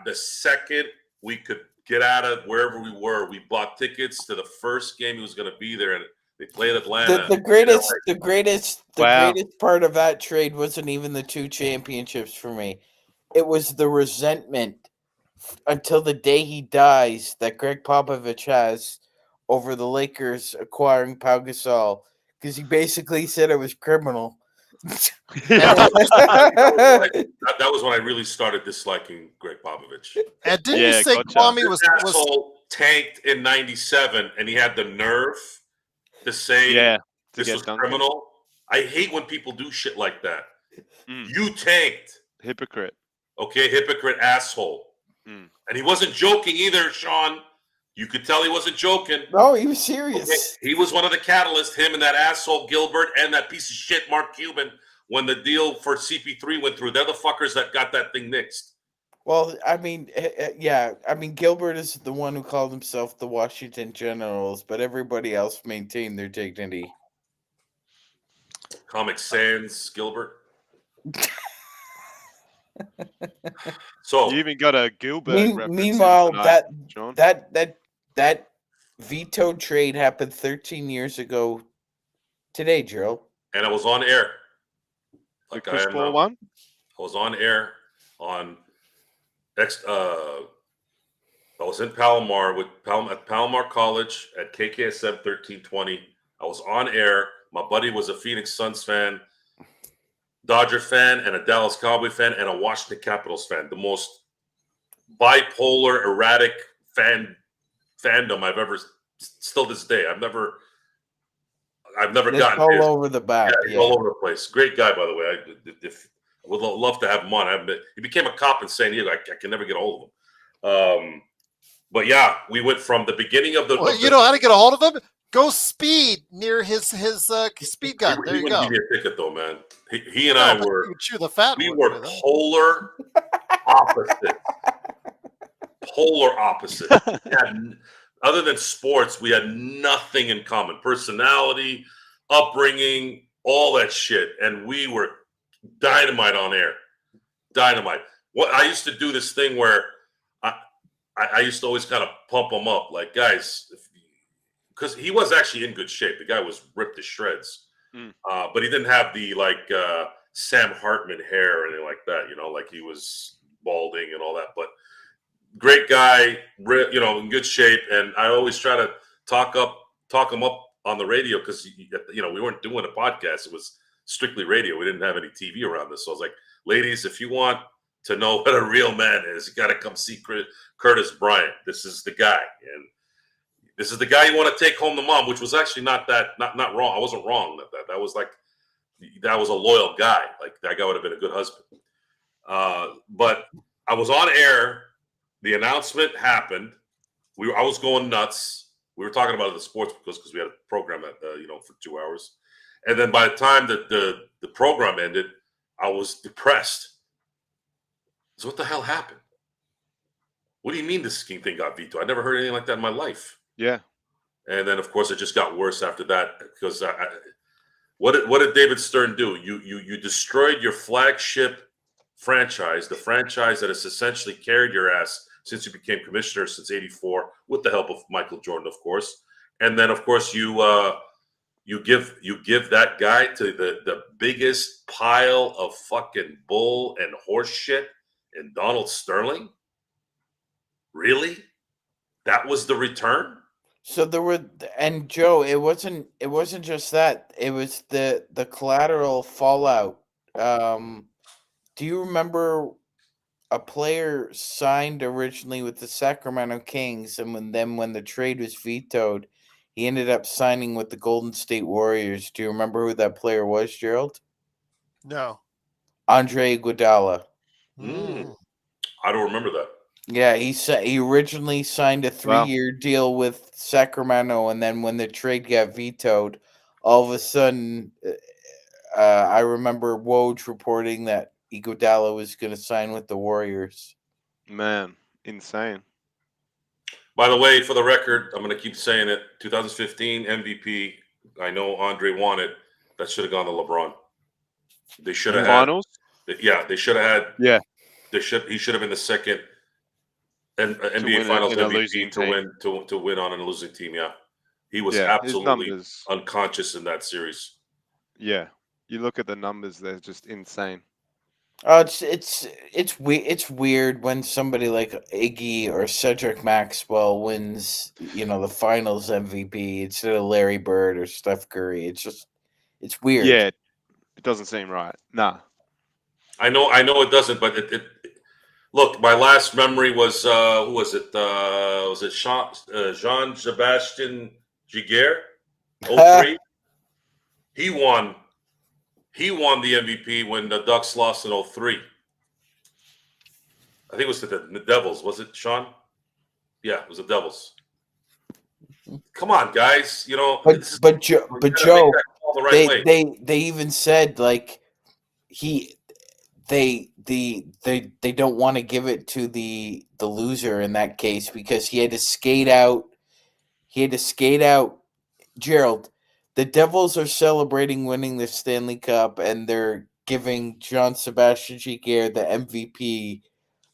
[SPEAKER 5] the second we could get out of wherever we were. We bought tickets to the first game he was going to be there, and they played Atlanta.
[SPEAKER 2] The greatest
[SPEAKER 3] Wow.
[SPEAKER 2] part of that trade wasn't even the 2 championships for me. It was the resentment until the day he dies that Greg Popovich has over the Lakers acquiring Pau Gasol, because he basically said it was criminal.
[SPEAKER 5] That was when I really started disliking Greg Popovich.
[SPEAKER 1] And didn't
[SPEAKER 3] Yeah,
[SPEAKER 1] you say
[SPEAKER 3] gotcha.
[SPEAKER 1] Kwame
[SPEAKER 5] This
[SPEAKER 1] was
[SPEAKER 5] asshole tanked in '97, and he had the nerve to say
[SPEAKER 3] Yeah. To
[SPEAKER 5] this
[SPEAKER 3] get
[SPEAKER 5] was
[SPEAKER 3] done.
[SPEAKER 5] criminal. I hate when people do shit like that.
[SPEAKER 3] Mm.
[SPEAKER 5] You tanked,
[SPEAKER 3] Hypocrite.
[SPEAKER 5] okay, hypocrite asshole.
[SPEAKER 3] Mm.
[SPEAKER 5] And he wasn't joking either, Sean. You could tell he wasn't joking.
[SPEAKER 2] No, he was serious.
[SPEAKER 5] Okay? He was one of the catalysts, him and that asshole Gilbert and that piece of shit Mark Cuban, when the deal for CP3 went through. They're the fuckers that got that thing nixed.
[SPEAKER 2] Well, I mean, yeah. I mean, Gilbert is the one who called himself the Washington Generals, but everybody else maintained their dignity.
[SPEAKER 5] Comic Sans Gilbert. So
[SPEAKER 3] You even got a Gilbert reference.
[SPEAKER 2] Meanwhile,
[SPEAKER 3] tonight, John.
[SPEAKER 2] that veto trade happened 13 years ago today, Gerald.
[SPEAKER 5] and I was on air.
[SPEAKER 3] The Chris Paul one?
[SPEAKER 5] I was on air on I was in Palomar at Palomar College at KKSM 1320. I was on air. My buddy was a Phoenix Suns fan, Dodger fan, and a Dallas Cowboy fan, and a Washington Capitals fan. The most bipolar, erratic fandom I've ever, still this day. I've never
[SPEAKER 2] It's
[SPEAKER 5] gotten
[SPEAKER 2] all
[SPEAKER 5] his.
[SPEAKER 2] over the back.
[SPEAKER 5] Yeah, he's all over the place. Great guy, by the way. I would love to have him on. He became a cop in San Diego. I can never get a hold of him. But yeah, we went from the beginning of the.
[SPEAKER 1] Well, you know how to get a hold of him? Go speed near his speed gun. There
[SPEAKER 5] he
[SPEAKER 1] you go.
[SPEAKER 5] wouldn't give me a ticket though, man. He and I
[SPEAKER 1] but
[SPEAKER 5] were.
[SPEAKER 1] you would chew the fat.
[SPEAKER 5] We
[SPEAKER 1] one,
[SPEAKER 5] were
[SPEAKER 1] right?
[SPEAKER 5] polar opposites. Polar opposite. Other than sports, we had nothing in common. Personality, upbringing, all that shit, and we were dynamite on air. Dynamite. What I used to do this thing where I used to always kind of pump him up, like, guys, because he was actually in good shape. The guy was ripped to shreds, but he didn't have the Sam Hartman hair or anything like that. You know, like he was balding and all that. But great guy, in good shape. And I always try to talk him up on the radio because we weren't doing a podcast. It was strictly radio. We didn't have any TV around this. So I was like, ladies, if you want to know what a real man is, you got to come see Curtis Bryant. This is the guy, and this is the guy you want to take home to mom, which was actually not wrong. I wasn't wrong. That was a loyal guy. Like that guy would have been a good husband. But I was on air. The announcement happened. I was going nuts. We were talking about the sports because we had a program at for 2 hours, and then by the time that the program ended, I was depressed. So what the hell happened? What do you mean this thing got vetoed? I never heard anything like that in my life.
[SPEAKER 3] Yeah.
[SPEAKER 5] And then of course it just got worse after that because what did David Stern do? You destroyed your flagship franchise, the franchise that has essentially carried your ass since you became commissioner since '84, with the help of Michael Jordan, of course. And then of course you give that guy to the biggest pile of fucking bull and horse shit in Donald Sterling. Really? That was the return?
[SPEAKER 2] So there were, and Joe, it wasn't just that. It was the collateral fallout. Do you remember a player signed originally with the Sacramento Kings, and when the trade was vetoed, he ended up signing with the Golden State Warriors? Do you remember who that player was, Gerald?
[SPEAKER 1] No.
[SPEAKER 2] Andre Iguodala.
[SPEAKER 5] I don't remember that.
[SPEAKER 2] Yeah, he originally signed a 3-year deal with Sacramento, and then when the trade got vetoed, all of a sudden, I remember Woj reporting that Iguodala was going to sign with the Warriors.
[SPEAKER 3] Man, insane.
[SPEAKER 5] By the way, for the record, I'm going to keep saying it. 2015 MVP. I know Andre won it. That should have gone to LeBron. They should have had
[SPEAKER 3] finals.
[SPEAKER 5] Yeah, they should have had.
[SPEAKER 3] Yeah,
[SPEAKER 5] He should have been the second And NBA
[SPEAKER 3] win
[SPEAKER 5] Finals
[SPEAKER 3] in a
[SPEAKER 5] MVP
[SPEAKER 3] losing
[SPEAKER 5] to
[SPEAKER 3] team.
[SPEAKER 5] win to win on a losing team. Yeah, he was
[SPEAKER 3] Yeah, his
[SPEAKER 5] absolutely
[SPEAKER 3] numbers.
[SPEAKER 5] unconscious in that series.
[SPEAKER 3] Yeah, you look at the numbers; they're just insane.
[SPEAKER 2] It's weird when somebody like Iggy or Cedric Maxwell wins, the Finals MVP instead of Larry Bird or Steph Curry. It's weird.
[SPEAKER 3] Yeah, it doesn't seem right. Nah.
[SPEAKER 5] I know it doesn't, but it look, my last memory was who was it? Was it Jean Sebastian Giguère? 03? He won the MVP when the Ducks lost in 03. I think it was to the Devils. Was it, Sean? Yeah, it was the Devils. Come on, guys.
[SPEAKER 2] But Joe,
[SPEAKER 5] make that call the right way.
[SPEAKER 2] they even said like they don't want to give it to the loser in that case because he had to skate out. Gerald, the Devils are celebrating winning the Stanley Cup, and they're giving Jean Sebastian Giguère the MVP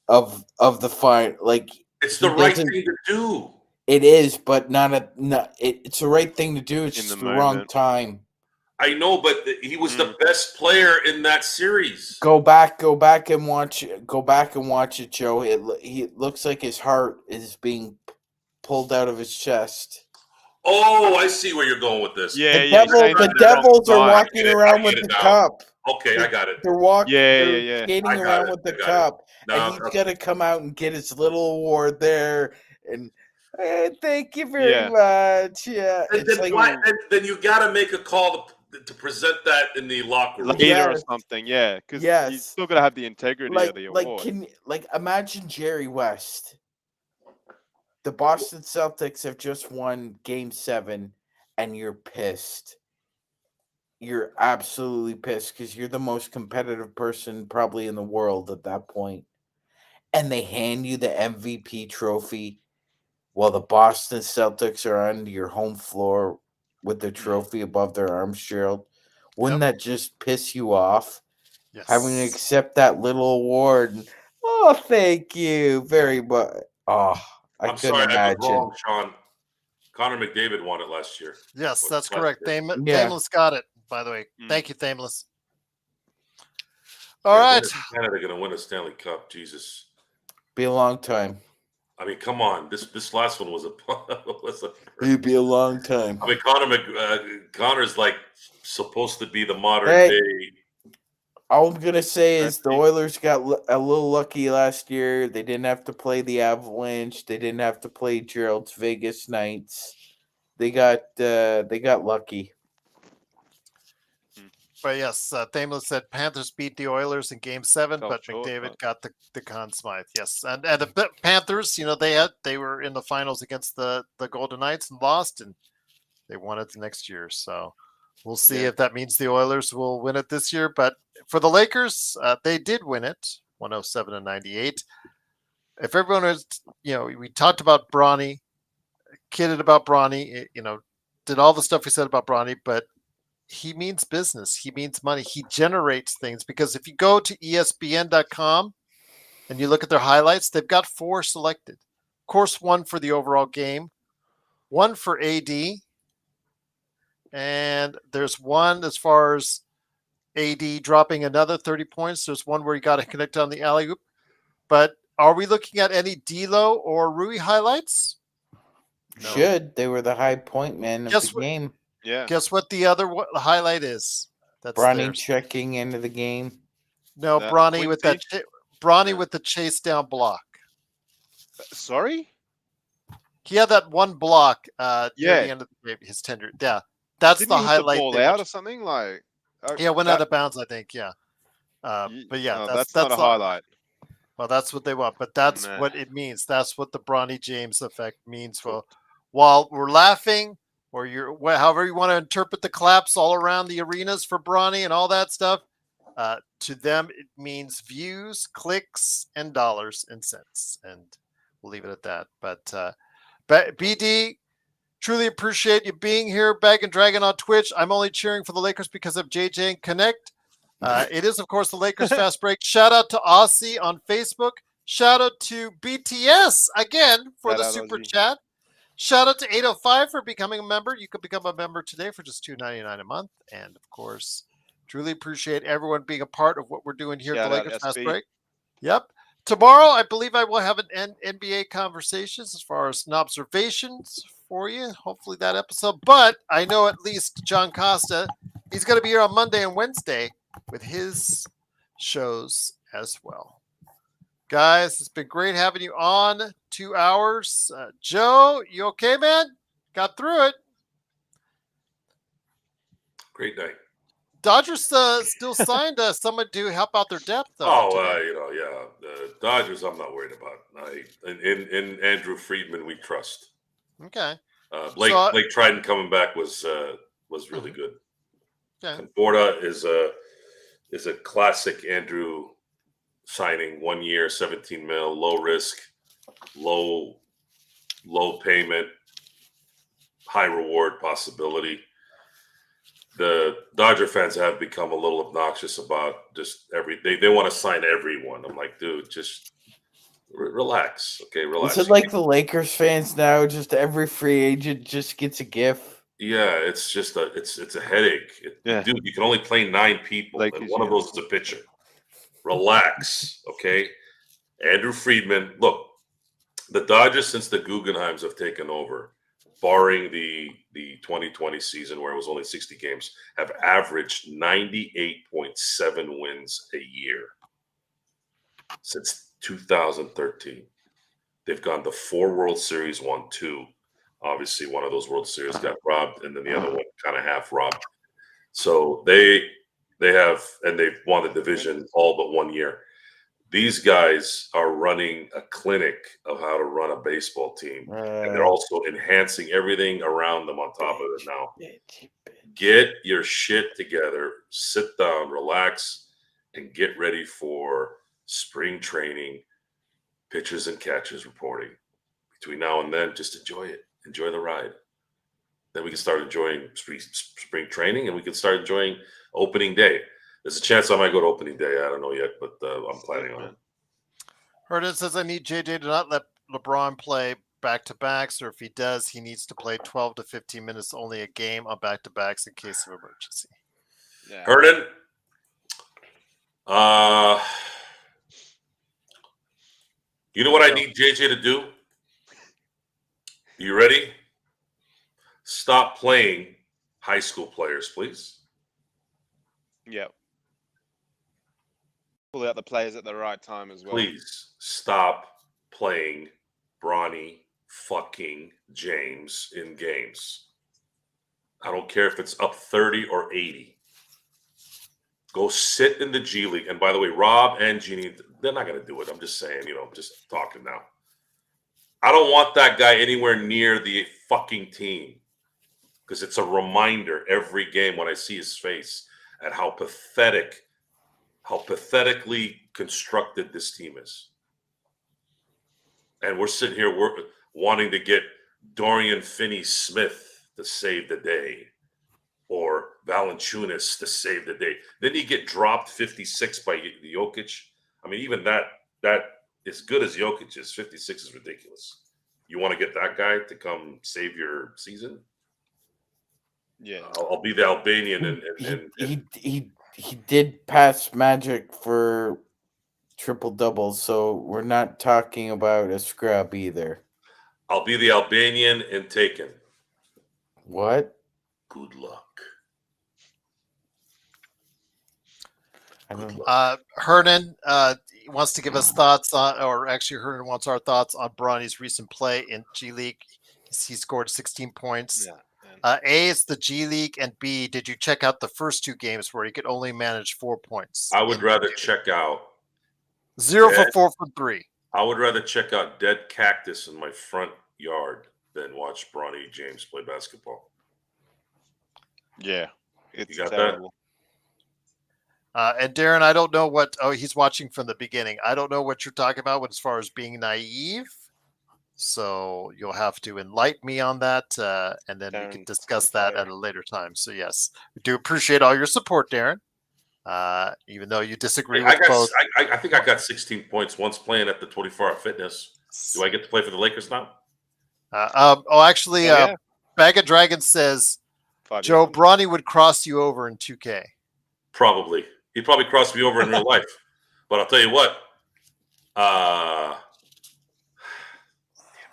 [SPEAKER 2] of the final. Like
[SPEAKER 5] It's the right thing to do.
[SPEAKER 2] It is, but it's the right thing to do. It's
[SPEAKER 3] In
[SPEAKER 2] just
[SPEAKER 3] the
[SPEAKER 2] the wrong
[SPEAKER 3] moment.
[SPEAKER 2] time.
[SPEAKER 5] I know, but he was the best player in that series.
[SPEAKER 2] Go back and watch. Go back and watch it, Joe. It looks like his heart is being pulled out of his chest.
[SPEAKER 5] Oh, I see where you're going with this.
[SPEAKER 3] Yeah,
[SPEAKER 2] The Devils are walking around with the cup.
[SPEAKER 5] Okay, I got it.
[SPEAKER 2] They're walking.
[SPEAKER 3] Yeah.
[SPEAKER 2] They're skating around with the cup, and he's got to come out and get his little award there. And thank you very much. Yeah,
[SPEAKER 5] then you got to make a call to present that in the locker room
[SPEAKER 3] later or something. Yeah, because you still got to have the integrity of the award.
[SPEAKER 2] Imagine Jerry West. The Boston Celtics have just won Game 7, and you're pissed. You're absolutely pissed because you're the most competitive person probably in the world at that point. And they hand you the MVP trophy while the Boston Celtics are on your home floor with the trophy above their arms, Gerald. Wouldn't that just piss you off?
[SPEAKER 1] Yes.
[SPEAKER 2] Having to accept that little award. And, oh, thank you very much. Oh,
[SPEAKER 5] I'm sorry, I was wrong, Sean. Connor McDavid won it last year.
[SPEAKER 1] Yes, that's correct. Thameless got it, by the way. Thank you, Thameless. All right.
[SPEAKER 5] Canada going to win a Stanley Cup? Jesus.
[SPEAKER 2] Be a long time.
[SPEAKER 5] I mean, come on. This last one was
[SPEAKER 2] It'd be a long time.
[SPEAKER 5] I mean, Connor's like supposed to be the modern day.
[SPEAKER 2] All I'm gonna say is the Oilers got a little lucky last year. They didn't have to play the Avalanche. They didn't have to play Gerald's Vegas Knights. They got lucky.
[SPEAKER 1] But yes, Thameless said Panthers beat the Oilers in Game 7, but McDavid got the Conn Smythe. Yes, and the Panthers, they were in the finals against the Golden Knights and lost, and they won it the next year. So we'll see if that means the Oilers will win it this year. But for the Lakers, they did win it, 107-98. If everyone is, we talked about Bronny, kidded about Bronny, did all the stuff we said about Bronny, but he means business. He means money. He generates things because if you go to ESPN.com and you look at their highlights, they've got 4 selected. Of course, 1 for the overall game, 1 for AD, and there's 1 as far as AD dropping another 30 points. There's 1 where he got to connect on the alley-oop. But are we looking at any D'Lo or Rui highlights?
[SPEAKER 2] No. Should. They were the high point man of the game.
[SPEAKER 3] Yeah.
[SPEAKER 1] Guess what the other highlight is? That's
[SPEAKER 2] Bronny checking into the game.
[SPEAKER 1] No, Bronny with that. Bronny with the chase down block.
[SPEAKER 3] Sorry?
[SPEAKER 1] He had that 1 block near the end of the game, his tender. Yeah. That's
[SPEAKER 3] Didn't
[SPEAKER 1] the
[SPEAKER 3] he
[SPEAKER 1] highlight.
[SPEAKER 3] Hit the ball out or something?
[SPEAKER 1] Went out of bounds, I think. Yeah. But yeah,
[SPEAKER 3] that's not a highlight.
[SPEAKER 1] Well, that's what they want, but that's what it means. That's what the Bronny James effect means. Well, while we're laughing, or however you want to interpret the claps all around the arenas for Bronny and all that stuff, to them it means views, clicks, and dollars and cents. And we'll leave it at that. But BD, truly appreciate you being here, Bag and Dragon on Twitch. I'm only cheering for the Lakers because of JJ and Connect. It is, of course, the Lakers Fast Break. Shout out to Aussie on Facebook. Shout out to BTS again for
[SPEAKER 3] Shout
[SPEAKER 1] the
[SPEAKER 3] out,
[SPEAKER 1] super
[SPEAKER 3] Ozzy.
[SPEAKER 1] chat. Shout out to 805 for becoming a member. You can become a member today for just $2.99 a month. And of course, truly appreciate everyone being a part of what we're doing here at
[SPEAKER 3] Shout
[SPEAKER 1] the
[SPEAKER 3] out
[SPEAKER 1] Lakers Fast
[SPEAKER 3] SB.
[SPEAKER 1] Break. Yep. Tomorrow, I believe I will have an NBA conversations as far as some observations for you. Hopefully that episode. But I know at least John Costa, he's going to be here on Monday and Wednesday with his shows as well. Guys, it's been great having you on. 2 hours. Joe, you okay, man? Got through it.
[SPEAKER 5] Great night.
[SPEAKER 1] Dodgers still signed someone to help out their depth, though.
[SPEAKER 5] Oh, yeah. The Dodgers, I'm not worried about. In Andrew Friedman, we trust.
[SPEAKER 1] Okay.
[SPEAKER 5] Blake
[SPEAKER 1] So,
[SPEAKER 5] Triton coming back was really good.
[SPEAKER 1] Okay.
[SPEAKER 5] Conforta is a classic Andrew signing. 1 year, 17 mil, low risk, low payment, high reward possibility. The Dodger fans have become a little obnoxious about just they want to sign everyone. I'm like, dude, just relax, okay, relax.
[SPEAKER 2] Is it like the Lakers fans now? Just every free agent just gets a gift.
[SPEAKER 5] Yeah, it's just it's a headache.
[SPEAKER 3] Yeah.
[SPEAKER 5] Dude, you can only play 9 people, and
[SPEAKER 3] Lakers
[SPEAKER 5] one of those is a pitcher. Relax, okay? Andrew Friedman. Look, the Dodgers, since the Guggenheims have taken over, barring the 2020 season where it was only 60 games, have averaged 98.7 wins a year since 2013. They've gone to 4 World Series, won 2. Obviously, one of those World Series got robbed, and then the other one kind of half robbed. So they have, and they've won the division all but 1 year. These guys are running a clinic of how to run a baseball team, and they're also enhancing everything around them on top of it now. Get your shit together, sit down, relax, and get ready for spring training, pitchers and catchers reporting. Between now and then, just enjoy it. Enjoy the ride. Then we can start enjoying spring training, and we can start enjoying opening day. There's a chance I might go to opening day. I don't know yet, but I'm planning on it.
[SPEAKER 1] Hernan says I need JJ to not let LeBron play back-to-backs, or if he does, he needs to play 12 to 15 minutes only a game on back-to-backs in case of emergency.
[SPEAKER 3] Yeah.
[SPEAKER 5] Hernan, you know what I need JJ to do? You ready? Stop playing high school players, please.
[SPEAKER 3] Yep. Pull out the players at the right time as well.
[SPEAKER 5] Please stop playing Bronny fucking James in games. I don't care if it's up 30 or 80. Go sit in the G League. And by the way, Rob and Jeannie, they're not going to do it. I'm just saying, just talking now. I don't want that guy anywhere near the fucking team, because it's a reminder every game when I see his face at how pathetically constructed this team is. And we're sitting here wanting to get Dorian Finney-Smith to save the day, or Valanciunas to save the day. Then you get dropped 56 by Jokic. I mean, even that as good as Jokic is, 56 is ridiculous. You want to get that guy to come save your season?
[SPEAKER 3] Yeah.
[SPEAKER 5] I'll be the Albanian.
[SPEAKER 2] He did pass Magic for triple doubles, so we're not talking about a scrub either.
[SPEAKER 5] I'll be the Albanian and Taken.
[SPEAKER 2] What?
[SPEAKER 5] Good luck.
[SPEAKER 1] Hernan wants to give us thoughts on, or actually Hernan wants our thoughts on Bronny's recent play in G League. He scored 16 points.
[SPEAKER 3] Yeah.
[SPEAKER 1] A, it's the G League, and B, did you check out the first 2 games where he could only manage 4 points?
[SPEAKER 5] I would rather check out
[SPEAKER 1] 0 for 4 from 3.
[SPEAKER 5] I would rather check out dead cactus in my front yard than watch Bronny James play basketball.
[SPEAKER 3] Yeah. It's
[SPEAKER 5] You got
[SPEAKER 3] terrible.
[SPEAKER 1] And Darren, I don't know what. Oh, he's watching from the beginning. I don't know what you're talking about as far as being naive. So you'll have to enlighten me on that, and then we can discuss that at a later time. So yes, we do appreciate all your support, Darren. Even though you disagree
[SPEAKER 5] I
[SPEAKER 1] with both.
[SPEAKER 5] I think I got 16 points once playing at the 24-hour fitness. Do I get to play for the Lakers now?
[SPEAKER 1] Actually,
[SPEAKER 3] yeah.
[SPEAKER 1] Bag of Dragons says
[SPEAKER 3] 5
[SPEAKER 1] Joe
[SPEAKER 3] years.
[SPEAKER 1] Bronny would cross you over in 2K.
[SPEAKER 5] Probably. He'd probably cross me over in real life. But I'll tell you what.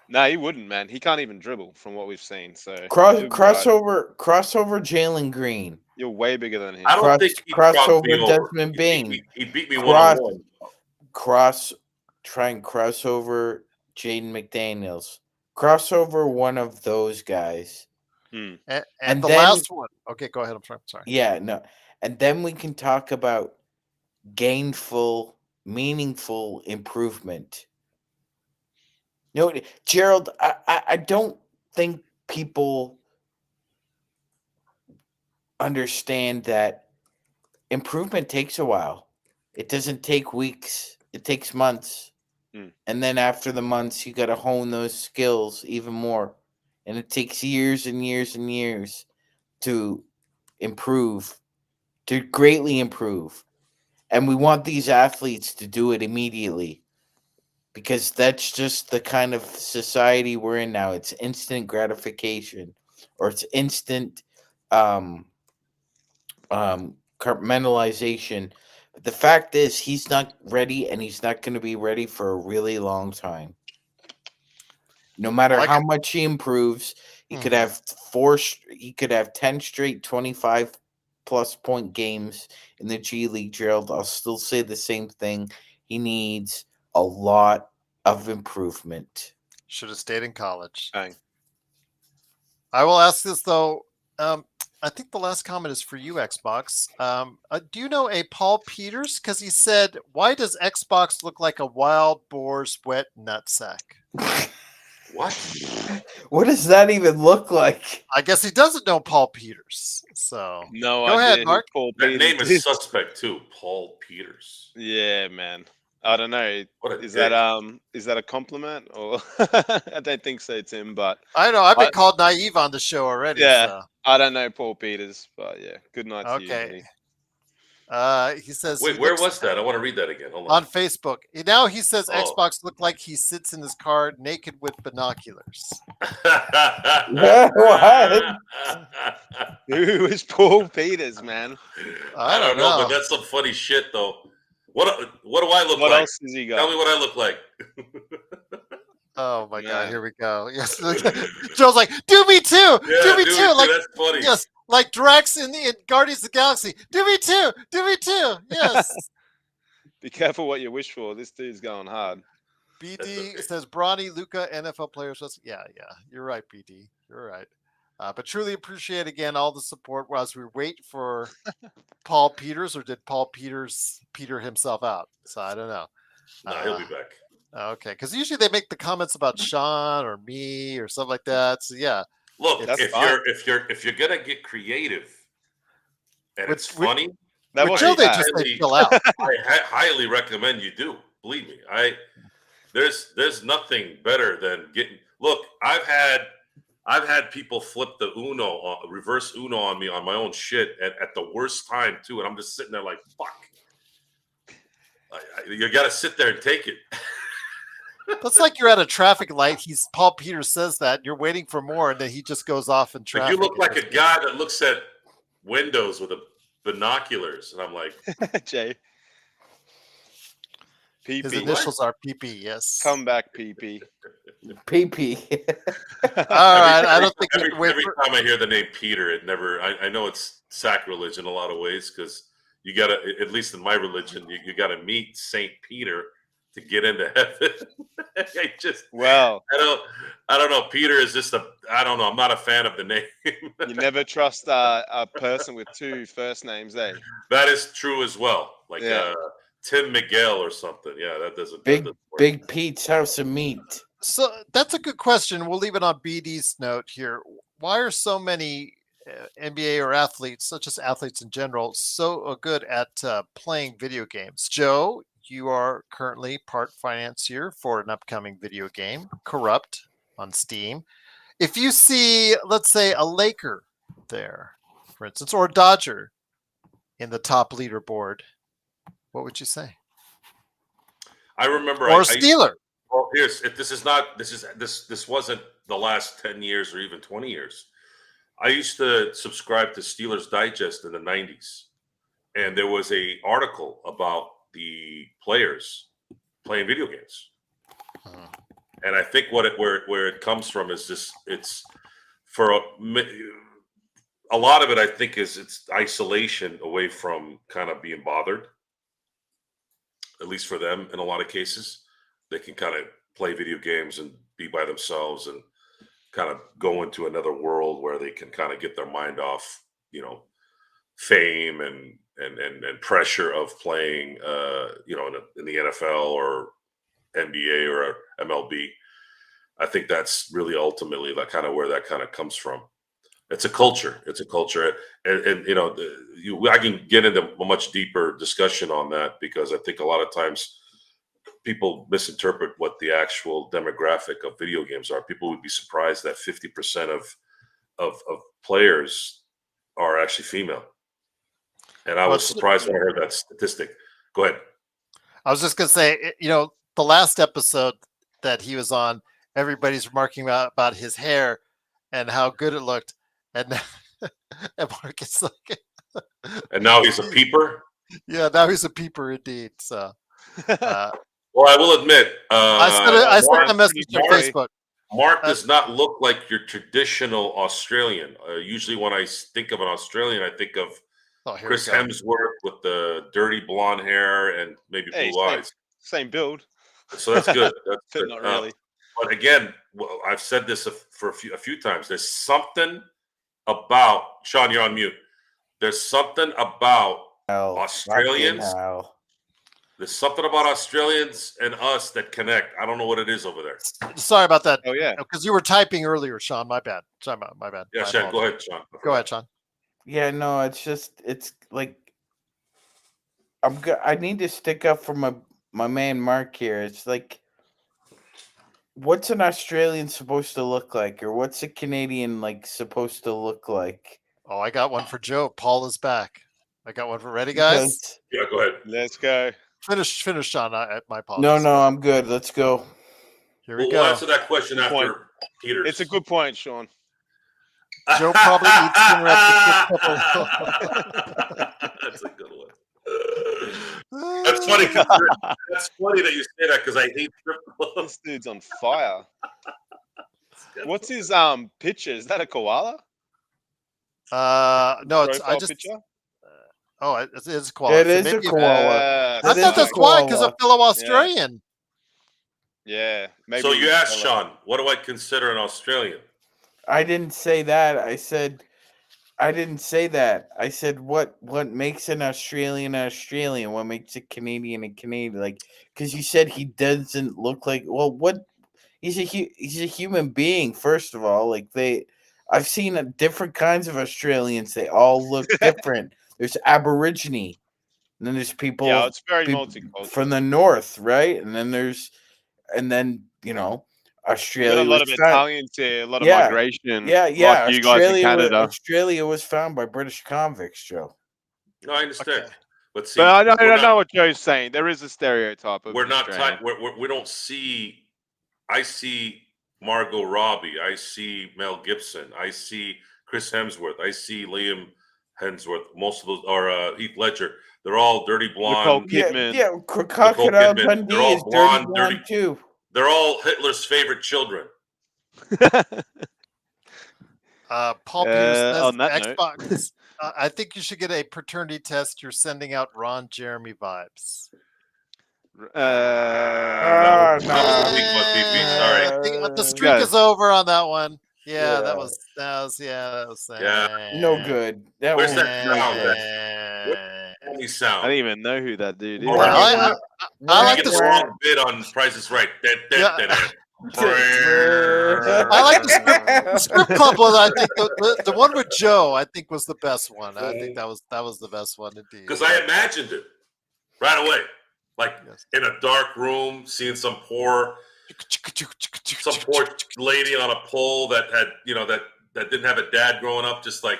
[SPEAKER 3] No, he wouldn't, man. He can't even dribble from what we've seen. So
[SPEAKER 2] Crossover Jalen Green.
[SPEAKER 3] You're way bigger than him.
[SPEAKER 5] I don't think he'd cross me
[SPEAKER 2] crossover
[SPEAKER 5] over.
[SPEAKER 2] Desmond Bain.
[SPEAKER 5] He'd beat me one-on-one.
[SPEAKER 2] Try and crossover Jaden McDaniels. Crossover one of those guys.
[SPEAKER 1] And
[SPEAKER 2] And
[SPEAKER 1] the
[SPEAKER 2] then-
[SPEAKER 1] last one. Okay, go ahead. I'm sorry.
[SPEAKER 2] Yeah, no. And then we can talk about gainful, meaningful improvement. You know, Gerald, I don't think people understand that improvement takes a while. It doesn't take weeks. It takes months. And then after the months, you got to hone those skills even more. And it takes years and years and years to improve, to greatly improve. And we want these athletes to do it immediately because that's just the kind of society we're in now. It's instant gratification, or it's instant compartmentalization. But the fact is, he's not ready, and he's not going to be ready for a really long time. No matter how much he improves, he could have he could have 10 straight 25-plus point games in the G League, Gerald. I'll still say the same thing. He needs a lot of improvement.
[SPEAKER 1] Should have stayed in college.
[SPEAKER 3] Dang.
[SPEAKER 1] I will ask this though. I think the last comment is for you, Xbox. Do you know a Paul Peters? Because he said, "Why does Xbox look like a wild boar's wet nutsack?"
[SPEAKER 5] What?
[SPEAKER 2] What does that even look like?
[SPEAKER 1] I guess he doesn't know Paul Peters. So
[SPEAKER 3] No
[SPEAKER 1] go
[SPEAKER 3] idea
[SPEAKER 1] ahead,
[SPEAKER 3] who
[SPEAKER 1] Mark.
[SPEAKER 3] Paul
[SPEAKER 5] That
[SPEAKER 3] Peters
[SPEAKER 5] name is suspect too. Paul Peters.
[SPEAKER 3] Yeah, man. I don't know.
[SPEAKER 5] What a
[SPEAKER 3] Is
[SPEAKER 5] dick.
[SPEAKER 3] that a compliment or I don't think so, Tim. But
[SPEAKER 1] I know I've been called naive on the show already.
[SPEAKER 3] Yeah.
[SPEAKER 1] So.
[SPEAKER 3] I don't know Paul Peters, but yeah, good night to you.
[SPEAKER 1] Okay.
[SPEAKER 3] buddy.
[SPEAKER 1] He says.
[SPEAKER 5] Wait,
[SPEAKER 1] he
[SPEAKER 5] where
[SPEAKER 1] looks-
[SPEAKER 5] was that? I want to read that again. Hold
[SPEAKER 1] on Facebook? Now he says
[SPEAKER 5] Oh.
[SPEAKER 1] Xbox looked like he sits in his car naked with binoculars.
[SPEAKER 2] What?
[SPEAKER 3] Who is Paul Peters, man?
[SPEAKER 1] I don't know.
[SPEAKER 5] but that's some funny shit, though. What do I look
[SPEAKER 3] What
[SPEAKER 5] like?
[SPEAKER 3] else has he got?
[SPEAKER 5] Tell me what I look like.
[SPEAKER 1] Oh my God!
[SPEAKER 3] Man.
[SPEAKER 1] Here we go. Yes, Joe's like, "Do me too,
[SPEAKER 5] Yeah,
[SPEAKER 1] do me
[SPEAKER 5] dude,
[SPEAKER 1] too." Like,
[SPEAKER 5] that's funny.
[SPEAKER 1] yes, like Drax in Guardians of the Galaxy. Do me too, do me too. Yes.
[SPEAKER 3] Be careful what you wish for. This dude's going hard.
[SPEAKER 1] BD says Bronny, Luca, NFL players. Yeah, you're right, BD. You're right. But truly appreciate again all the support as we wait for Paul Peters, or did Paul Peters peter himself out? So I don't know.
[SPEAKER 5] No, he'll be back.
[SPEAKER 1] Okay, because usually they make the comments about Sean or me or something like that. So yeah,
[SPEAKER 5] Look,
[SPEAKER 3] That's
[SPEAKER 5] if
[SPEAKER 3] fine.
[SPEAKER 5] you're gonna get creative and
[SPEAKER 1] Which-
[SPEAKER 5] it's funny,
[SPEAKER 3] That
[SPEAKER 1] with
[SPEAKER 3] was
[SPEAKER 1] Joe they
[SPEAKER 3] bad.
[SPEAKER 1] just say chill out.
[SPEAKER 5] I highly recommend you do. Believe me, there's nothing better than getting. Look, I've had people flip the reverse Uno on me on my own shit at the worst time too, and I'm just sitting there like, fuck. You got to sit there and take it.
[SPEAKER 1] That's like you're at a traffic light. Paul Peters says that and you're waiting for more, and then he just goes off in
[SPEAKER 5] But
[SPEAKER 1] traffic.
[SPEAKER 5] you look like a guy that looks at windows with binoculars, and I'm like,
[SPEAKER 3] Jay. PP.
[SPEAKER 1] His initials are PP. Yes.
[SPEAKER 3] Come back, PP.
[SPEAKER 2] PP.
[SPEAKER 1] All right. I don't think we
[SPEAKER 5] every
[SPEAKER 1] can wait for.
[SPEAKER 5] time I hear the name Peter, it never. I know it's sacrilege in a lot of ways because you got to, at least in my religion, you got to meet Saint Peter to get into heaven.
[SPEAKER 3] Well,
[SPEAKER 5] I don't know. Peter is just I don't know. I'm not a fan of the name.
[SPEAKER 3] you never trust a person with two first names, eh?
[SPEAKER 5] That is true as well. Like
[SPEAKER 3] Yeah.
[SPEAKER 5] Tim Miguel or something. Yeah, that doesn't.
[SPEAKER 2] Big
[SPEAKER 5] that doesn't work.
[SPEAKER 2] Big Pete's House of Meat.
[SPEAKER 1] So that's a good question. We'll leave it on BD's note here. Why are so many NBA or athletes, such as athletes in general, so good at playing video games? Joe, you are currently part financier for an upcoming video game, Corrupt, on Steam. If you see, let's say, a Laker there, for instance, or a Dodger in the top leaderboard, what would you say?
[SPEAKER 5] I remember.
[SPEAKER 1] Or Steeler?
[SPEAKER 5] Well, this wasn't the last 10 years or even 20 years. I used to subscribe to Steelers Digest in the 90s, and there was a article about the players playing video games. And I think where it comes from is this. It's for a lot of it. I think it's isolation away from kind of being bothered. At least for them, in a lot of cases, they can kind of play video games and be by themselves and kind of go into another world where they can kind of get their mind off, fame and pressure of playing, in the NFL or NBA or MLB. I think that's really ultimately that kind of where that kind of comes from. It's a culture. And I can get into a much deeper discussion on that because I think a lot of times people misinterpret what the actual demographic of video games are. People would be surprised that 50% of players are actually female. And I was surprised when I heard that statistic. Go ahead.
[SPEAKER 1] I was just going to say, the last episode that he was on, everybody's remarking about his hair and how good it looked. And Marcus like,
[SPEAKER 5] and now he's a peeper.
[SPEAKER 1] Yeah, now he's a peeper indeed. So,
[SPEAKER 5] well, I will admit,
[SPEAKER 1] I sent a message on Facebook.
[SPEAKER 5] Mark does not look like your traditional Australian. Usually, when I think of an Australian, I think of Chris Hemsworth with the dirty blonde hair and maybe blue eyes.
[SPEAKER 3] Same build.
[SPEAKER 5] So that's good. That's good.
[SPEAKER 3] Not really.
[SPEAKER 5] But again, I've said this for a few times. There's something about Sean. You're on mute. There's something about Australians. There's something about Australians and us that connect. I don't know what it is over there.
[SPEAKER 1] Sorry about that.
[SPEAKER 3] Oh yeah,
[SPEAKER 1] because you were typing earlier, Sean. My bad. Sorry, my bad.
[SPEAKER 5] Yeah, Sean. Go ahead, Sean.
[SPEAKER 1] Go ahead, Sean.
[SPEAKER 2] Yeah, no, it's like I need to stick up for my man Mark here. It's like, what's an Australian supposed to look like, or what's a Canadian supposed to look like?
[SPEAKER 1] Oh, I got one for Joe. Paul is back. I got one for ready, guys.
[SPEAKER 5] Yeah, go ahead.
[SPEAKER 3] Let's go.
[SPEAKER 1] Finish, Sean. My apologies.
[SPEAKER 2] No, I'm good. Let's go.
[SPEAKER 1] Here we go.
[SPEAKER 5] We'll answer that question after Peter.
[SPEAKER 3] It's a good point, Sean.
[SPEAKER 1] Joe probably eats dinner at the strip club.
[SPEAKER 5] That's a good one. That's funny. That's funny that you say that because I hate strip clubs.
[SPEAKER 3] This dude's on fire. What's his picture? Is that a koala?
[SPEAKER 1] No, I just.
[SPEAKER 3] Picture?
[SPEAKER 1] It is koala.
[SPEAKER 2] It is a koala.
[SPEAKER 1] I thought that's why, because a fellow Australian.
[SPEAKER 3] Yeah. Maybe.
[SPEAKER 5] So you asked Sean, what do I consider an Australian?
[SPEAKER 2] I didn't say that. I didn't say that. I said what makes an Australian Australian? What makes a Canadian a Canadian? Because you said he doesn't look like. Well, what? He's a human being. First of all, I've seen different kinds of Australians. They all look different. There's Aborigine, and then there's people.
[SPEAKER 3] Yeah, it's very multicultural
[SPEAKER 2] from the north, right? And then Australia.
[SPEAKER 3] A lot of Italians here, a lot of migration.
[SPEAKER 2] Yeah.
[SPEAKER 3] Like you guys in Canada.
[SPEAKER 2] Australia was found by British convicts, Joe.
[SPEAKER 5] No, I understand.
[SPEAKER 1] Okay.
[SPEAKER 5] But see,
[SPEAKER 3] I know what Joe's saying. There is a stereotype of.
[SPEAKER 5] We're not. We don't see. I see Margot Robbie. I see Mel Gibson. I see Chris Hemsworth. I see Liam Hemsworth. Most of those are Heath Ledger. They're all dirty blonde.
[SPEAKER 2] Yeah, Crocodile Dundee is dirty blonde too.
[SPEAKER 5] They're all Hitler's favorite children.
[SPEAKER 1] Paul Pierce
[SPEAKER 3] on that
[SPEAKER 1] Xbox. I think you should get a paternity test. You're sending out Ron Jeremy vibes.
[SPEAKER 5] Sorry.
[SPEAKER 1] The streak is over on that one. Yeah, that was
[SPEAKER 2] no good.
[SPEAKER 5] Where's that sound?
[SPEAKER 3] I didn't even know who that dude is.
[SPEAKER 1] I like the
[SPEAKER 5] wrong bit on Price is Right.
[SPEAKER 1] I like the strip club one. I think the one with Joe, I think, was the best one. I think that was the best one indeed.
[SPEAKER 5] Because I imagined it right away, in a dark room, seeing some poor lady on a pole that had that didn't have a dad growing up, just like.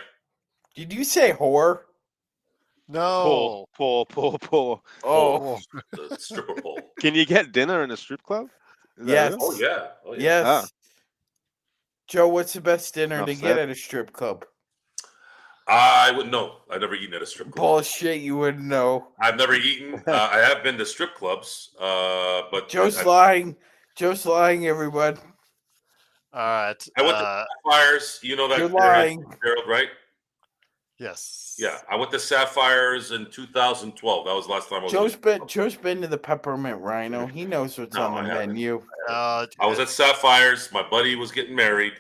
[SPEAKER 2] Did you say whore?
[SPEAKER 1] No.
[SPEAKER 3] Poor.
[SPEAKER 2] Oh,
[SPEAKER 1] Oh.
[SPEAKER 5] The stripper pole.
[SPEAKER 3] Can you get dinner in a strip club? Is that
[SPEAKER 2] yes.
[SPEAKER 3] real?
[SPEAKER 5] Oh yeah. Oh yeah.
[SPEAKER 2] Yes.
[SPEAKER 3] Ah.
[SPEAKER 2] Joe, what's the best dinner
[SPEAKER 3] Enough
[SPEAKER 2] to get
[SPEAKER 3] said.
[SPEAKER 2] at a strip club?
[SPEAKER 5] I wouldn't know. I've never eaten at a strip club.
[SPEAKER 2] Bullshit, you wouldn't know.
[SPEAKER 5] I've never eaten. I have been to strip clubs, but
[SPEAKER 2] Joe's lying. Joe's lying, everyone.
[SPEAKER 1] All right.
[SPEAKER 5] I went to Sapphires. You know that
[SPEAKER 2] You're
[SPEAKER 5] area,
[SPEAKER 2] lying.
[SPEAKER 5] Gerald, right?
[SPEAKER 1] Yes.
[SPEAKER 5] Yeah, I went to Sapphires in 2012. That was the last time I was.
[SPEAKER 2] Joe's been to the Peppermint Rhino. He knows what's
[SPEAKER 5] No,
[SPEAKER 2] on the
[SPEAKER 5] I haven't.
[SPEAKER 2] menu.
[SPEAKER 5] I was at Sapphires. My buddy was getting married.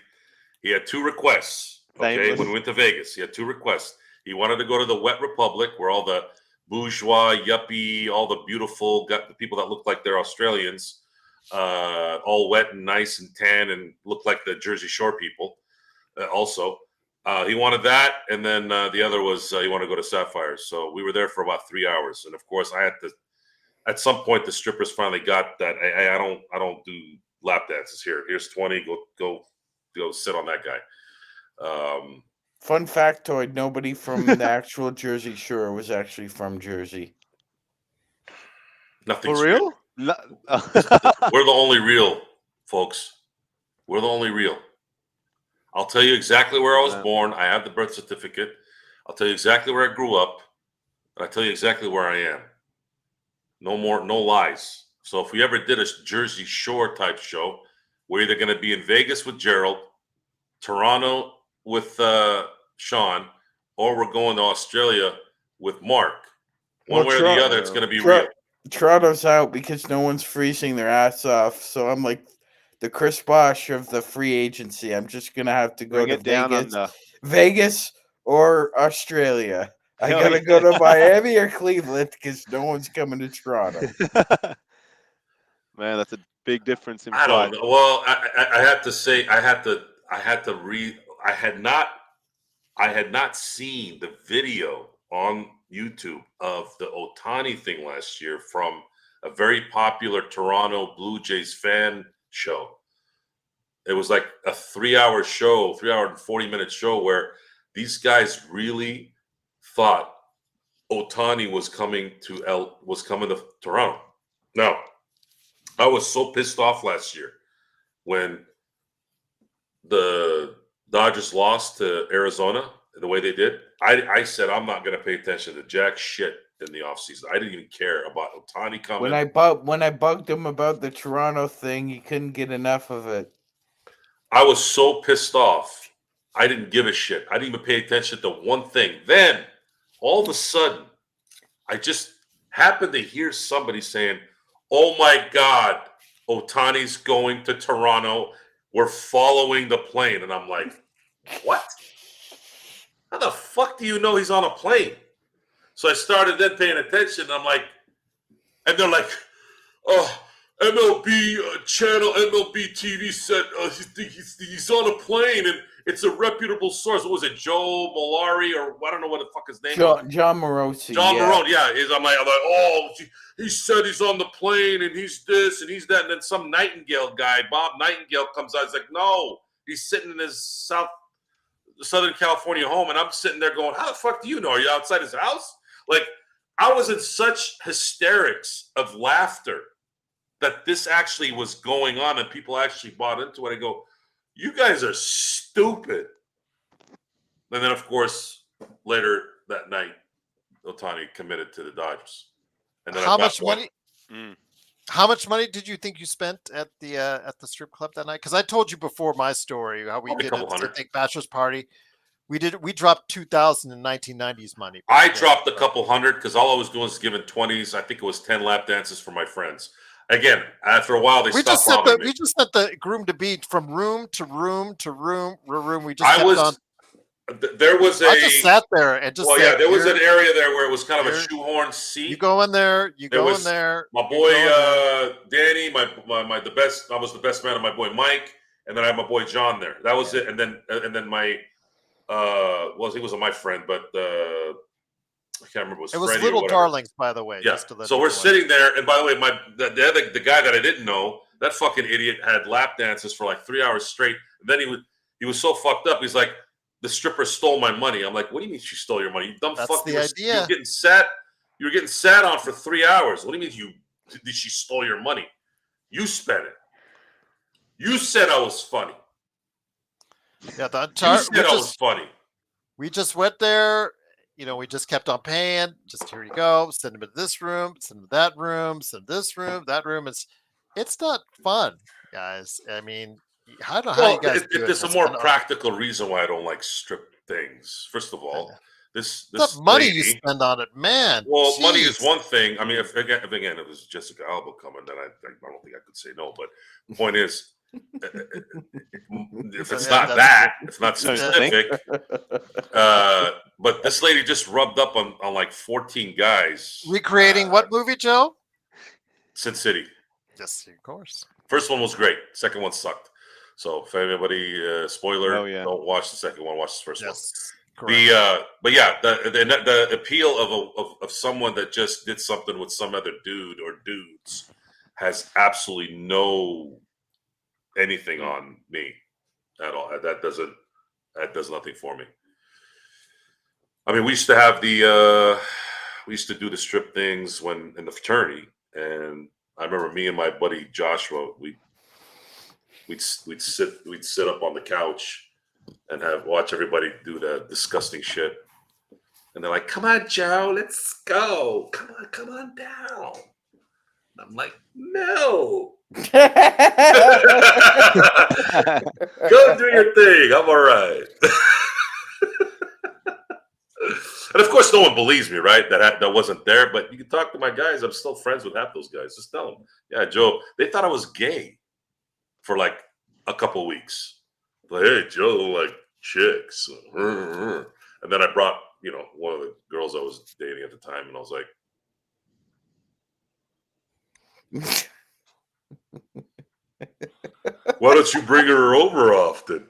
[SPEAKER 5] He had 2 requests. Okay,
[SPEAKER 3] Nameless.
[SPEAKER 5] when we went to Vegas, he had 2 requests. He wanted to go to the Wet Republic, where all the bourgeois, yuppie, all the beautiful, got the people that look like they're Australians, all wet and nice and tan and look like the Jersey Shore people. Also, he wanted that, and then the other was he wanted to go to Sapphires. So we were there for about 3 hours, and of course, I had to. At some point, the strippers finally got that. I don't do lap dances here. Here's 20. Go sit on that guy.
[SPEAKER 2] Fun factoid: nobody from the actual Jersey Shore was actually from Jersey.
[SPEAKER 5] Nothing's
[SPEAKER 3] For real?
[SPEAKER 5] We're the only real, folks. We're the only real. I'll tell you exactly where I was born. I have the birth certificate. I'll tell you exactly where I grew up. And I'll tell you exactly where I am. No more, no lies. So if we ever did a Jersey Shore type show, we're either going to be in Vegas with Gerald, Toronto with Sean, or we're going to Australia with Mark. One way or the other, it's going to be real.
[SPEAKER 2] Toronto's out because no one's freezing their ass off. So I'm like the Chris Bosh of the free agency. I'm just going to have to go to Vegas or Australia. I got to go to Miami or Cleveland because no one's coming to Toronto.
[SPEAKER 3] Man, that's a big difference in
[SPEAKER 5] I
[SPEAKER 3] flight.
[SPEAKER 5] don't know. Well, I have to say I had not seen the video on YouTube of the Ohtani thing last year from a very popular Toronto Blue Jays fan show. It was like a 3-hour show, 3-hour and 40-minute show where these guys really thought Ohtani was coming to Toronto. Now, I was so pissed off last year when the Dodgers lost to Arizona the way they did. I said I'm not going to pay attention to jack shit in the offseason. I didn't even care about Ohtani coming.
[SPEAKER 2] When I bugged him about the Toronto thing, he couldn't get enough of it.
[SPEAKER 5] I was so pissed off. I didn't give a shit. I didn't even pay attention to one thing. Then, all of a sudden, I just happened to hear somebody saying, "Oh my God, Ohtani's going to Toronto. We're following the plane." And I'm like, what? How the fuck do you know he's on a plane? So I started then paying attention. And I'm like, and they're like, oh, MLB channel, MLB TV said he's on a plane and it's a reputable source. What was it, Joe Malari or I don't know what the fuck his name was.
[SPEAKER 2] John Morosi.
[SPEAKER 5] John Marone, yeah. I'm like, oh, he said he's on the plane and he's this and he's that. And then some Nightingale guy, Bob Nightingale, comes out. He's like, no, he's sitting in his Southern California home. And I'm sitting there going, how the fuck do you know? Are you outside his house? Like, I was in such hysterics of laughter that this actually was going on and people actually bought into it. I go, you guys are stupid. And then, of course, later that night, Ohtani committed to the Dodgers. And then
[SPEAKER 1] How much money? How much money did you think you spent at the strip club that night? Because I told you before my story how we did a big bachelor's party. We dropped 2,000 in 1990s money.
[SPEAKER 5] I dropped a couple hundred because all I was doing was giving 20s. I think it was 10 lap dances for my friends. Again, after a while, we just sent
[SPEAKER 1] the groom to be from room to room to room. We just kept on.
[SPEAKER 5] There was
[SPEAKER 1] I just sat there and just.
[SPEAKER 5] Well, yeah, there was an area there where it was kind of a shoehorn seat.
[SPEAKER 1] You go in there. You go in there.
[SPEAKER 5] My boy Danny, the best. I was the best man of my boy Mike, and then I had my boy John there. That was it. And then my he wasn't my friend, but I can't remember.
[SPEAKER 1] It was Little Darlings, by the way.
[SPEAKER 5] Yeah. So we're sitting there, and by the way, the guy that I didn't know, that fucking idiot had lap dances for like 3 hours straight. And then he was so fucked up. He's like, the stripper stole my money. I'm like, what do you mean she stole your money? You dumb
[SPEAKER 1] That's
[SPEAKER 5] fuck.
[SPEAKER 1] the
[SPEAKER 5] You were
[SPEAKER 1] idea.
[SPEAKER 5] getting sat. You were getting sat on for 3 hours. What do you mean did she stole your money? You spent it. You said I was funny.
[SPEAKER 1] Yeah, the
[SPEAKER 5] You
[SPEAKER 1] entire
[SPEAKER 5] said I was funny.
[SPEAKER 1] we just went there. We just kept on paying. Just here you go. Send them to this room. Send them to that room. Send this room. That room. It's not fun, guys. I mean, I don't know how you guys do it.
[SPEAKER 5] There's a
[SPEAKER 1] It's
[SPEAKER 5] more
[SPEAKER 1] fun.
[SPEAKER 5] practical reason why I don't like strip things. First of all, this
[SPEAKER 1] It's the money you
[SPEAKER 5] lady.
[SPEAKER 1] spend on it, man.
[SPEAKER 5] Well, money is
[SPEAKER 1] Jeez.
[SPEAKER 5] one thing. I mean, if again it was Jessica Alba coming, then I don't think I could say no. But the point is, if it's not that, it's not specific. But this lady just rubbed up on like 14 guys.
[SPEAKER 1] Recreating what movie, Joe?
[SPEAKER 5] Sin City.
[SPEAKER 1] Yes, of course.
[SPEAKER 5] First one was great. Second one sucked. So if anybody, spoiler, don't watch the second one. Watch the first one.
[SPEAKER 1] Correct.
[SPEAKER 5] But yeah, the appeal of someone that just did something with some other dude or dudes has absolutely no anything on me at all. That does nothing for me. I mean, we used to have we used to do the strip things when in the fraternity, and I remember me and my buddy Joshua, we'd sit up on the couch and watch everybody do the disgusting shit. And they're like, "Come on, Joe, let's go. Come on down." And I'm like, "No." Go do your thing. I'm all right. And of course, no one believes me, right? That wasn't there. But you can talk to my guys. I'm still friends with half those guys. Just tell them, yeah, Joe. They thought I was gay for like a couple weeks. Like, hey, Joe, like chicks. And then I brought, one of the girls I was dating at the time, and I was like, why don't you bring her over often?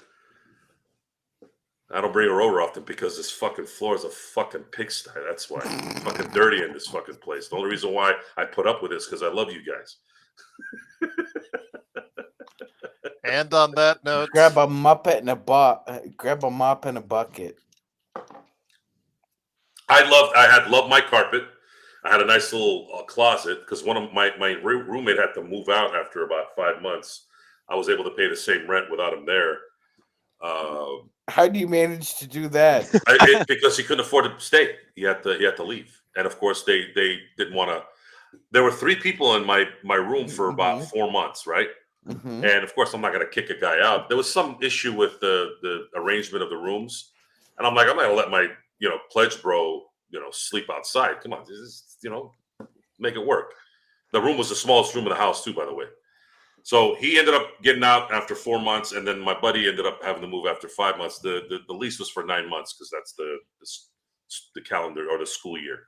[SPEAKER 5] I don't bring her over often because this fucking floor is a fucking pigsty. That's why. It's fucking dirty in this fucking place. The only reason why I put up with this is because I love you guys.
[SPEAKER 1] And on that note,
[SPEAKER 2] grab a mop and a bucket.
[SPEAKER 5] I loved my carpet. I had a nice little closet because one of my roommate had to move out after about 5 months. I was able to pay the same rent without him there.
[SPEAKER 2] How do you manage to do that?
[SPEAKER 5] Because he couldn't afford to stay. He had to leave. And of course, they didn't want to. There were 3 people in my room for about 4 months, right?
[SPEAKER 2] Mm-hmm.
[SPEAKER 5] And of course, I'm not going to kick a guy out. There was some issue with the arrangement of the rooms, and I'm like, I'm not going to let my pledge bro sleep outside. Come on, this is, make it work. The room was the smallest room in the house too, by the way. So he ended up getting out after 4 months, and then my buddy ended up having to move after 5 months. The lease was for 9 months because that's the calendar or the school year.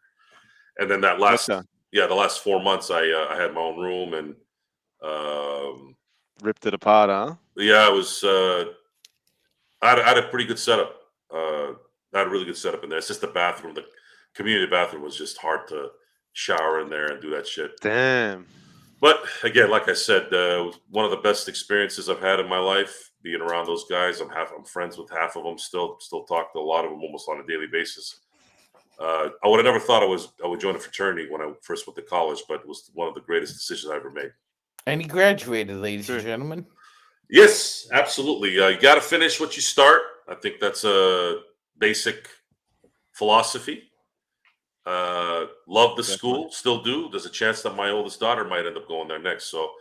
[SPEAKER 5] And then that last the last 4 months I had my own room and
[SPEAKER 3] ripped it apart, huh?
[SPEAKER 5] Yeah, it was. I had a pretty good setup. I had a really good setup in there. It's just the bathroom. The community bathroom was just hard to shower in there and do that shit.
[SPEAKER 3] Damn.
[SPEAKER 5] But again, like I said, one of the best experiences I've had in my life, being around those guys. I'm friends with half of them. Still talk to a lot of them almost on a daily basis. I would have never thought I would join a fraternity when I first went to college, but it was one of the greatest decisions I ever made.
[SPEAKER 2] And he graduated, ladies and gentlemen.
[SPEAKER 5] Yes, absolutely. You got to finish what you start. I think that's a basic philosophy. Love the school, still do. There's a chance that my oldest daughter might end up going there next. So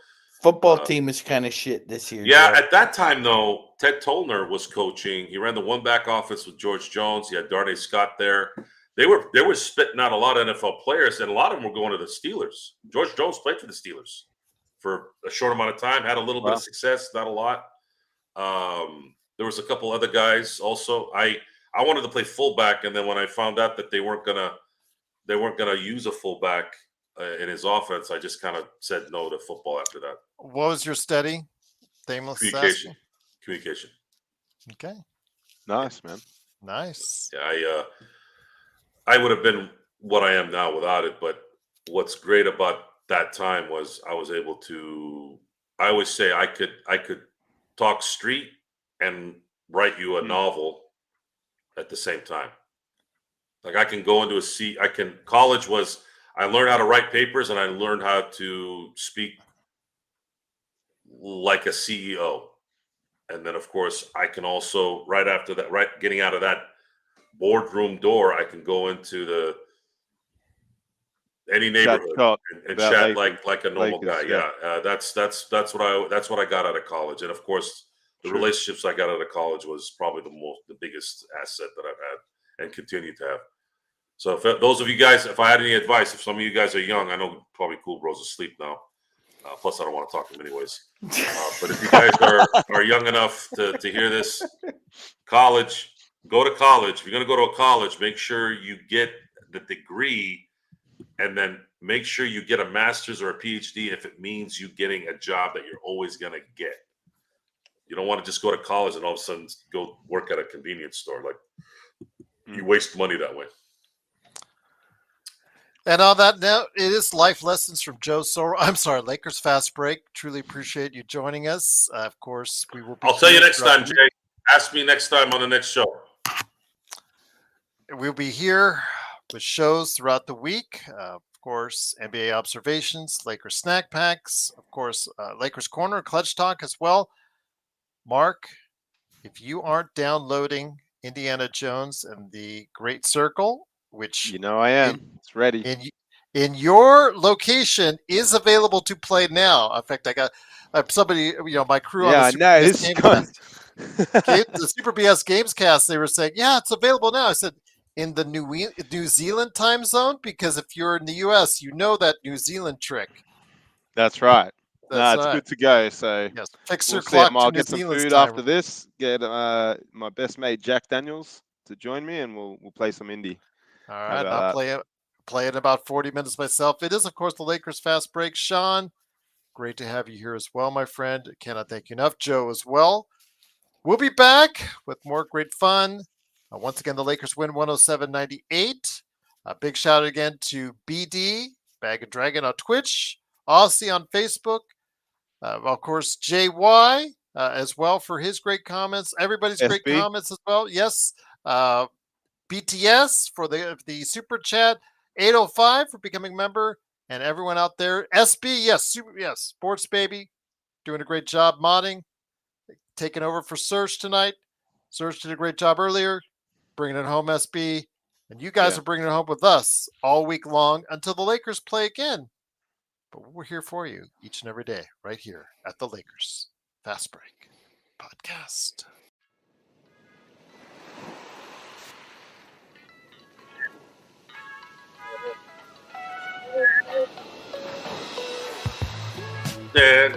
[SPEAKER 2] football team is kind of shit this year.
[SPEAKER 5] Yeah,
[SPEAKER 2] Joe.
[SPEAKER 5] at that time though, Ted Tollner was coaching. He ran the one back office with George Jones. He had Darnay Scott there. They were spitting out a lot of NFL players, and a lot of them were going to the Steelers. George Jones played for the Steelers for a short amount of time, had a little bit of success, not a lot. There was a couple other guys also. I wanted to play fullback, and then when I found out that they weren't gonna use a fullback in his offense, I just kind of said no to football after that.
[SPEAKER 1] What was your study?
[SPEAKER 5] Communication.
[SPEAKER 1] Okay.
[SPEAKER 3] Nice, man.
[SPEAKER 1] Nice.
[SPEAKER 5] Yeah, I would have been what I am now without it, but what's great about that time was I was able to. I always say I could talk street and write you a novel at the same time. Like I can go into college was, I learned how to write papers and I learned how to speak like a CEO. And then of course I can also, right after that, getting out of that boardroom door, I can go into any neighborhood and chat like a normal guy. Yeah. That's what I got out of college. And of course the relationships I got out of college was probably the biggest asset that I've had and continue to have. So if those of you guys, if I had any advice, if some of you guys are young, I know probably Cool Bro's asleep now. Plus I don't want to talk to him anyways. But if you guys are young enough to hear this, college, go to college. If you're going to go to a college, make sure you get the degree and then make sure you get a master's or a PhD if it means you getting a job that you're always going to get. You don't want to just go to college and all of a sudden go work at a convenience store. Like you waste money that way.
[SPEAKER 1] And on that note, it is life lessons from Joe Soro. I'm sorry, Lakers Fast Break. Truly appreciate you joining us. Of course, we will be.
[SPEAKER 5] I'll tell you next time, Jay. Ask me next time on the next show.
[SPEAKER 1] We'll be here with shows throughout the week. Of course, NBA observations, Lakers snack packs, of course, Lakers Corner, Clutch Talk as well. Mark, if you aren't downloading Indiana Jones and the Great Circle, which
[SPEAKER 3] I am. It's ready.
[SPEAKER 1] In your location is available to play now. In fact, I got somebody, my crew on the Super BS Games Cast, they were saying, yeah, it's available now. I said, in the New Zealand time zone, because if you're in the US, you know that New Zealand trick.
[SPEAKER 3] That's right. It's good to go. So
[SPEAKER 1] yes, fix your
[SPEAKER 3] clock.
[SPEAKER 1] I'll
[SPEAKER 3] get some food after this. Get my best mate Jack Daniels to join me, and we'll play some indie.
[SPEAKER 1] All right, I'll play it about 40 minutes myself. It is, of course, the Lakers Fast Break. Sean, great to have you here as well, my friend. Cannot thank you enough. Joe as well. We'll be back with more great fun. Once again, the Lakers win 107-98. A big shout out again to BD, Bag and Dragon on Twitch, Aussie on Facebook. Of course, JY as well for his great comments. Everybody's great comments as well. Yes. BTS for the super chat, 805 for becoming a member, and everyone out there. SB, yes, Sports Baby, doing a great job modding, taking over for Serge tonight. Serge did a great job earlier, bringing it home, SB, and you guys are bringing it home with us all week long until the Lakers play again. But we're here for you each and every day, right here at the Lakers Fast Break Podcast.
[SPEAKER 5] Yeah.